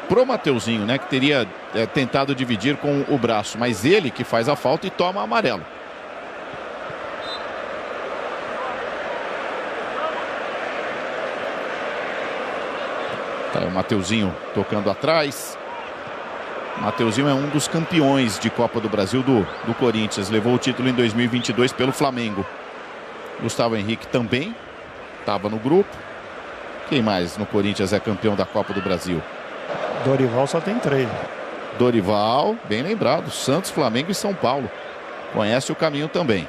pro Mateuzinho, né, que teria tentado dividir com o braço, mas ele que faz a falta e toma amarelo. Tá, o Mateuzinho tocando atrás. Mateuzinho é um dos campeões de Copa do Brasil do Corinthians, levou o título em 2022 pelo Flamengo. Gustavo Henrique também estava no grupo. Quem mais no Corinthians é campeão da Copa do Brasil? Dorival só tem 3. Dorival, bem lembrado. Santos, Flamengo e São Paulo. Conhece o caminho também.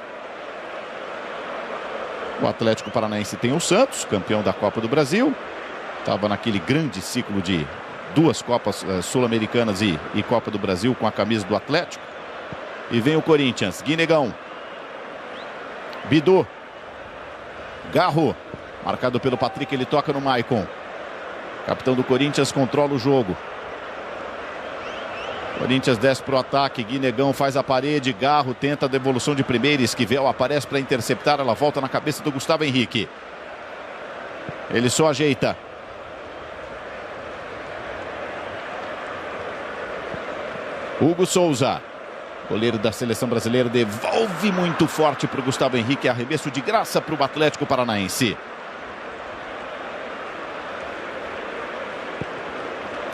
O Atlético Paranaense tem o Santos, campeão da Copa do Brasil. Estava naquele grande ciclo de 2 Copas Sul-Americanas e Copa do Brasil com a camisa do Atlético. E vem o Corinthians. Guinegão. Bidu. Garro. Marcado pelo Patrick, ele toca no Maicon. Capitão do Corinthians controla o jogo. Corinthians desce para o ataque. Guinegão faz a parede. Garro tenta a devolução de primeira. Esquivel aparece para interceptar. Ela volta na cabeça do Gustavo Henrique. Ele só ajeita. Hugo Souza. Goleiro da seleção brasileira devolve muito forte para o Gustavo Henrique. Arremesso de graça para o Atlético Paranaense.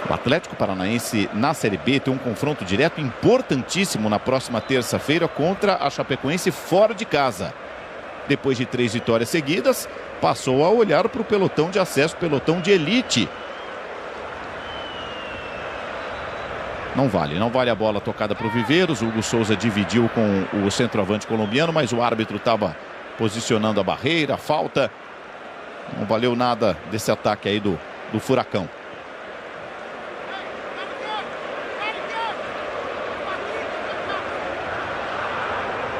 O Atlético Paranaense na Série B tem um confronto direto importantíssimo na próxima terça-feira contra a Chapecoense fora de casa. Depois de 3 vitórias seguidas, passou a olhar para o pelotão de acesso, pelotão de elite. Não vale a bola tocada para o Viveiros. O Hugo Souza dividiu com o centroavante colombiano, mas o árbitro estava posicionando a barreira, a falta. Não valeu nada desse ataque aí do Furacão.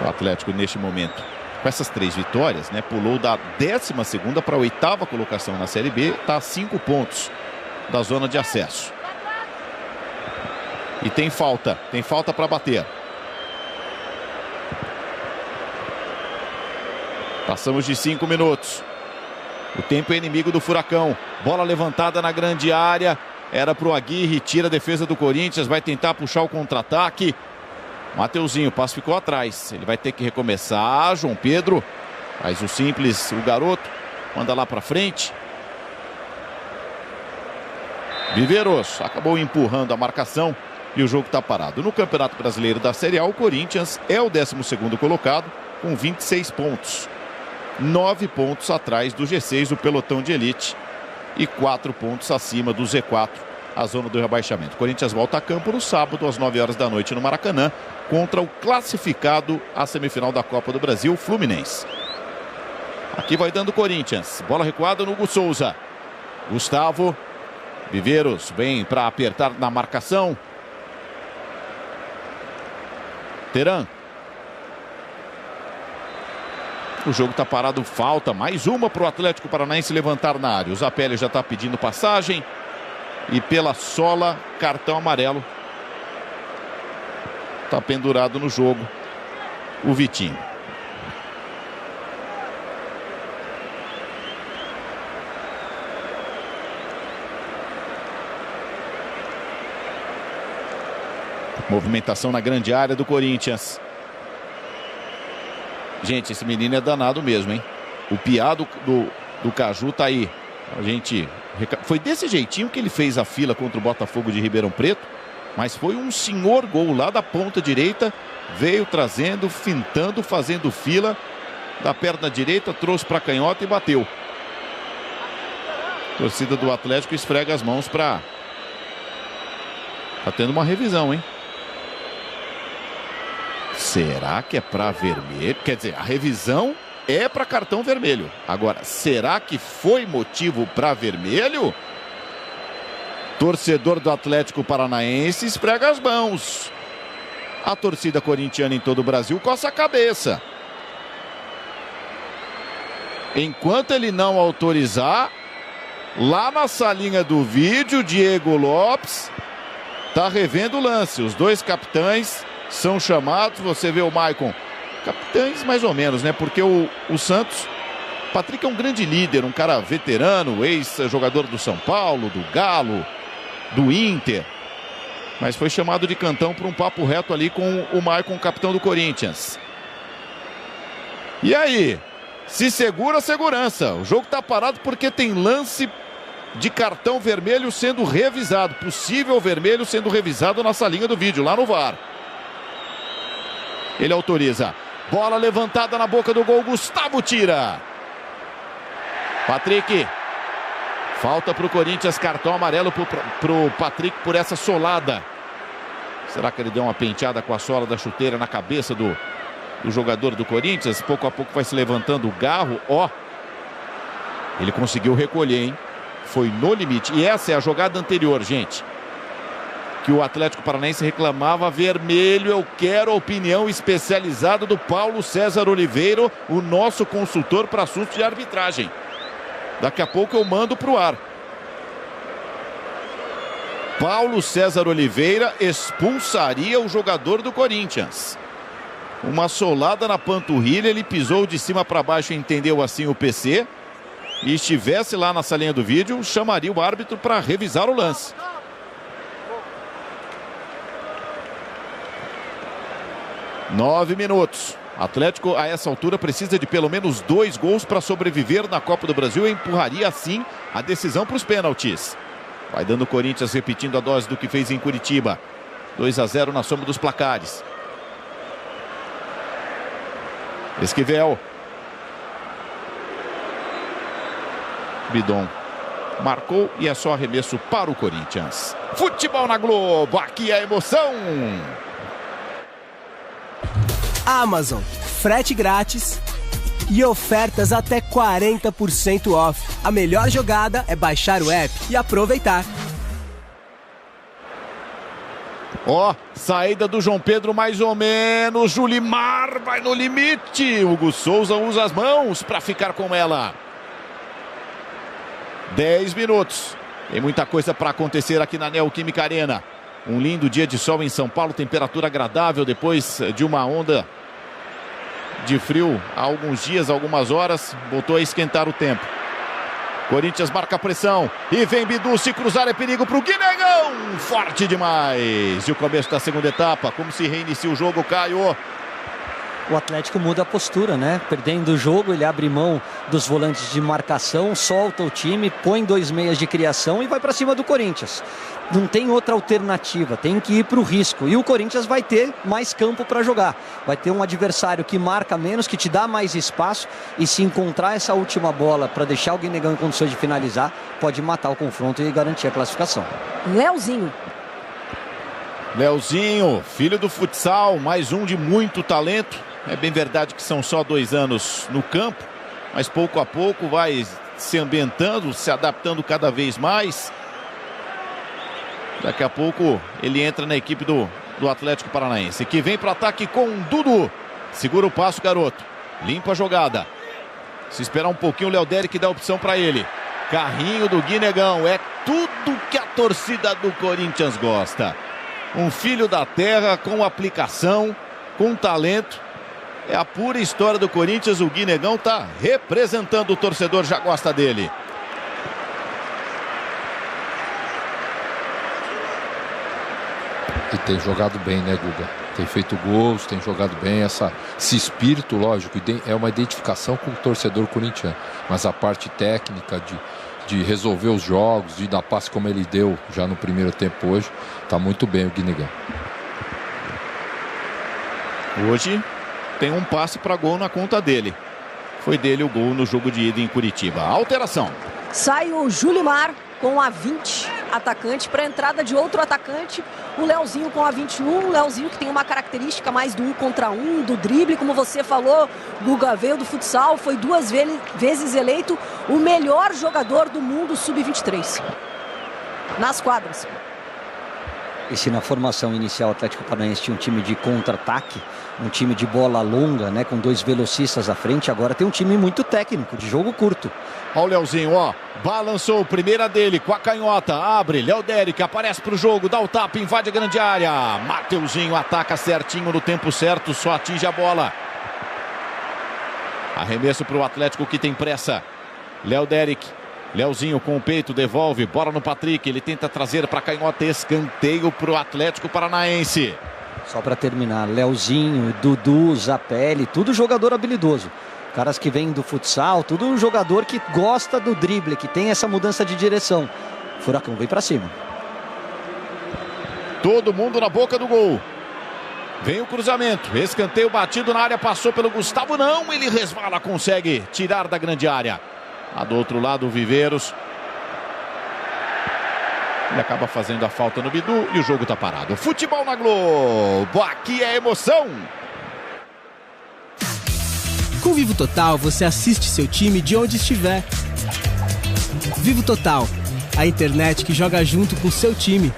O Atlético neste momento, com essas 3 vitórias, né, pulou da 12ª para a 8ª colocação na Série B, está a 5 pontos da zona de acesso. E tem falta para bater. Passamos de 5 minutos. O tempo é inimigo do Furacão. Bola levantada na grande área. Era para o Aguirre, tira a defesa do Corinthians, vai tentar puxar o contra-ataque. Mateuzinho, o passe ficou atrás. Ele vai ter que recomeçar. João Pedro faz o simples, o garoto. Manda lá para frente. Viveiros acabou empurrando a marcação e o jogo está parado. No Campeonato Brasileiro da Série A, o Corinthians é o 12º colocado com 26 pontos. 9 pontos atrás do G6, o pelotão de elite. E 4 pontos acima do Z4, a zona do rebaixamento. O Corinthians volta a campo no sábado, às 9 horas da noite, no Maracanã, contra o classificado à semifinal da Copa do Brasil, Fluminense. Aqui vai dando o Corinthians. Bola recuada no Hugo Souza. Gustavo. Viveiros vem para apertar na marcação. Teran. O jogo está parado, falta mais uma para o Atlético Paranaense levantar na área. O Zapelli já está pedindo passagem. E pela sola, cartão amarelo. Está pendurado no jogo o Vitinho. Movimentação na grande área do Corinthians. Gente, esse menino é danado mesmo, hein? O piá do Caju tá aí. A gente... Foi desse jeitinho que ele fez a fila contra o Botafogo de Ribeirão Preto. Mas foi um senhor gol lá da ponta direita. Veio trazendo, fintando, fazendo fila. Da perna direita, trouxe para a canhota e bateu. A torcida do Atlético esfrega as mãos para... Tá tendo uma revisão, hein? Será que é para vermelho? Quer dizer, a revisão é para cartão vermelho. Agora, será que foi motivo para vermelho? Torcedor do Atlético Paranaense esfrega as mãos. A torcida corintiana em todo o Brasil coça a cabeça. Enquanto ele não autorizar, lá na salinha do vídeo, Diego Lopes está revendo o lance. Os dois capitães são chamados. Você vê o Maicon. Capitães mais ou menos, né? Porque o Santos... Patrick é um grande líder, um cara veterano, ex-jogador do São Paulo, do Galo, do Inter. Mas foi chamado de cantão para um papo reto ali com o Maicon, capitão do Corinthians. E aí? Se segura a segurança. O jogo está parado porque tem lance de cartão vermelho sendo revisado. Possível vermelho sendo revisado na salinha do vídeo, lá no VAR. Ele autoriza. Bola levantada na boca do gol. Gustavo tira. Patrick. Falta para o Corinthians. Cartão amarelo para o Patrick por essa solada. Será que ele deu uma penteada com a sola da chuteira na cabeça do jogador do Corinthians? Pouco a pouco vai se levantando o Garro. Ó. Ele conseguiu recolher, hein? Foi no limite. E essa é a jogada anterior, gente. Que o Atlético Paranaense reclamava vermelho. Eu quero a opinião especializada do Paulo César Oliveira, o nosso consultor para assuntos de arbitragem. Daqui a pouco eu mando para o ar. Paulo César Oliveira expulsaria o jogador do Corinthians. Uma solada na panturrilha, ele pisou de cima para baixo, entendeu assim o PC. E estivesse lá na salinha do vídeo, chamaria o árbitro para revisar o lance. Nove minutos. Atlético, a essa altura, precisa de pelo menos 2 gols para sobreviver na Copa do Brasil e empurraria, assim, a decisão para os pênaltis. Vai dando o Corinthians, repetindo a dose do que fez em Curitiba. 2-0 na soma dos placares. Esquivel. Bidon marcou e é só arremesso para o Corinthians. Futebol na Globo, aqui é a emoção. Amazon, frete grátis e ofertas até 40% off. A melhor jogada é baixar o app e aproveitar. Ó, saída do João Pedro mais ou menos. Julimar vai no limite. Hugo Souza usa as mãos para ficar com ela. 10 minutos. Tem muita coisa para acontecer aqui na Neoquímica Arena. Um lindo dia de sol em São Paulo, temperatura agradável depois de uma onda de frio há alguns dias, algumas horas, voltou a esquentar o tempo. Corinthians marca a pressão e vem Bidu, se cruzar é perigo para o Guinegão, forte demais. E o começo da segunda etapa, como se reinicia o jogo, Caio? O Atlético muda a postura, né? Perdendo o jogo, ele abre mão dos volantes de marcação, solta o time, põe 2 meias de criação e vai para cima do Corinthians. Não tem outra alternativa, tem que ir para o risco. E o Corinthians vai ter mais campo para jogar. Vai ter um adversário que marca menos, que te dá mais espaço. E se encontrar essa última bola para deixar o Guinegão em condições de finalizar, pode matar o confronto e garantir a classificação. Leozinho, filho do futsal, mais um de muito talento. É bem verdade que são só 2 anos no campo, mas pouco a pouco vai se ambientando, se adaptando cada vez mais. Daqui a pouco ele entra na equipe do Atlético Paranaense, que vem para ataque com o Dudu. Segura o passo, garoto. Limpa a jogada. Se esperar um pouquinho, o Léo Derek dá opção para ele. Carrinho do Guinegão. É tudo que a torcida do Corinthians gosta. Um filho da terra com aplicação, com talento. É a pura história do Corinthians. O Guinegão está representando, o torcedor já gosta dele. E tem jogado bem, né, Guga? Tem feito gols, tem jogado bem. Esse espírito, lógico, é uma identificação com o torcedor corintiano. Mas a parte técnica de resolver os jogos, de dar passe como ele deu já no primeiro tempo hoje, tá muito bem o Guinegão. Hoje tem um passe para gol na conta dele. Foi dele o gol no jogo de ida em Curitiba. Alteração. Sai o Julimar com a 20, atacante, para a entrada de outro atacante, o Leozinho com a 21, o Leozinho que tem uma característica mais do 1 contra 1, do drible, como você falou, Guga, veio do futsal, foi 2 vezes eleito o melhor jogador do mundo sub-23. nas quadras. E se na formação inicial o Atlético Paranaense tinha um time de contra-ataque, um time de bola longa, né, com 2 velocistas à frente, agora tem um time muito técnico, de jogo curto. Olha o Leozinho, ó, balançou, primeira dele com a canhota, abre, Léo Déric aparece pro jogo, dá o tapa, invade a grande área. Mateuzinho ataca certinho no tempo certo, só atinge a bola. Arremesso pro Atlético que tem pressa. Léo Déric. Leozinho com o peito, devolve, bola no Patrick, ele tenta trazer para canhota, escanteio para o Atlético Paranaense. Só para terminar, Leozinho, Dudu, Zapelli, tudo jogador habilidoso. Caras que vêm do futsal, tudo jogador que gosta do drible, que tem essa mudança de direção. Furacão vem para cima. Todo mundo na boca do gol. Vem o cruzamento, escanteio batido na área, passou pelo Gustavo, não, ele resvala, consegue tirar da grande área. Lá do outro lado o Viveiros. Ele acaba fazendo a falta no Bidu e o jogo tá parado. Futebol na Globo, aqui é emoção. Com Vivo Total você assiste seu time de onde estiver. Vivo Total, a internet que joga junto com o seu time.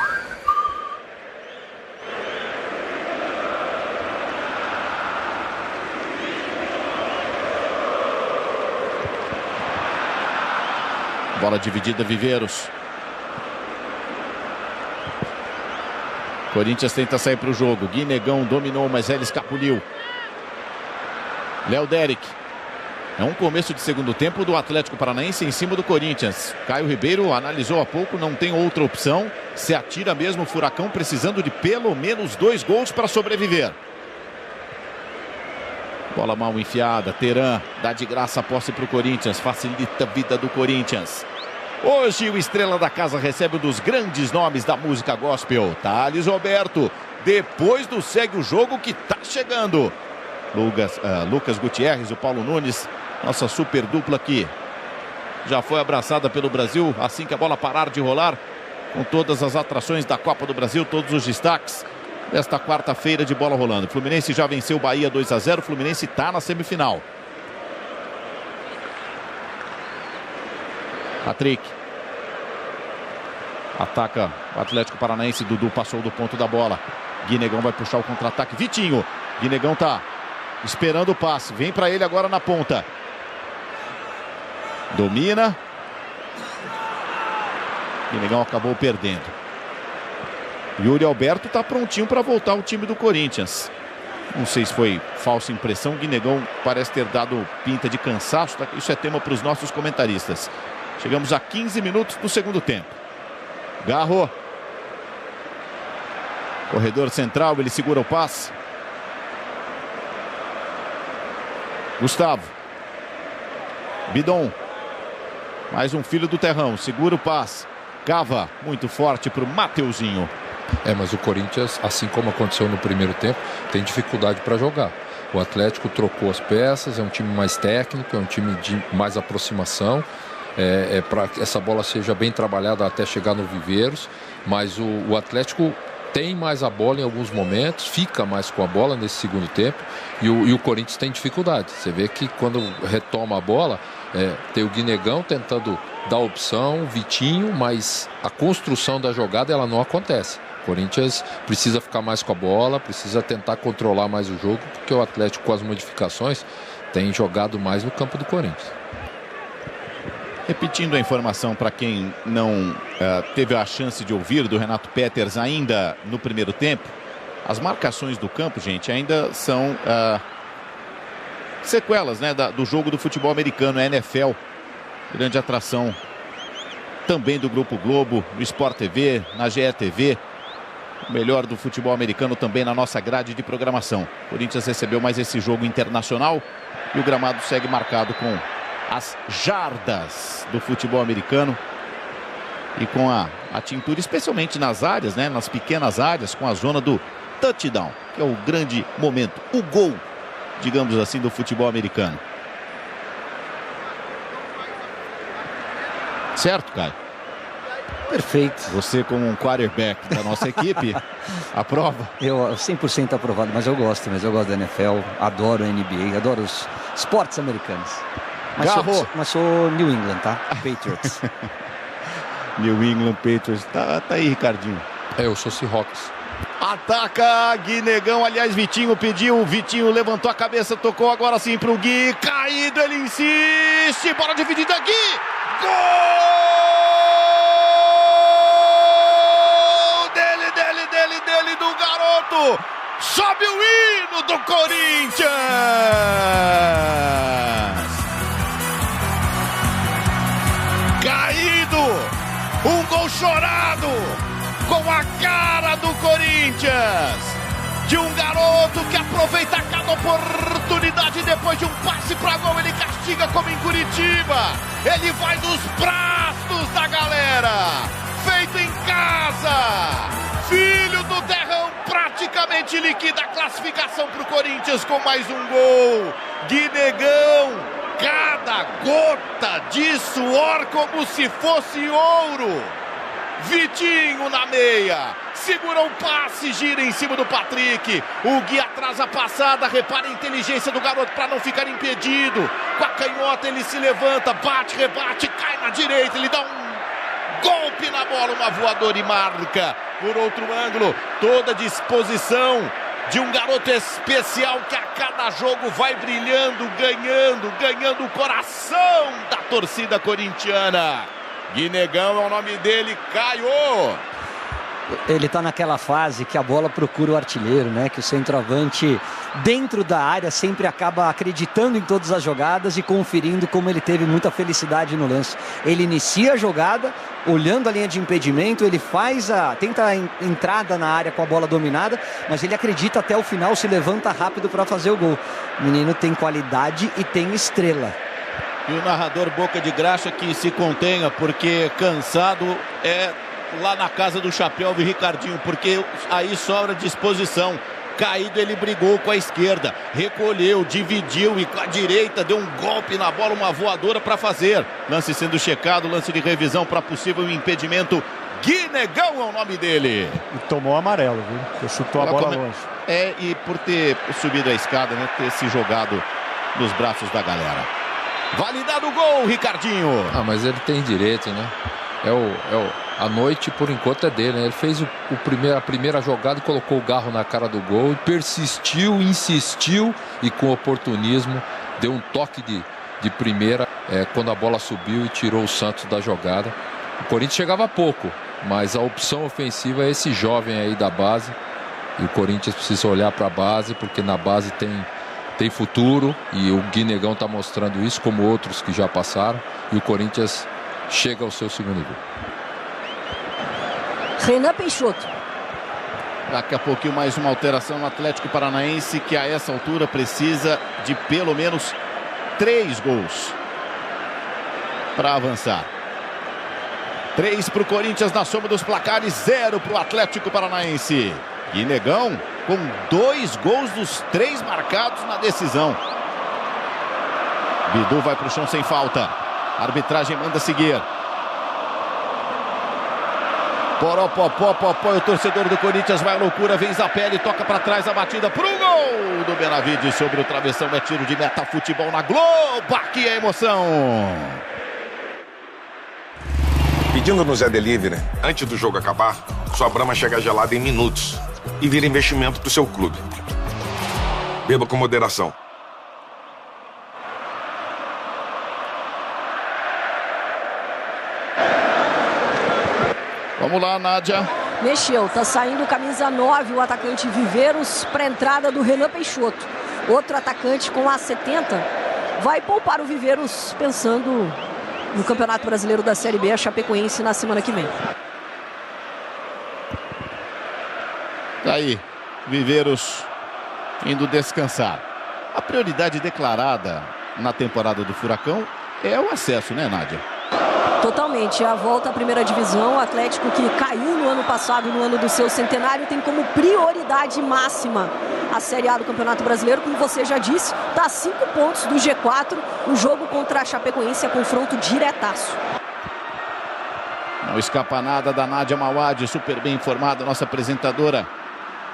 Bola dividida, Viveiros. Corinthians tenta sair para o jogo. Guinegão dominou, mas ele escapuliu. Léo Déric. É um começo de segundo tempo do Atlético Paranaense em cima do Corinthians. Caio Ribeiro analisou há pouco, não tem outra opção. Se atira mesmo o Furacão, precisando de pelo menos 2 gols para sobreviver. Bola mal enfiada, Teran dá de graça a posse para o Corinthians, facilita a vida do Corinthians. Hoje o estrela da casa recebe um dos grandes nomes da música gospel, Thales Roberto. Depois do Segue o Jogo que tá chegando. Lucas Gutierrez, o Paulo Nunes, nossa super dupla aqui. Já foi abraçada pelo Brasil assim que a bola parar de rolar. Com todas as atrações da Copa do Brasil, todos os destaques desta quarta-feira de bola rolando. Fluminense já venceu o Bahia 2-0, Fluminense tá na semifinal. Patrick. Ataca o Atlético Paranaense, Dudu passou do ponto da bola. Guinegão vai puxar o contra-ataque. Vitinho. Guinegão tá esperando o passe. Vem para ele agora na ponta. Domina. Guinegão acabou perdendo. Yuri Alberto tá prontinho para voltar ao time do Corinthians. Não sei se foi falsa impressão. Guinegão parece ter dado pinta de cansaço. Isso é tema para os nossos comentaristas. Chegamos a 15 minutos do segundo tempo. Garro. Corredor central, ele segura o passe. Gustavo. Bidon. Mais um filho do terrão, segura o passe. Cava, muito forte para o Mateuzinho. Mas o Corinthians, assim como aconteceu no primeiro tempo, tem dificuldade para jogar. O Atlético trocou as peças, é um time mais técnico, é um time de mais aproximação. Para que essa bola seja bem trabalhada até chegar no Viveiros, mas o Atlético tem mais a bola em alguns momentos, fica mais com a bola nesse segundo tempo e o Corinthians tem dificuldade. Você vê que quando retoma a bola, tem o Guinegão tentando dar opção, o Vitinho, mas a construção da jogada ela não acontece. O Corinthians precisa ficar mais com a bola, precisa tentar controlar mais o jogo, porque o Atlético, com as modificações, tem jogado mais no campo do Corinthians. Repetindo a informação para quem não teve a chance de ouvir do Renato Peters ainda no primeiro tempo, as marcações do campo, gente, ainda são sequelas, né, do jogo do futebol americano, a NFL, grande atração também do Grupo Globo, no Sport TV, na GE TV, o melhor do futebol americano também na nossa grade de programação. O Corinthians recebeu mais esse jogo internacional e o gramado segue marcado com as jardas do futebol americano e com a tintura, especialmente nas áreas, né, nas pequenas áreas, com a zona do touchdown, que é o grande momento, o gol, digamos assim, do futebol americano. Certo, Caio? Perfeito. Você, como um quarterback da nossa equipe, aprova? Eu 100% aprovado, mas eu gosto da NFL, adoro a NBA, adoro os esportes americanos. Mas sou New England, tá? Patriots. New England Patriots. Tá aí, Ricardinho. Eu sou Seahawks. Ataca Guinegão, aliás, Vitinho pediu, Vitinho levantou a cabeça, tocou agora sim pro Gui, caído, ele insiste, bola dividida, Gui, gol dele, do garoto, sobe o hino do Corinthians, caído, um gol chorado, com a cara do Corinthians, de um garoto que aproveita cada oportunidade depois de um passe para gol, ele castiga como em Curitiba, ele vai nos braços da galera, feito em casa, filho do Terrão praticamente liquida a classificação para o Corinthians com mais um gol, Guinegão, cada gota de suor como se fosse ouro, Vitinho na meia, segura um passe, gira em cima do Patrick, o Gui atrasa a passada, repara a inteligência do garoto para não ficar impedido, com a canhota ele se levanta, bate, rebate, cai na direita, ele dá um golpe na bola, uma voadora e marca, por outro ângulo, toda a disposição de um garoto especial que a cada jogo vai brilhando, ganhando o coração da torcida corintiana. Guinegão é o nome dele, Caio. Ele tá naquela fase que a bola procura o artilheiro, né? Que o centroavante dentro da área sempre acaba acreditando em todas as jogadas e conferindo como ele teve muita felicidade no lance. Ele inicia a jogada, olhando a linha de impedimento, ele tenta a entrada na área com a bola dominada, mas ele acredita até o final, se levanta rápido para fazer o gol. O menino tem qualidade e tem estrela. E o narrador Boca de Graxa que se contenha, porque cansado é lá na casa do chapéu do Ricardinho, porque aí sobra disposição. Caído ele brigou com a esquerda, recolheu, dividiu e com a direita deu um golpe na bola, uma voadora para fazer. Lance sendo checado, lance de revisão para possível impedimento. Guinegão é o nome dele. E tomou amarelo, viu? Porque chutou a bola longe. E por ter subido a escada, né? Ter se jogado nos braços da galera. Validado o gol, Ricardinho. Mas ele tem direito, né? A noite, por enquanto, é dele, né? Ele fez a primeira jogada e colocou o garro na cara do gol. E persistiu, insistiu e com oportunismo deu um toque de primeira quando a bola subiu e tirou o Santos da jogada. O Corinthians chegava pouco, mas a opção ofensiva é esse jovem aí da base. E o Corinthians precisa olhar para a base, porque na base tem futuro, e o Guinegão está mostrando isso, como outros que já passaram, e o Corinthians chega ao seu segundo gol. Renan Peixoto. Daqui a pouquinho mais uma alteração no Atlético Paranaense, que a essa altura precisa de pelo menos 3 gols para avançar. 3 para o Corinthians na soma dos placares, 0 para o Atlético Paranaense. Guinegão com 2 gols dos 3 marcados na decisão. Bidu vai para o chão sem falta. A arbitragem manda seguir. Poropopó, o torcedor do Corinthians vai à loucura, vem Zapelli, toca para trás a batida pro gol do Benavides sobre o travessão, é tiro de meta, futebol na Globo, aqui é emoção. Pedindo no Zé Delivery, antes do jogo acabar, sua Brahma chega gelada em minutos e vira investimento pro seu clube. Beba com moderação. Vamos lá, Nádia. Mexeu, tá saindo camisa 9, o atacante Viveiros, para a entrada do Renan Peixoto. Outro atacante com a 70 vai poupar o Viveiros pensando no Campeonato Brasileiro da Série B, a Chapecoense, na semana que vem. Tá aí, Viveiros indo descansar. A prioridade declarada na temporada do Furacão é o acesso, né, Nádia? Totalmente, a volta à primeira divisão. O Atlético, que caiu no ano passado, no ano do seu centenário, tem como prioridade máxima a Série A do Campeonato Brasileiro. Como você já disse, está a 5 pontos do G4. O jogo contra a Chapecoense é confronto diretaço. Não escapa nada da Nádia Mauad, super bem informada, nossa apresentadora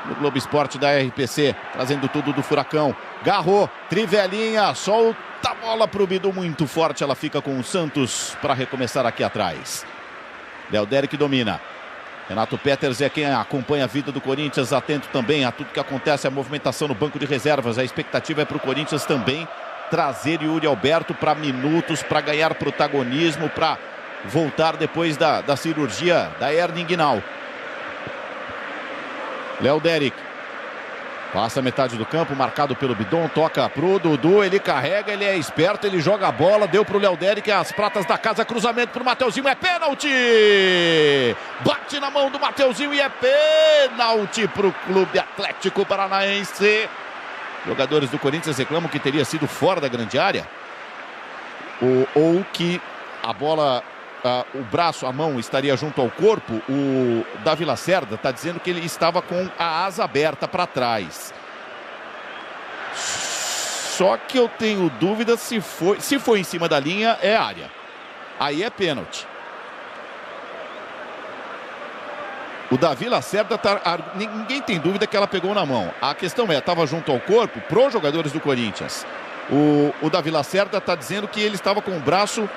no Globo Esporte da RPC, trazendo tudo do Furacão. Garrou, Trivelinha, solta a bola para o Bidu muito forte, ela fica com o Santos para recomeçar aqui atrás. Léo Derick domina. Renato Peters é quem acompanha a vida do Corinthians, atento também a tudo que acontece, a movimentação no banco de reservas. A expectativa é para o Corinthians também trazer Yuri Alberto para minutos, para ganhar protagonismo, para voltar depois da cirurgia da hernia inguinal. Léo Derick passa a metade do campo, marcado pelo Bidon, toca pro Dudu, ele carrega, ele é esperto, ele joga a bola, deu pro Léo Derick, as pratas da casa, cruzamento pro Mateuzinho, é pênalti! Bate na mão do Mateuzinho e é pênalti pro Clube Atlético Paranaense. Jogadores do Corinthians reclamam que teria sido fora da grande área, ou que a bola, o braço, a mão estaria junto ao corpo. O Davi Lacerda está dizendo que ele estava com a asa aberta para trás. Só que eu tenho dúvida se foi em cima da linha, é área. Aí é pênalti. O Davi Lacerda, ninguém tem dúvida que ela pegou na mão. A questão estava junto ao corpo para os jogadores do Corinthians. O Davi Lacerda está dizendo que ele estava com o braço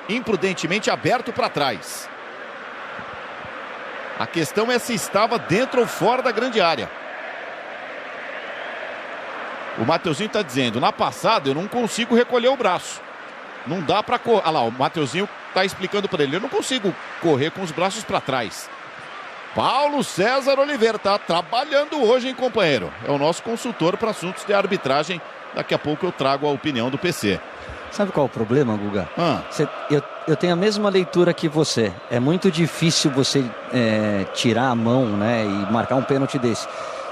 imprudentemente aberto para trás. A questão é se estava dentro ou fora da grande área. O Mateuzinho está dizendo, na passada eu não consigo recolher o braço. Não dá para correr. Olha lá, o Mateuzinho está explicando para ele, eu não consigo correr com os braços para trás. Paulo César Oliveira está trabalhando hoje, hein, companheiro? É o nosso consultor para assuntos de arbitragem. Daqui a pouco eu trago a opinião do PC. Sabe qual é o problema, Guga? Eu tenho a mesma leitura que você. É muito difícil você tirar a mão, né, e marcar um pênalti desse.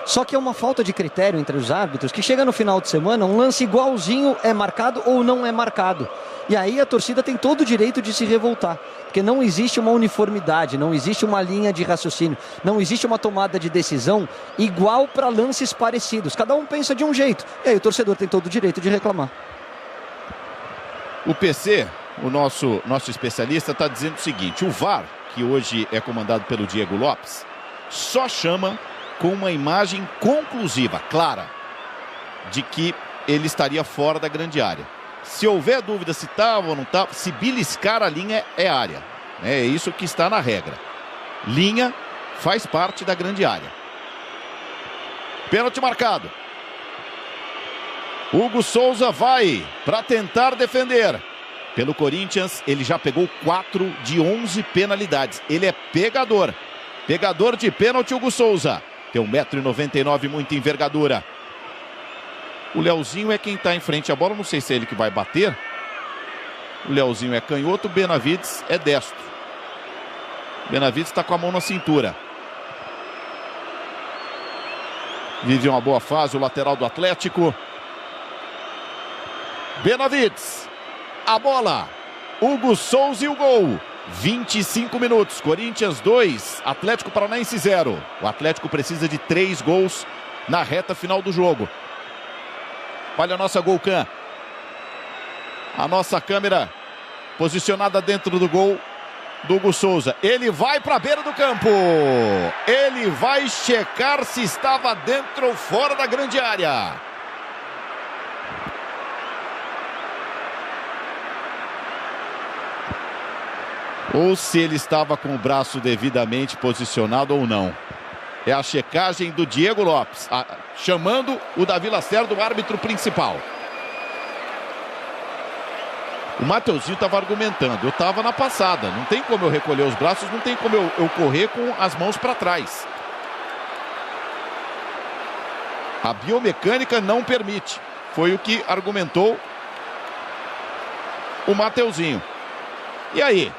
Só que é uma falta de critério entre os árbitros que chega no final de semana, um lance igualzinho é marcado ou não é marcado. E aí a torcida tem todo o direito de se revoltar. Porque não existe uma uniformidade, não existe uma linha de raciocínio, não existe uma tomada de decisão igual para lances parecidos. Cada um pensa de um jeito. E aí o torcedor tem todo o direito de reclamar. O PC, o nosso especialista, está dizendo o seguinte: o VAR, que hoje é comandado pelo Diego Lopes, só chama com uma imagem conclusiva, clara, de que ele estaria fora da grande área. Se houver dúvida se estava ou não estava, se beliscar a linha é área. É isso que está na regra. Linha faz parte da grande área. Pênalti marcado. Hugo Souza vai para tentar defender. Pelo Corinthians, ele já pegou 4 de 11 penalidades. Ele é pegador. Pegador de pênalti, Hugo Souza. Tem 1,99 m, muita envergadura. O Leozinho é quem está em frente à bola. Não sei se é ele que vai bater. O Leozinho é canhoto, o Benavides é destro. Benavides está com a mão na cintura. Vive uma boa fase o lateral do Atlético. Benavides. A bola. Hugo Souza e o gol. 25 minutos. Corinthians 2, Atlético Paranaense 0. O Atlético precisa de 3 gols na reta final do jogo. Olha a nossa Golcan. A nossa câmera posicionada dentro do gol do Hugo Souza. Ele vai para a beira do campo. Ele vai checar se estava dentro ou fora da grande área. Ou se ele estava com o braço devidamente posicionado ou não. É a checagem do Diego Lopes, chamando o Davi Lacerda, o árbitro principal. O Mateuzinho estava argumentando, eu estava na passada, não tem como eu recolher os braços, não tem como eu correr com as mãos para trás. A biomecânica não permite, foi o que argumentou o Mateuzinho. E aí?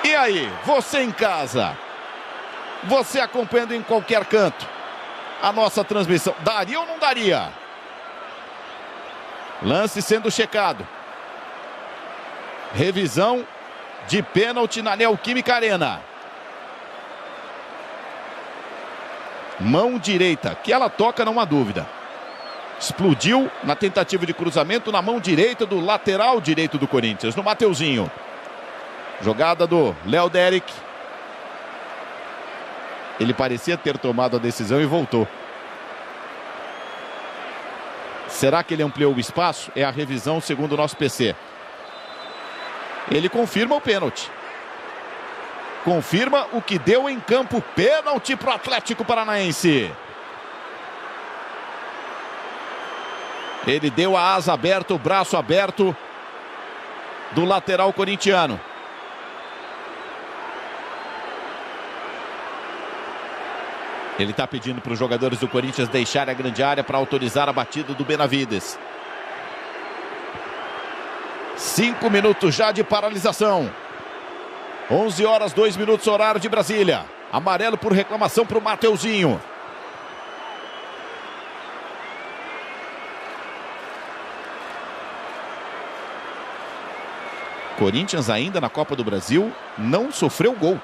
E aí, você em casa, você acompanhando em qualquer canto a nossa transmissão, daria ou não daria? Lance sendo checado. Revisão de pênalti na Neoquímica Arena. Mão direita, que ela toca, não há dúvida. Explodiu na tentativa de cruzamento na mão direita do lateral direito do Corinthians, no Mateuzinho. Jogada do Léo Derick. Ele parecia ter tomado a decisão e voltou. Será que ele ampliou o espaço? É a revisão segundo o nosso PC. Ele confirma o pênalti. Confirma o que deu em campo. Pênalti para o Atlético Paranaense. Ele deu a asa aberta, o braço aberto do lateral corintiano. Ele está pedindo para os jogadores do Corinthians deixarem a grande área para autorizar a batida do Benavides. 5 minutos já de paralisação. 11 horas, 2 minutos, horário de Brasília. Amarelo por reclamação para o Mateuzinho. Corinthians ainda na Copa do Brasil não sofreu gol.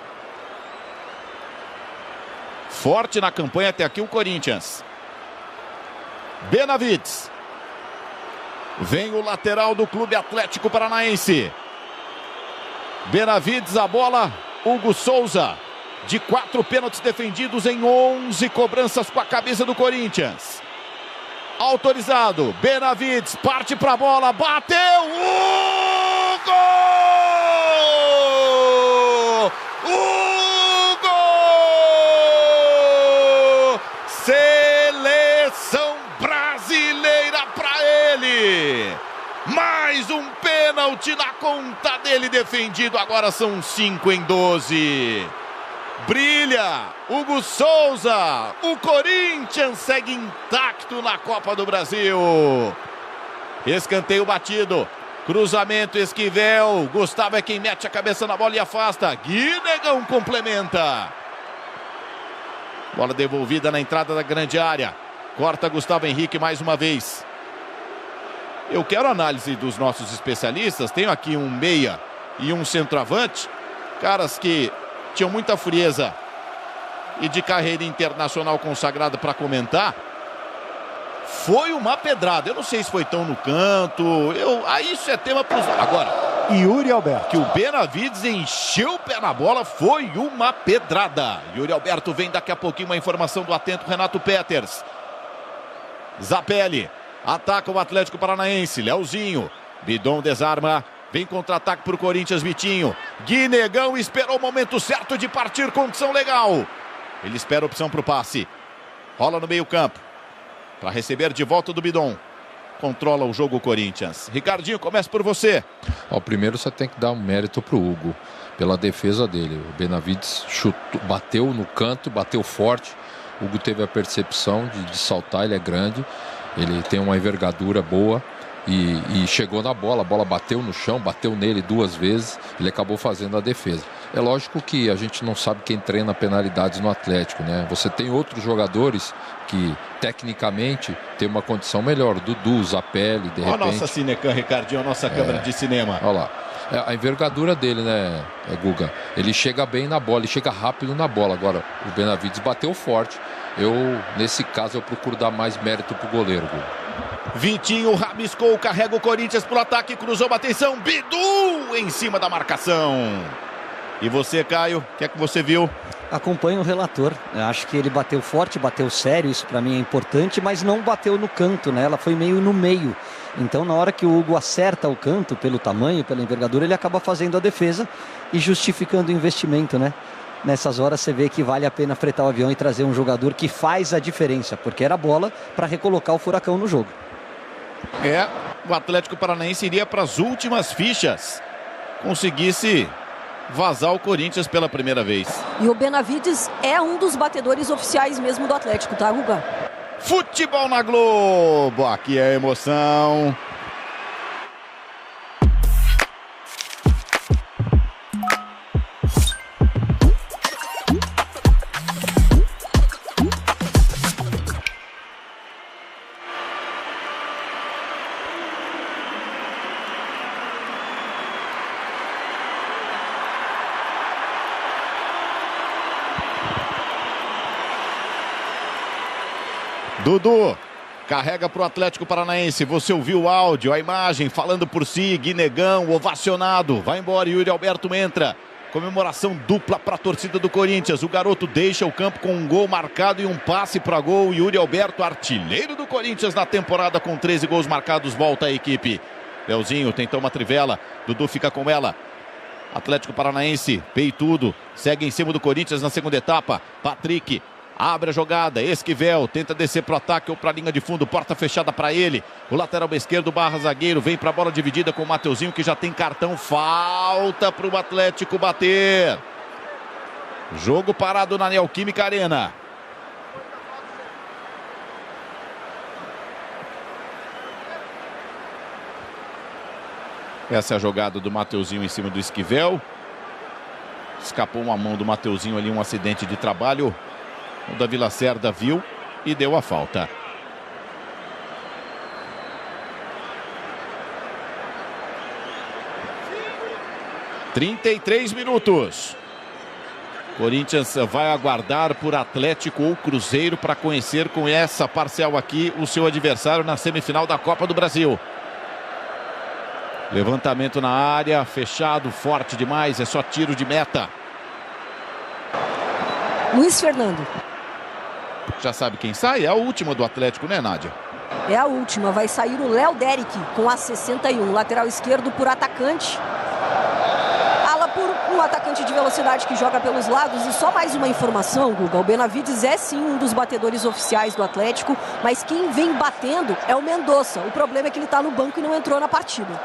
Forte na campanha até aqui o Corinthians. Benavides. Vem o lateral do Clube Atlético Paranaense. Benavides, a bola. Hugo Souza. De 4 pênaltis defendidos em 11 cobranças com a cabeça do Corinthians. Autorizado. Benavides parte para a bola. Bateu. Hugo! Hugo! Seleção brasileira para ele. Mais um pênalti na conta dele defendido. Agora são 5 em 12. Brilha Hugo Souza. O Corinthians segue intacto na Copa do Brasil. Escanteio batido. Cruzamento, Esquivel. Gustavo é quem mete a cabeça na bola e afasta. Guinegão complementa. Bola devolvida na entrada da grande área. Corta Gustavo Henrique mais uma vez. Eu quero análise dos nossos especialistas. Tenho aqui um meia e um centroavante. Caras que tinham muita frieza e de carreira internacional consagrada para comentar. Foi uma pedrada. Eu não sei se foi tão no canto. Isso é tema para os... Agora, Yuri Alberto. Que o Benavides encheu o pé na bola, foi uma pedrada. Yuri Alberto vem daqui a pouquinho uma informação do atento Renato Peters. Zapelli ataca o Atlético Paranaense. Leozinho. Bidon desarma. Vem contra-ataque para o Corinthians, Vitinho. Guinegão esperou o momento certo de partir, condição legal. Ele espera a opção para o passe. Rola no meio campo. Para receber de volta do Bidon. Controla o jogo o Corinthians. Ricardinho, começa por você. Primeiro você tem que dar um mérito para o Hugo, pela defesa dele. O Benavides chutou, bateu no canto, bateu forte. O Hugo teve a percepção de saltar, ele é grande. Ele tem uma envergadura boa. E chegou na bola, a bola bateu no chão, bateu nele 2 vezes, ele acabou fazendo a defesa. É lógico que a gente não sabe quem treina penalidades no Atlético, né? Você tem outros jogadores que tecnicamente tem uma condição melhor, Dudu, Zapelli, de repente. Olha a nossa Cinecam, Ricardinho, a nossa câmera de cinema. Olha lá, a envergadura dele, né, Guga? Ele chega bem na bola, ele chega rápido na bola. Agora, o Benavides bateu forte. Nesse caso, eu procuro dar mais mérito pro goleiro, Guga. Vitinho rabiscou, carrega o Corinthians pro ataque, cruzou a atenção, Bidu em cima da marcação. E você, Caio, o que é que você viu? Acompanho o relator, eu acho que ele bateu forte, bateu sério, isso para mim é importante, mas não bateu no canto, né? Ela foi meio no meio. Então, na hora que o Hugo acerta o canto, pelo tamanho, pela envergadura, ele acaba fazendo a defesa e justificando o investimento, né? Nessas horas você vê que vale a pena fretar o avião e trazer um jogador que faz a diferença, porque era bola para recolocar o Furacão no jogo. O Atlético Paranaense iria para as últimas fichas. Conseguisse vazar o Corinthians pela primeira vez. E o Benavides é um dos batedores oficiais mesmo do Atlético, tá, Guga? Futebol na Globo, aqui é a emoção. Dudu carrega para o Atlético Paranaense. Você ouviu o áudio, a imagem falando por si. Guinegão ovacionado. Vai embora, Yuri Alberto entra. Comemoração dupla para a torcida do Corinthians. O garoto deixa o campo com um gol marcado e um passe para gol. Yuri Alberto, artilheiro do Corinthians na temporada com 13 gols marcados. Volta a equipe. Leozinho tentou uma trivela. Dudu fica com ela. Atlético Paranaense, peitudo, segue em cima do Corinthians na segunda etapa. Patrick abre a jogada, Esquivel tenta descer para o ataque ou para a linha de fundo, porta fechada para ele. O lateral esquerdo barra zagueiro, vem para a bola dividida com o Mateuzinho, que já tem cartão. Falta para o Atlético bater. Jogo parado na Neoquímica Arena. Essa é a jogada do Mateuzinho em cima do Esquivel. Escapou uma mão do Mateuzinho ali, um acidente de trabalho. O Davi Lacerda viu e deu a falta. – 33 minutos. Corinthians vai aguardar por Atlético ou Cruzeiro para conhecer com essa parcial aqui o seu adversário na semifinal da Copa do Brasil. Levantamento na área, fechado, forte demais, é só tiro de meta. Luiz Fernando. Já sabe quem sai? É a última do Atlético, né, Nádia? É a última, vai sair o Léo Derek com a 61, lateral esquerdo por atacante. Ala por um atacante de velocidade que joga pelos lados. E só mais uma informação, Guga, o Benavides é sim um dos batedores oficiais do Atlético, mas quem vem batendo é o Mendonça. O problema é que ele está no banco e não entrou na partida.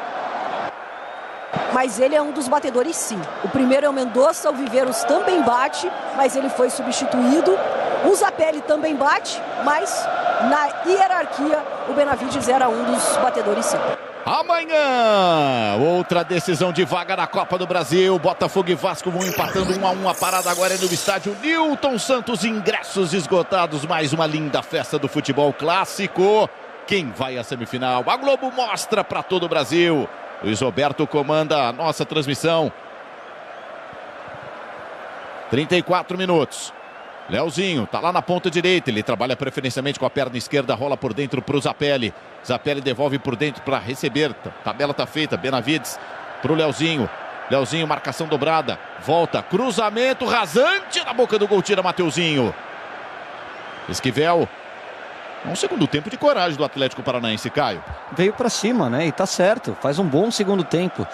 Mas ele é um dos batedores sim. O primeiro é o Mendonça, o Viveiros também bate, mas ele foi substituído. O Zapelli também bate, mas na hierarquia o Benavides era um dos batedores sim. Amanhã, outra decisão de vaga na Copa do Brasil. Botafogo e Vasco vão empatando 1-1. A parada agora é no estádio Newton Santos. Ingressos esgotados. Mais uma linda festa do futebol clássico. Quem vai à semifinal? A Globo mostra para todo o Brasil. Luiz Roberto comanda a nossa transmissão. 34 minutos. Leozinho tá lá na ponta direita. Ele trabalha preferencialmente com a perna esquerda. Rola por dentro para o Zapelli. Zapelli devolve por dentro para receber. Tabela tá feita. Benavides para o Leozinho. Leozinho, marcação dobrada. Volta. Cruzamento rasante na boca do gol. Tira Mateuzinho. Esquivel. Um segundo tempo de coragem do Atlético Paranaense, Caio. Veio para cima, né? E tá certo. Faz um bom segundo tempo.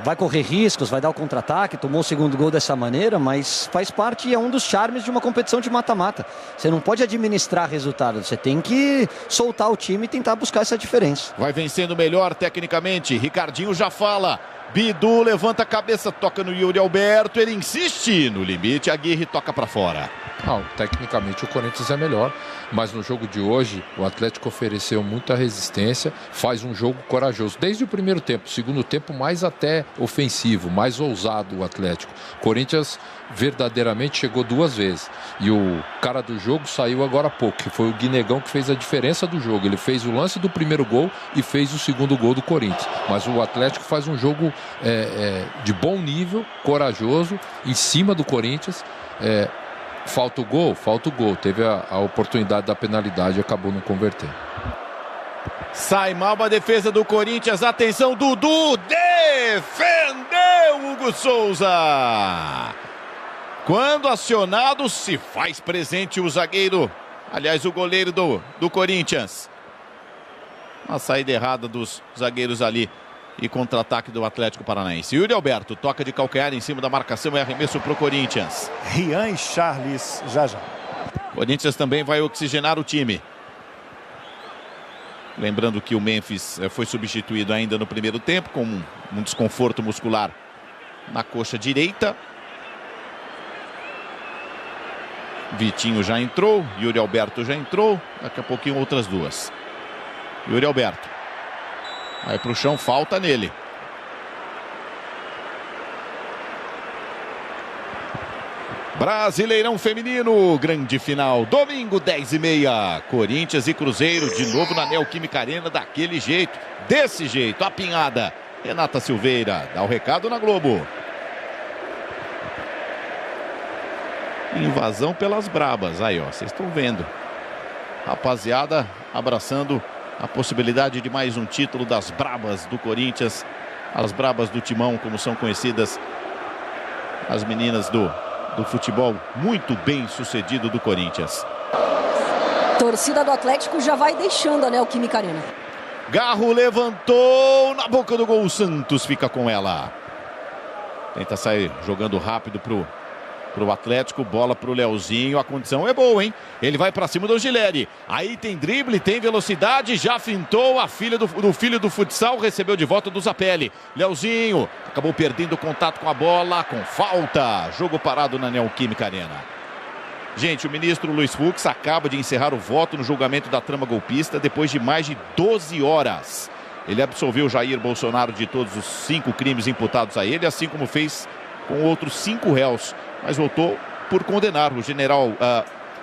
Vai correr riscos, vai dar o contra-ataque. Tomou o segundo gol dessa maneira, mas faz parte e é um dos charmes de uma competição de mata-mata. Você não pode administrar resultado. Você tem que soltar o time e tentar buscar essa diferença. Vai vencendo melhor tecnicamente. Ricardinho já fala. Bidu levanta a cabeça, toca no Yuri Alberto. Ele insiste no limite. Aguirre toca para fora. Não, tecnicamente o Corinthians é melhor, mas no jogo de hoje o Atlético ofereceu muita resistência, faz um jogo corajoso desde o primeiro tempo, segundo tempo mais até ofensivo, mais ousado o Atlético. Corinthians verdadeiramente chegou duas vezes e o cara do jogo saiu agora há pouco, que foi o Guinegão, que fez a diferença do jogo. Ele fez o lance do primeiro gol e fez o segundo gol do Corinthians, mas o Atlético faz um jogo de bom nível, corajoso, em cima do Corinthians. Falta o gol? Falta o gol. Teve a oportunidade da penalidade e acabou não convertendo. Sai mal a defesa do Corinthians. Atenção, Dudu defendeu Hugo Souza. Quando acionado, se faz presente o zagueiro. Aliás, o goleiro do Corinthians. Uma saída errada dos zagueiros ali. E contra-ataque do Atlético Paranaense. Yuri Alberto toca de calcanhar em cima da marcação e arremesso para o Corinthians. Rian e Charles já. Corinthians também vai oxigenar o time. Lembrando que o Memphis foi substituído ainda no primeiro tempo com um desconforto muscular na coxa direita. Vitinho já entrou, Yuri Alberto já entrou. Daqui a pouquinho outras duas. Yuri Alberto. Vai para o chão, falta nele. Brasileirão Feminino, grande final, domingo 10h30. Corinthians e Cruzeiro, de novo na Neoquímica Arena, daquele jeito, desse jeito, apinhada. Renata Silveira, dá o recado na Globo. Invasão pelas brabas, aí ó, vocês estão vendo. Rapaziada abraçando a possibilidade de mais um título das brabas do Corinthians. As brabas do Timão, como são conhecidas as meninas do futebol muito bem sucedido do Corinthians. Torcida do Atlético já vai deixando a Neoquímica Arena. Garro levantou na boca do gol. O Santos fica com ela. Tenta sair jogando rápido pro Atlético, bola pro Leozinho, a condição é boa, hein? Ele vai pra cima do Gileri, aí tem drible, tem velocidade, já fintou a filha do filho do futsal, recebeu de volta do Zapelli. Leozinho acabou perdendo o contato com a bola, com falta, jogo parado na Neoquímica Arena. Gente, o ministro Luiz Fux acaba de encerrar o voto no julgamento da trama golpista depois de mais de 12 horas. Ele absolveu Jair Bolsonaro de todos os 5 crimes imputados a ele, assim como fez com outros 5 réus, mas voltou por condenar o general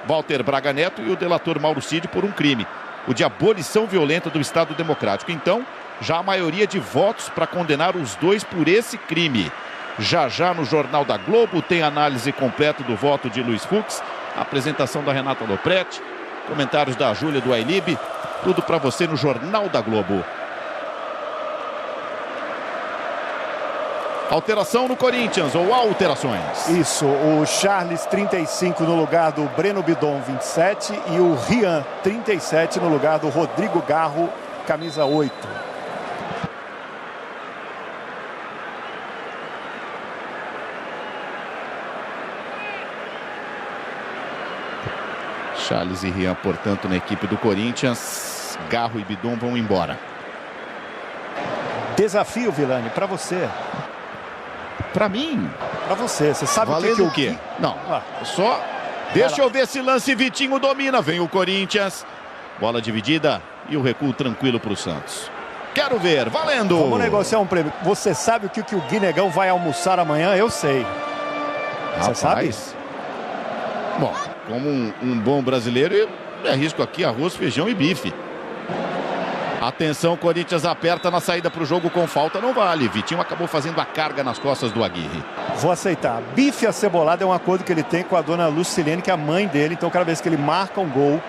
Walter Braga Neto e o delator Mauro Cid por um crime, o de abolição violenta do Estado Democrático. Então, já a maioria de votos para condenar os dois por esse crime. Já no Jornal da Globo tem análise completa do voto de Luiz Fux, apresentação da Renata Lopretti, comentários da Júlia do Ailib, tudo para você no Jornal da Globo. Alteração no Corinthians, ou alterações? Isso, o Charles 35 no lugar do Breno Bidon 27 e o Rian 37 no lugar do Rodrigo Garro, camisa 8. Charles e Rian, portanto, na equipe do Corinthians. Garro e Bidon vão embora. Desafio, Vilani, para você. Para mim? Para você. Você sabe valendo o quê? Não, só... Deixa eu ver esse lance, Vitinho domina. Vem o Corinthians. Bola dividida e o recuo tranquilo para o Santos. Quero ver, valendo! Vamos negociar um prêmio. Você sabe o que o Guinegão vai almoçar amanhã? Eu sei. Você sabe? Bom, como um bom brasileiro, eu me arrisco aqui arroz, feijão e bife. Atenção, Corinthians aperta na saída para o jogo com falta, não vale. Vitinho acabou fazendo a carga nas costas do Aguirre. Vou aceitar. Bife acebolado é um acordo que ele tem com a dona Lucilene, que é a mãe dele. Então, cada vez que ele marca um gol,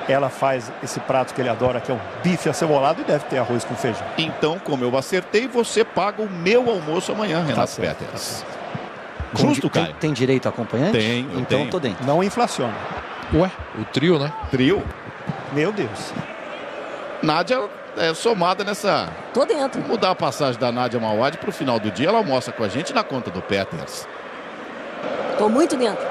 ela faz esse prato que ele adora, que é um bife acebolado, e deve ter arroz com feijão. Então, como eu acertei, você paga o meu almoço amanhã, Renato Peters. Justo, Caio? Tem direito a acompanhante? Tem, então tô dentro. Não inflaciona. Ué, o trio, né? Trio? Meu Deus. Nádia é somada nessa... Tô dentro. Vamos mudar a passagem da Nádia Mauad para o final do dia. Ela almoça com a gente na conta do Peters. Tô muito dentro.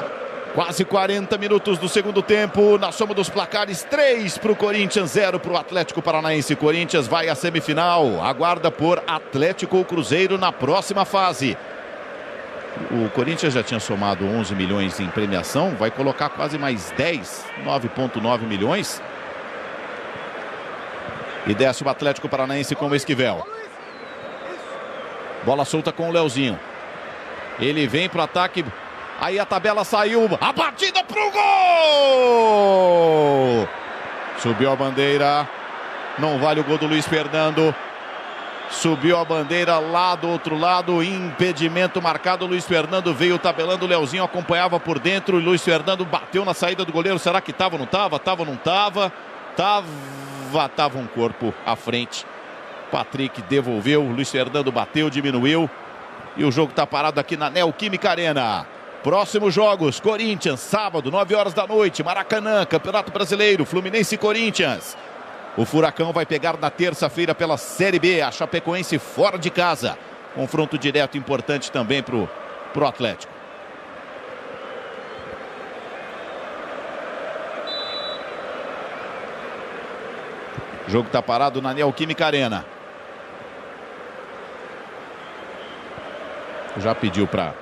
Quase 40 minutos do segundo tempo. Na soma dos placares, 3 para o Corinthians, 0 para o Atlético Paranaense. Corinthians vai à semifinal. Aguarda por Atlético ou Cruzeiro na próxima fase. O Corinthians já tinha somado 11 milhões em premiação. Vai colocar quase mais 10, 9,9 milhões. E desce o Atlético Paranaense com o Esquivel. Bola solta com o Leozinho. Ele vem para o ataque. Aí a tabela saiu. A batida pro gol! Subiu a bandeira. Não vale o gol do Luiz Fernando. Subiu a bandeira lá do outro lado. Impedimento marcado. Luiz Fernando veio tabelando. O Leozinho acompanhava por dentro. Luiz Fernando bateu na saída do goleiro. Será que tava ou não tava? Tava ou não tava? Tava um corpo à frente. Patrick devolveu. Luiz Fernando bateu, diminuiu. E o jogo está parado aqui na Neoquímica Arena. Próximos jogos, Corinthians, sábado, 9 horas da noite, Maracanã, Campeonato Brasileiro, Fluminense e Corinthians. O Furacão vai pegar na terça-feira pela Série B, a Chapecoense fora de casa. Confronto direto importante também pro Atlético. O jogo está parado na Neoquímica Arena. Já pediu para...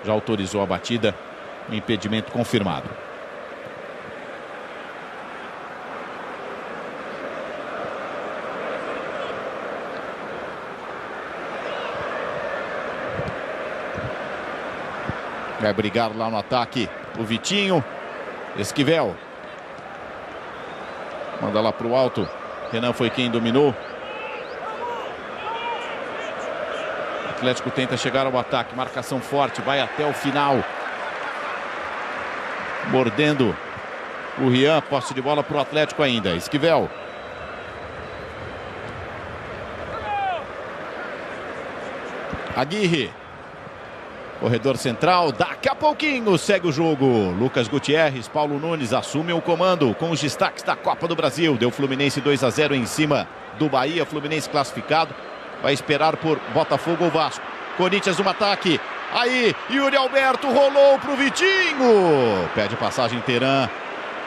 Já autorizou a batida. Impedimento confirmado. Vai brigar lá no ataque o Vitinho. Esquivel. Manda lá para o alto. Renan foi quem dominou. O Atlético tenta chegar ao ataque. Marcação forte. Vai até o final. Mordendo o Rian. Posse de bola para o Atlético ainda. Esquivel. Aguirre. Corredor central, daqui a pouquinho segue o jogo. Lucas Gutierrez, Paulo Nunes assumem o comando com os destaques da Copa do Brasil. Deu Fluminense 2-0 em cima do Bahia. Fluminense classificado. Vai esperar por Botafogo ou Vasco. Corinthians no ataque. Aí, Yuri Alberto rolou pro Vitinho. Pede passagem Teran.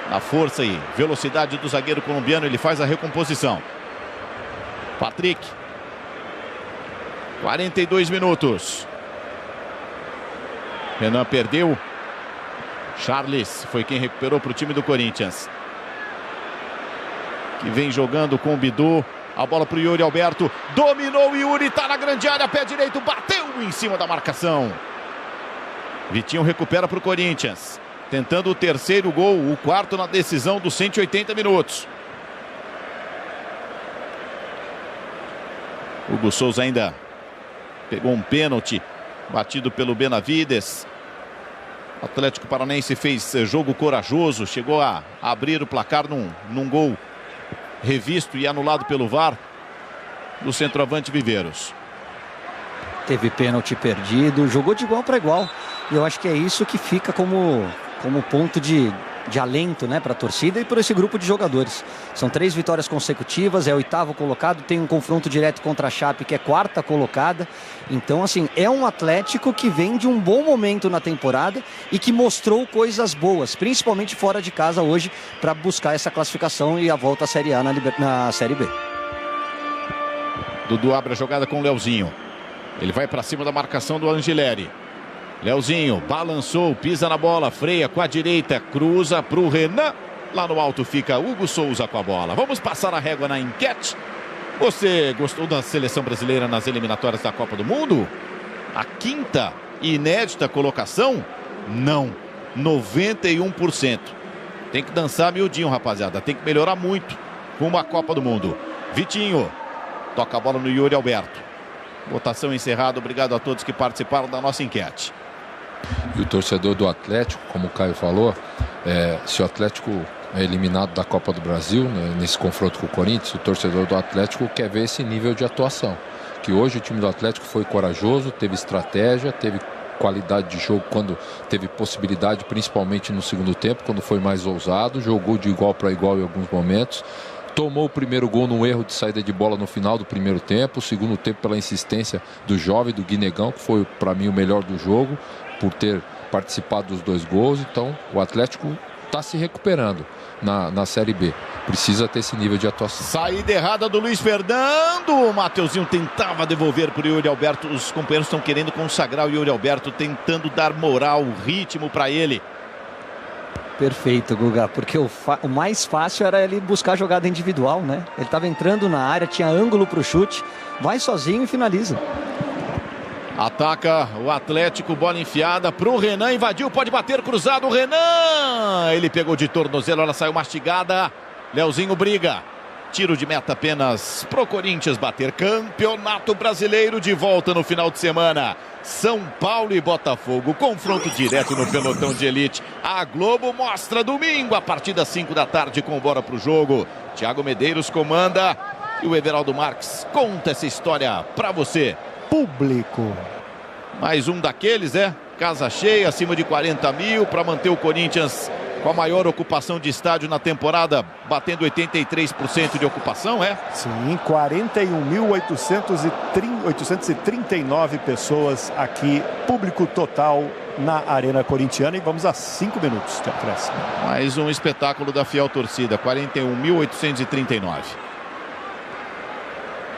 Na força e velocidade do zagueiro colombiano, ele faz a recomposição. Patrick. 42 minutos. Renan perdeu. Charles foi quem recuperou para o time do Corinthians. Que vem jogando com o Bidu. A bola para o Yuri Alberto. Dominou o Yuri, está na grande área. Pé direito, bateu em cima da marcação. Vitinho recupera para o Corinthians. Tentando o terceiro gol, o quarto na decisão dos 180 minutos. Hugo Souza ainda pegou um pênalti batido pelo Benavides. O Atlético Paranaense fez jogo corajoso, chegou a abrir o placar num gol revisto e anulado pelo VAR do centroavante Viveiros. Teve pênalti perdido, jogou de igual para igual. E eu acho que é isso que fica como ponto de alento, né, para a torcida e para esse grupo de jogadores. São 3 vitórias consecutivas, é o 8º colocado, tem um confronto direto contra a Chape, que é 4ª colocada. Então, assim, é um Atlético que vem de um bom momento na temporada e que mostrou coisas boas, principalmente fora de casa hoje, para buscar essa classificação e a volta à Série A na Série B. Dudu abre a jogada com o Leozinho. Ele vai para cima da marcação do Angileri. Leozinho balançou, pisa na bola, freia com a direita, cruza para o Renan. Lá no alto fica Hugo Souza com a bola. Vamos passar a régua na enquete. Você gostou da seleção brasileira nas eliminatórias da Copa do Mundo? A 5ª inédita colocação? Não. 91%. Tem que dançar miudinho, rapaziada. Tem que melhorar muito com uma Copa do Mundo. Vitinho toca a bola no Yuri Alberto. Votação encerrada. Obrigado a todos que participaram da nossa enquete. E o torcedor do Atlético, como o Caio falou, se o Atlético é eliminado da Copa do Brasil, né, nesse confronto com o Corinthians, o torcedor do Atlético quer ver esse nível de atuação. Que hoje o time do Atlético foi corajoso, teve estratégia, teve qualidade de jogo quando teve possibilidade, principalmente no segundo tempo, quando foi mais ousado, jogou de igual para igual em alguns momentos. Tomou o primeiro gol num erro de saída de bola no final do primeiro tempo. O segundo tempo pela insistência do jovem, do Guinegão, que foi para mim o melhor do jogo, por ter participado dos 2 gols. Então o Atlético está se recuperando na Série B. Precisa ter esse nível de atuação. Saída errada do Luiz Fernando. O Mateuzinho tentava devolver para o Yuri Alberto. Os companheiros estão querendo consagrar o Yuri Alberto, tentando dar moral, ritmo para ele. Perfeito, Guga, porque o mais fácil era ele buscar jogada individual, né? Ele estava entrando na área, tinha ângulo para o chute, vai sozinho e finaliza. Ataca o Atlético, bola enfiada para o Renan, invadiu, pode bater, cruzado, o Renan! Ele pegou de tornozelo, ela saiu mastigada, Leozinho briga. Tiro de meta apenas pro Corinthians bater. Campeonato Brasileiro de volta no final de semana. São Paulo e Botafogo. Confronto direto no pelotão de elite. A Globo mostra domingo a partir das 5 da tarde com bora pro jogo. Thiago Medeiros comanda e o Everaldo Marques conta essa história pra você. Público. Mais um daqueles, casa cheia, acima de 40 mil para manter o Corinthians com a maior ocupação de estádio na temporada, batendo 83% de ocupação, Sim, 41.839 pessoas aqui, público total na Arena Corintiana, e vamos a 5 minutos de acréscimo. Mais um espetáculo da fiel torcida, 41.839.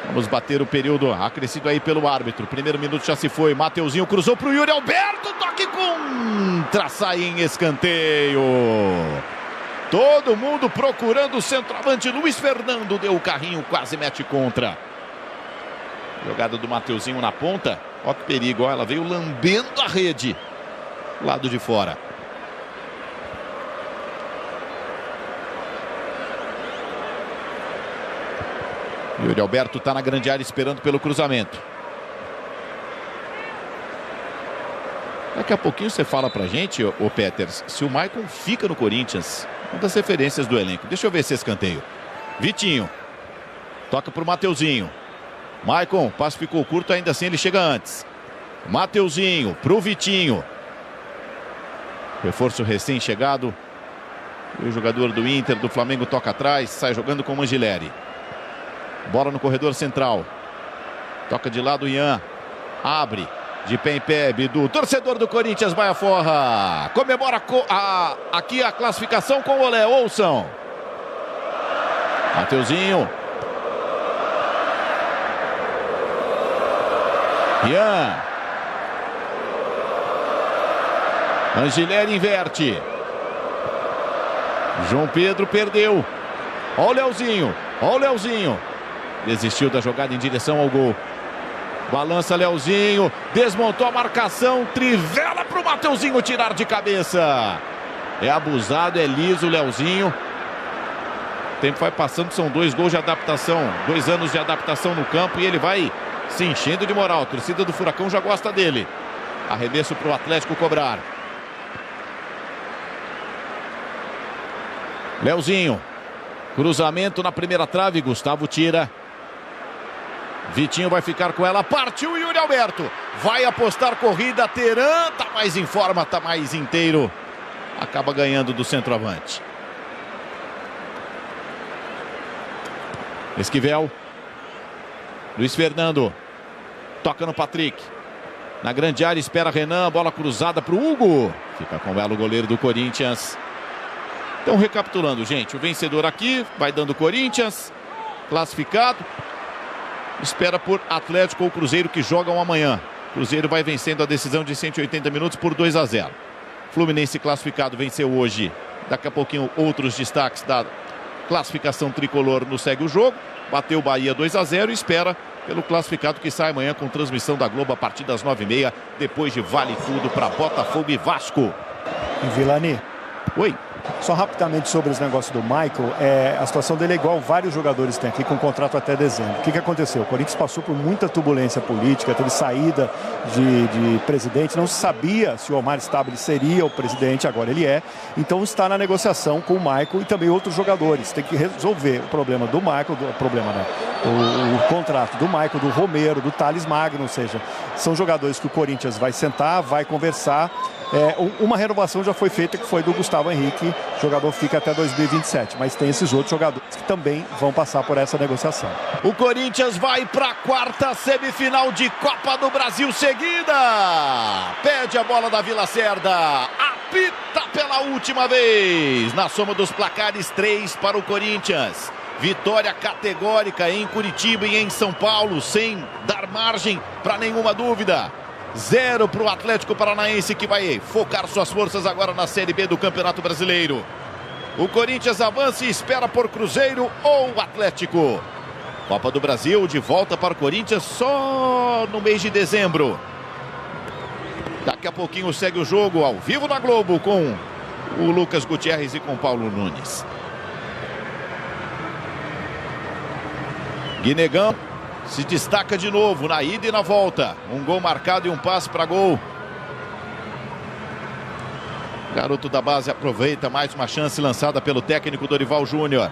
Vamos bater o período acrescido aí pelo árbitro. Primeiro minuto já se foi. Mateuzinho cruzou para o Yuri Alberto. Toque contra. Sai em escanteio. Todo mundo procurando o centroavante. Luiz Fernando deu o carrinho. Quase mete contra. Jogada do Mateuzinho na ponta. Ó que perigo. Ó, ela veio lambendo a rede. Lado de fora. Yuri Alberto está na grande área esperando pelo cruzamento. Daqui a pouquinho você fala pra gente, ô Peters, se o Maicon fica no Corinthians. Uma das referências do elenco. Deixa eu ver esse escanteio. Vitinho. Toca pro Mateuzinho. Maicon, passe ficou curto, ainda assim ele chega antes. Mateuzinho pro Vitinho. Reforço recém-chegado. O jogador do Inter, do Flamengo, toca atrás, sai jogando com o Angileri. Bola no corredor central. Toca de lado o Ian. Abre. De pé em pé, Bidu. Torcedor do Corinthians vai afora. Comemora aqui a classificação com o olé. Ouçam. Mateuzinho. Ian. Angileri inverte. João Pedro perdeu. Olha o Leozinho. Olha o Leozinho. Desistiu da jogada em direção ao gol. Balança Leozinho. Desmontou a marcação. Trivela para o Mateuzinho tirar de cabeça. É abusado, é liso o Leozinho. O tempo vai passando, são 2 gols de adaptação. 2 anos de adaptação no campo e ele vai se enchendo de moral. A torcida do Furacão já gosta dele. Arremesso para o Atlético cobrar. Leozinho. Cruzamento na primeira trave. Gustavo tira. Vitinho vai ficar com ela. Partiu o Yuri Alberto. Vai apostar corrida. Teran tá mais em forma, tá mais inteiro. Acaba ganhando do centroavante. Esquivel. Luiz Fernando. Toca no Patrick. Na grande área espera Renan. Bola cruzada para o Hugo. Fica com o belo goleiro do Corinthians. Então, recapitulando, gente. O vencedor aqui vai dando Corinthians. Classificado. Espera por Atlético ou Cruzeiro que jogam amanhã. Cruzeiro vai vencendo a decisão de 180 minutos por 2-0. Fluminense classificado venceu hoje. Daqui a pouquinho outros destaques da classificação tricolor no Segue o Jogo. Bateu o Bahia 2-0 e espera pelo classificado que sai amanhã com transmissão da Globo a partir das 9h30. Depois de Vale Tudo para Botafogo e Vasco. Em Vilani. Oi. Só rapidamente sobre os negócios do Michael, a situação dele é igual vários jogadores têm aqui com contrato até dezembro. O que aconteceu? O Corinthians passou por muita turbulência política, teve saída de presidente, não se sabia se o Omar Stabile seria o presidente, agora ele é. Então está na negociação com o Michael e também outros jogadores. Tem que resolver o problema do Michael, o contrato do Michael, do Romero, do Thales Magno, ou seja, são jogadores que o Corinthians vai sentar, vai conversar. Uma renovação já foi feita, que foi do Gustavo Henrique, o jogador fica até 2027, mas tem esses outros jogadores que também vão passar por essa negociação. O Corinthians vai para a 4ª semifinal de Copa do Brasil seguida. Pede a bola da Vila Cerda, apita pela última vez. Na soma dos placares, 3 para o Corinthians. Vitória categórica em Curitiba e em São Paulo, sem dar margem para nenhuma dúvida. 0 para o Atlético Paranaense, que vai focar suas forças agora na Série B do Campeonato Brasileiro. O Corinthians avança e espera por Cruzeiro ou Atlético. Copa do Brasil de volta para o Corinthians só no mês de dezembro. Daqui a pouquinho segue o jogo ao vivo na Globo com o Lucas Gutierrez e com o Paulo Nunes. Guinegão se destaca de novo na ida e na volta. Um gol marcado e um passe para gol. Garoto da base aproveita mais uma chance lançada pelo técnico Dorival Júnior.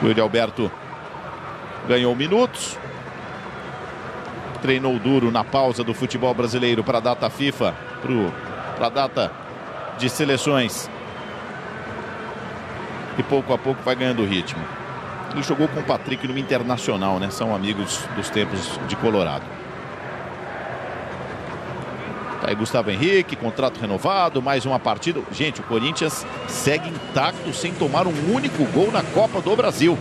O Yuri Alberto ganhou minutos. Treinou duro na pausa do futebol brasileiro para a data FIFA, para a data de seleções. E pouco a pouco vai ganhando ritmo. Ele jogou com o Patrick no Internacional, né? São amigos dos tempos de Colorado. Tá aí Gustavo Henrique, contrato renovado, mais uma partida. Gente, o Corinthians segue intacto sem tomar um único gol na Copa do Brasil.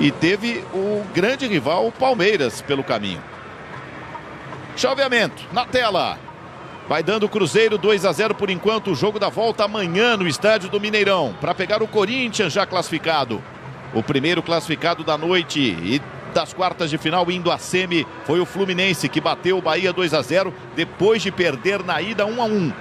E teve o grande rival, o Palmeiras, pelo caminho. Chaveamento na tela. Vai dando o Cruzeiro 2-0 por enquanto. O jogo da volta amanhã no estádio do Mineirão. Para pegar o Corinthians já classificado. O primeiro classificado da noite e das quartas de final indo à semi foi o Fluminense, que bateu o Bahia 2-0 depois de perder na ida 1-1.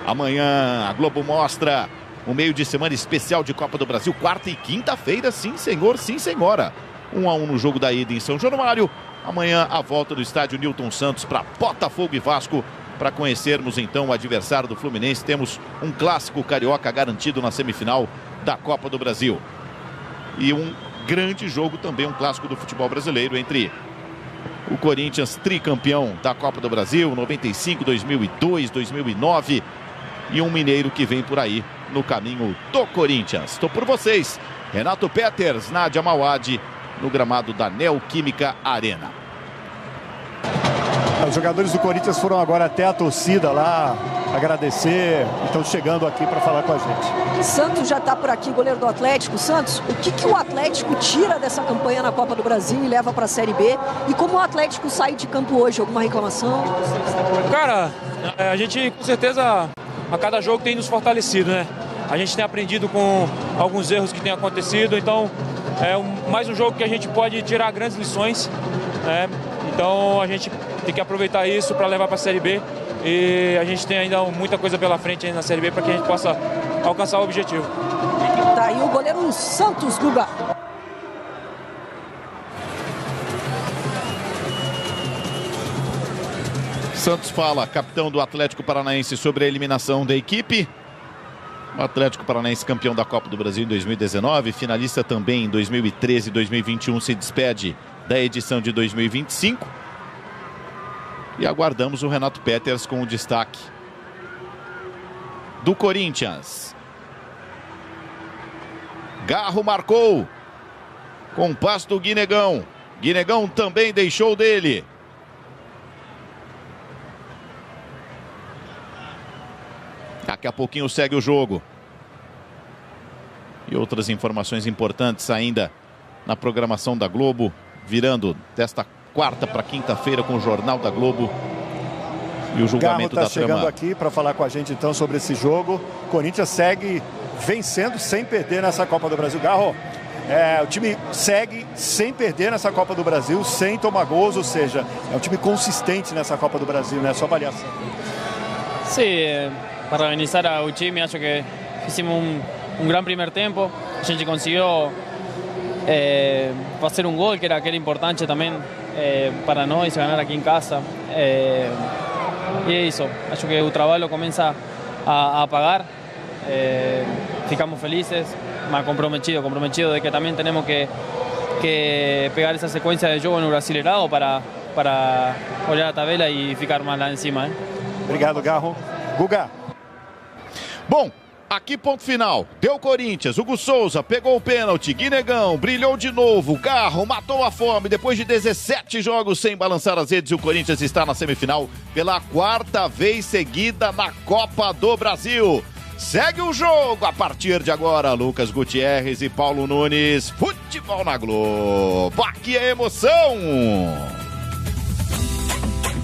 Amanhã a Globo mostra um meio de semana especial de Copa do Brasil. Quarta e quinta-feira, sim senhor, sim senhora. 1-1 no jogo da ida em São Januário. Amanhã a volta do estádio Newton Santos para Botafogo e Vasco. Para conhecermos então o adversário do Fluminense, temos um clássico carioca garantido na semifinal da Copa do Brasil. E um grande jogo também, um clássico do futebol brasileiro entre o Corinthians, tricampeão da Copa do Brasil, 95, 2002, 2009. e um mineiro que vem por aí no caminho do Corinthians. Estou por vocês, Renato Peters, Nádia Mauad, no gramado da Neoquímica Arena. Os jogadores do Corinthians foram agora até a torcida lá agradecer, estão chegando aqui para falar com a gente. Santos já está por aqui, goleiro do Atlético. Santos, o que o Atlético tira dessa campanha na Copa do Brasil e leva para a Série B? E como o Atlético sai de campo hoje? Alguma reclamação? Cara, a gente com certeza a cada jogo tem nos fortalecido, né? A gente tem aprendido com alguns erros que têm acontecido, então é mais um jogo que a gente pode tirar grandes lições, né? Então a gente tem que aproveitar isso para levar para a Série B e a gente tem ainda muita coisa pela frente aí na Série B para que a gente possa alcançar o objetivo. Tá aí o goleiro Santos, Guga. Santos fala, capitão do Atlético Paranaense, sobre a eliminação da equipe. O Atlético Paranaense, campeão da Copa do Brasil em 2019, finalista também em 2013 e 2021, se despede da edição de 2025. E aguardamos o Renato Peters com o destaque do Corinthians. Garro marcou com o passe do Guinegão. Guinegão também deixou dele. Daqui a pouquinho segue o jogo. E outras informações importantes ainda na programação da Globo, virando desta quarta para quinta-feira com o Jornal da Globo e o julgamento da trama. Garro está chegando aqui para falar com a gente então sobre esse jogo. Corinthians segue vencendo sem perder nessa Copa do Brasil. Garro, o time segue sem perder nessa Copa do Brasil, sem tomar gols, ou seja, é um time consistente nessa Copa do Brasil, né? Sua avaliação. Sim, parabenizar ao time, acho que fizemos um grande primeiro tempo, a gente conseguiu fazer um gol que era importante também para nós, ganhar aqui em casa. E é isso, acho que o trabalho começa a pagar, ficamos felizes, mas comprometido de que também temos que pegar essa sequência de jogo no Brasileirão para olhar a tabela e ficar mais lá em cima. Obrigado, Garro. Guga. Bom, aqui ponto final. Deu Corinthians, Hugo Souza pegou o pênalti, Guinegão brilhou de novo, Garro matou a fome. Depois de 17 jogos sem balançar as redes, o Corinthians está na semifinal pela quarta vez seguida na Copa do Brasil. Segue o jogo a partir de agora. Lucas Gutierrez e Paulo Nunes. Futebol na Globo. Aqui é emoção.